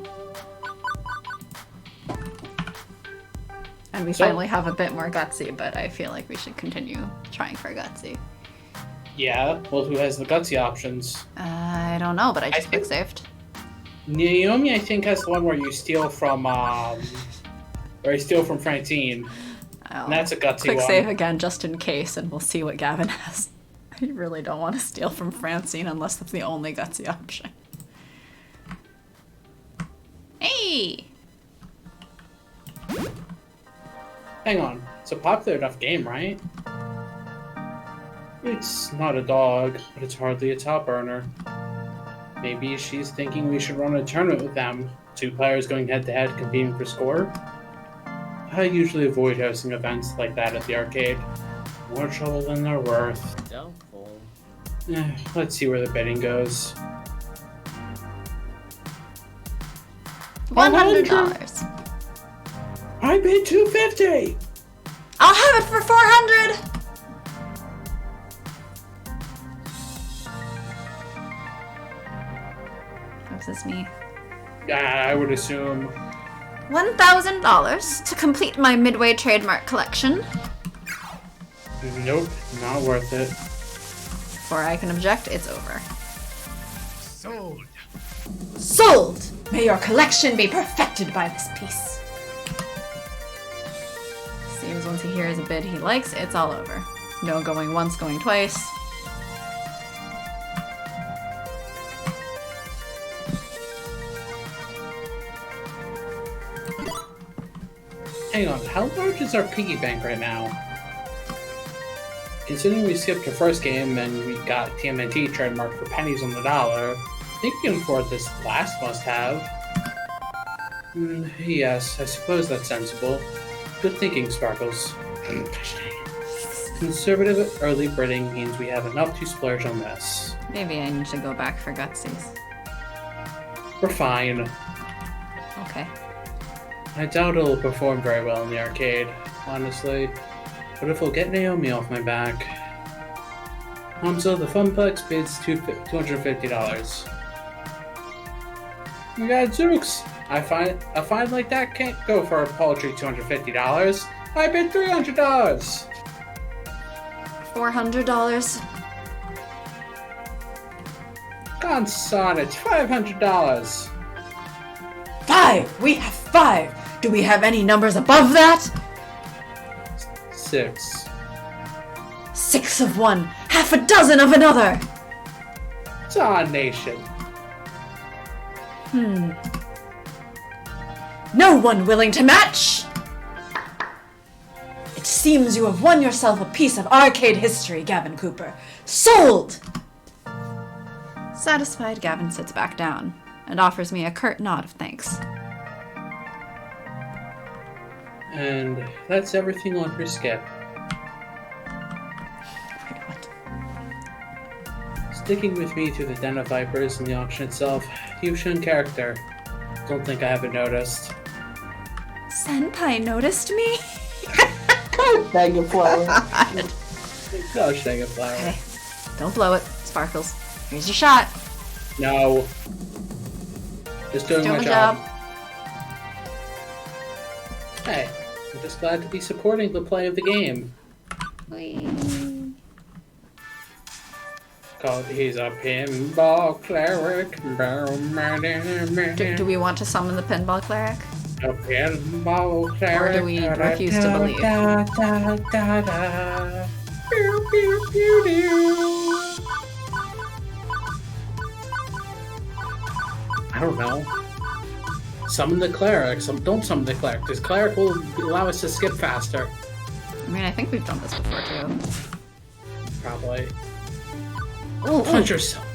And we finally have a bit more gutsy, but I feel like we should continue trying for gutsy. Yeah, well, who has the gutsy options? I don't know, but I just quick saved. Naomi, I think, has the one where you steal from, Francine. And that's a gutsy Quick one. save again, just in case, and we'll see what Gavin has. I really don't want to steal from Francine unless that's the only gutsy option. Hey! Hang on, it's a popular enough game, right? It's not a dog, but it's hardly a top earner. Maybe she's thinking we should run a tournament with them. 2 players going head-to-head competing for score? I usually avoid hosting events like that at the arcade. More trouble than they're worth. Doubtful. Let's see where the betting goes. $100. I paid $250. I'll have it for $400. What's this mean? I would assume. $1,000 to complete my Midway trademark collection. Nope, not worth it. Before I can object, it's over. Sold. Sold! May your collection be perfected by this piece. Seems once he hears a bid he likes, it's all over. No going once, going twice. Hang on, how large is our piggy bank right now? Considering we skipped the first game and we got TMNT trademark for pennies on the dollar, I think we can afford this last must-have. Yes, I suppose that's sensible. Good thinking, Sparkles. Conservative early bidding means we have enough to splurge on this. Maybe I need to go back for Gutsies. We're fine. Okay. I doubt it'll perform very well in the arcade, honestly. But if we'll get Naomi off my back... So the Funplex bids $250. You got Zooks! A find like that can't go for a paltry $250. I bid $300! $400. Godson, it's $500! 5! We have 5! Do we have any numbers above that? 6. 6 of one, half a dozen of another! Darnation. No one willing to match? It seems you have won yourself a piece of arcade history, Gavin Cooper. Sold! Satisfied, Gavin sits back down and offers me a curt nod of thanks. And that's everything on her skip. Wait, what? Sticking with me to the Den of Vipers and the auction itself, Yushin character. Don't think I haven't noticed. Senpai noticed me? Dang it, Flower. Gosh, dang it, Flower. Okay, don't blow it, Sparkles. Here's your shot. No. Just doing my job. Hey, I'm just glad to be supporting the play of the game. He's a pinball cleric. Do we want to summon the pinball cleric? A pinball cleric. Or do we refuse to believe? Pew, pew, pew, pew. I don't know. Summon the cleric. Don't summon the cleric. This cleric will allow us to skip faster. I mean, I think we've done this before too. Probably. Ooh, Punch yourself.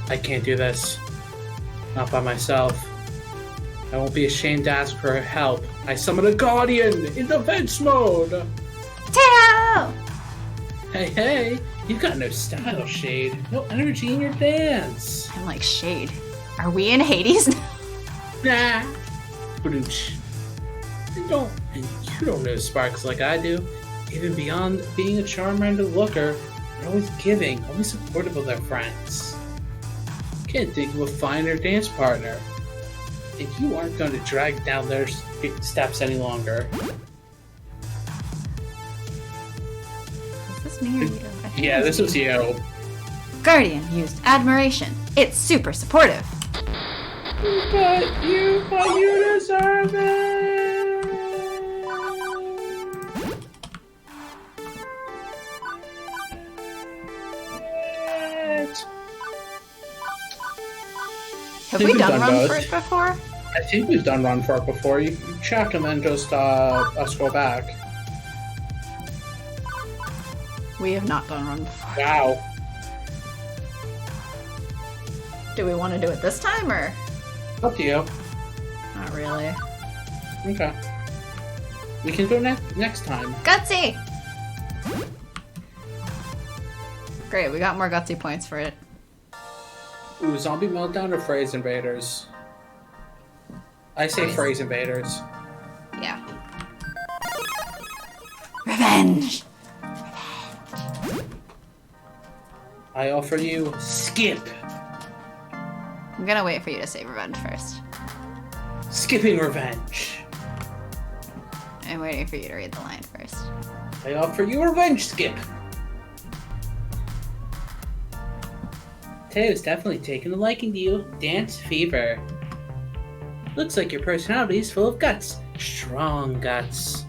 I can't do this. Not by myself. I won't be ashamed to ask for help. I summon a guardian in defense mode. Tao! Hey, hey. You've got no style, Shade. No energy in your dance. I'm like Shade. Are we in Hades now? Nah. Badooch. You don't know Sparks like I do. Even beyond being a charm-minded looker, they're always giving, always supportive of their friends. Can't think of a finer dance partner. And you aren't going to drag down their steps any longer. Is this me or you? I think Yeah, it this was me. you. Guardian used admiration. It's super supportive. But you deserve it. Have think we we've done done Run both. for It before? I think we've done Run for It before. You check and then just scroll back. We have not done Run before. Wow. Do we want to do it this time or? Up to you. Not really. Okay. We can do it next time. Gutsy! Great, we got more Gutsy points for it. Ooh, Zombie Meltdown or Phrase Invaders? I say phrase invaders. Yeah. Revenge! I offer you skip. I'm gonna wait for you to say revenge first. Skipping revenge. I'm waiting for you to read the line first. I offer you revenge skip. Teo's definitely taken a liking to you. Dance fever. Looks like your personality is full of guts. Strong guts.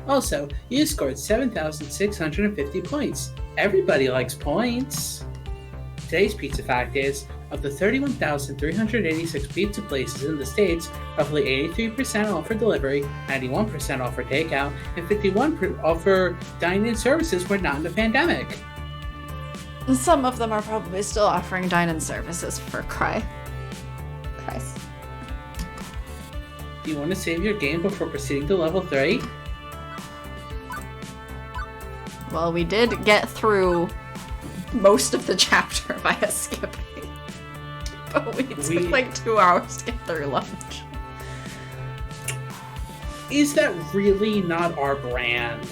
Also, you scored 7,650 points. Everybody likes points. Today's pizza fact is, of the 31,386 pizza places in the States, roughly 83% offer delivery, 91% offer takeout, and 51% offer dine-in services when not in the pandemic. Some of them are probably still offering dine-in services for Christ. Do you want to save your game before proceeding to level 3? Well, we did get through most of the chapter via skipping. But we took like 2 hours to get through lunch. Is that really not our brand?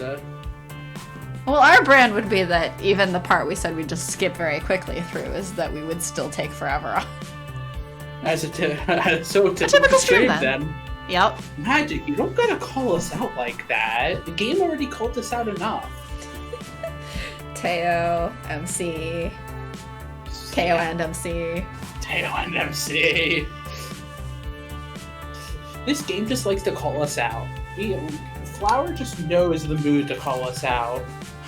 Well, our brand would be that even the part we said we just skip very quickly through is that we would still take forever. As a typical stream then. Yep. Magic, you don't gotta call us out like that. The game already called us out enough. Teo, MC, KO and MC. Teo and MC. This game just likes to call us out. Flower just knows the mood to call us out.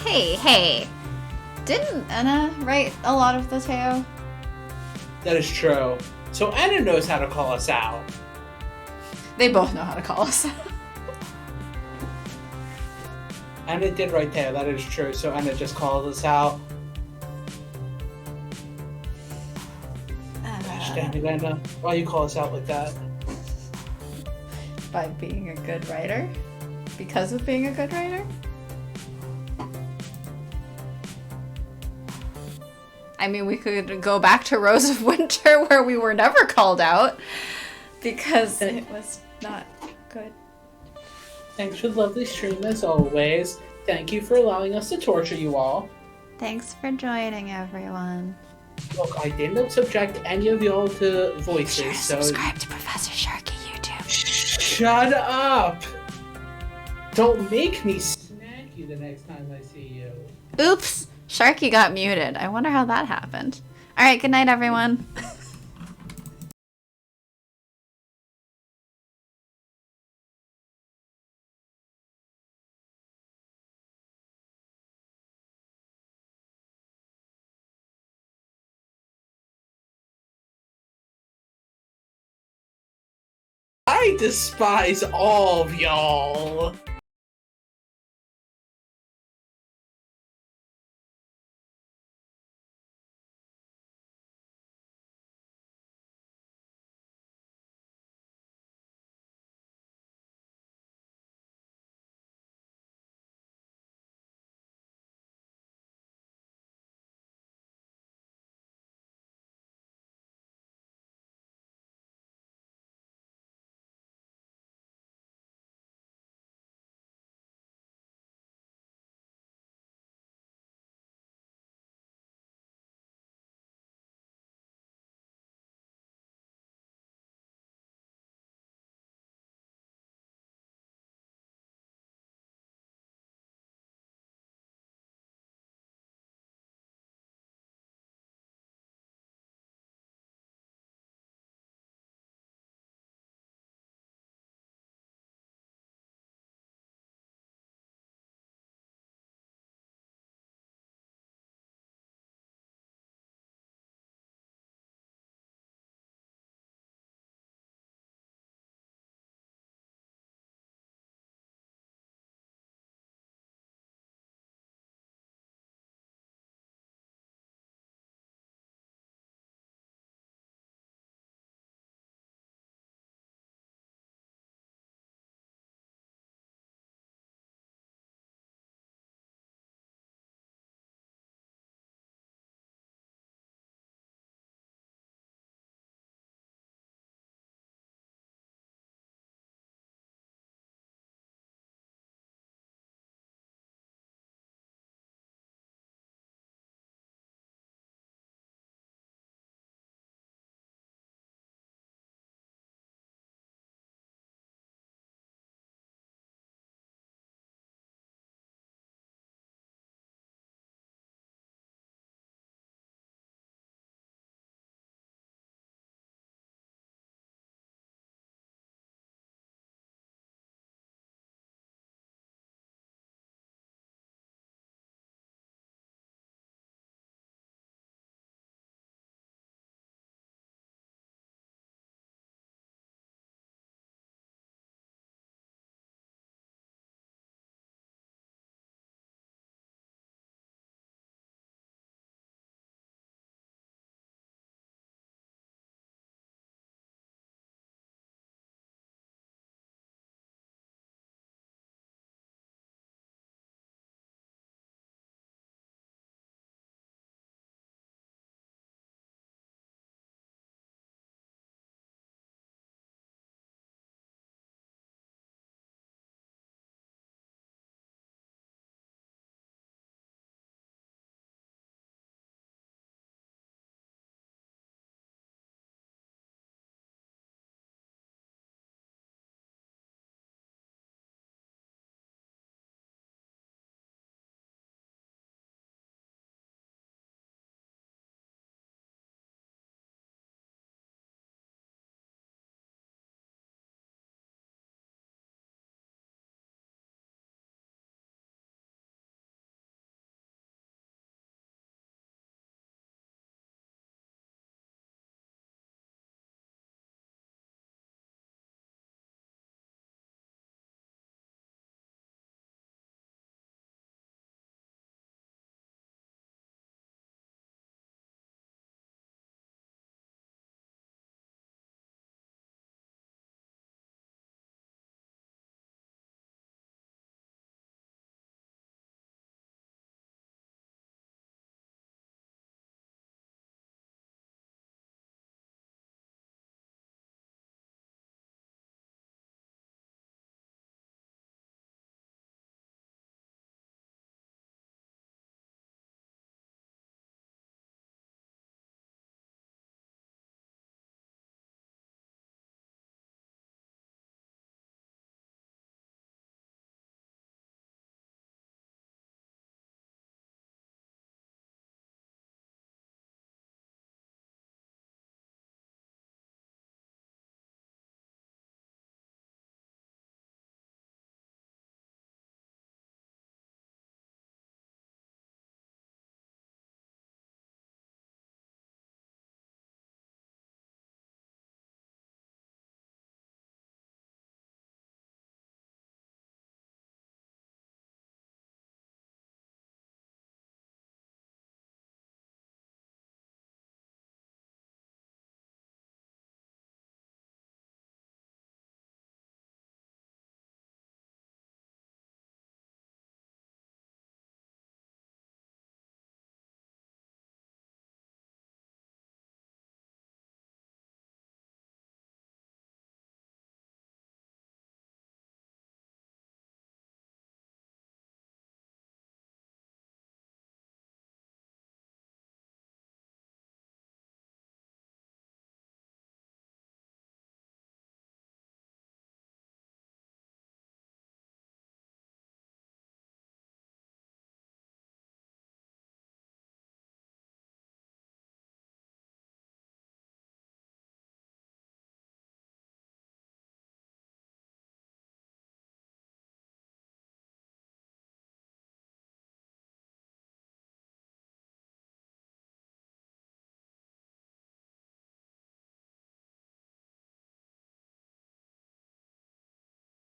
Hey. Didn't Anna write a lot of the Teo? That is true. So Anna knows how to call us out. They both know how to call us. Anna did write Teo, that is true. So Anna just called us out. Damn it, Anna. Why you call us out like that? By being a good writer? Because of being a good writer? I mean, we could go back to Rose of Winter where we were never called out because it was not good. Thanks for the lovely stream as always. Thank you for allowing us to torture you all. Thanks for joining, everyone. Look, I didn't subject any of y'all to voices, so... subscribe to Professor Sharky YouTube. Shut up! Don't make me smack you the next time I see you. Oops! Sharky got muted. I wonder how that happened. Alright, good night, everyone. I despise all of y'all.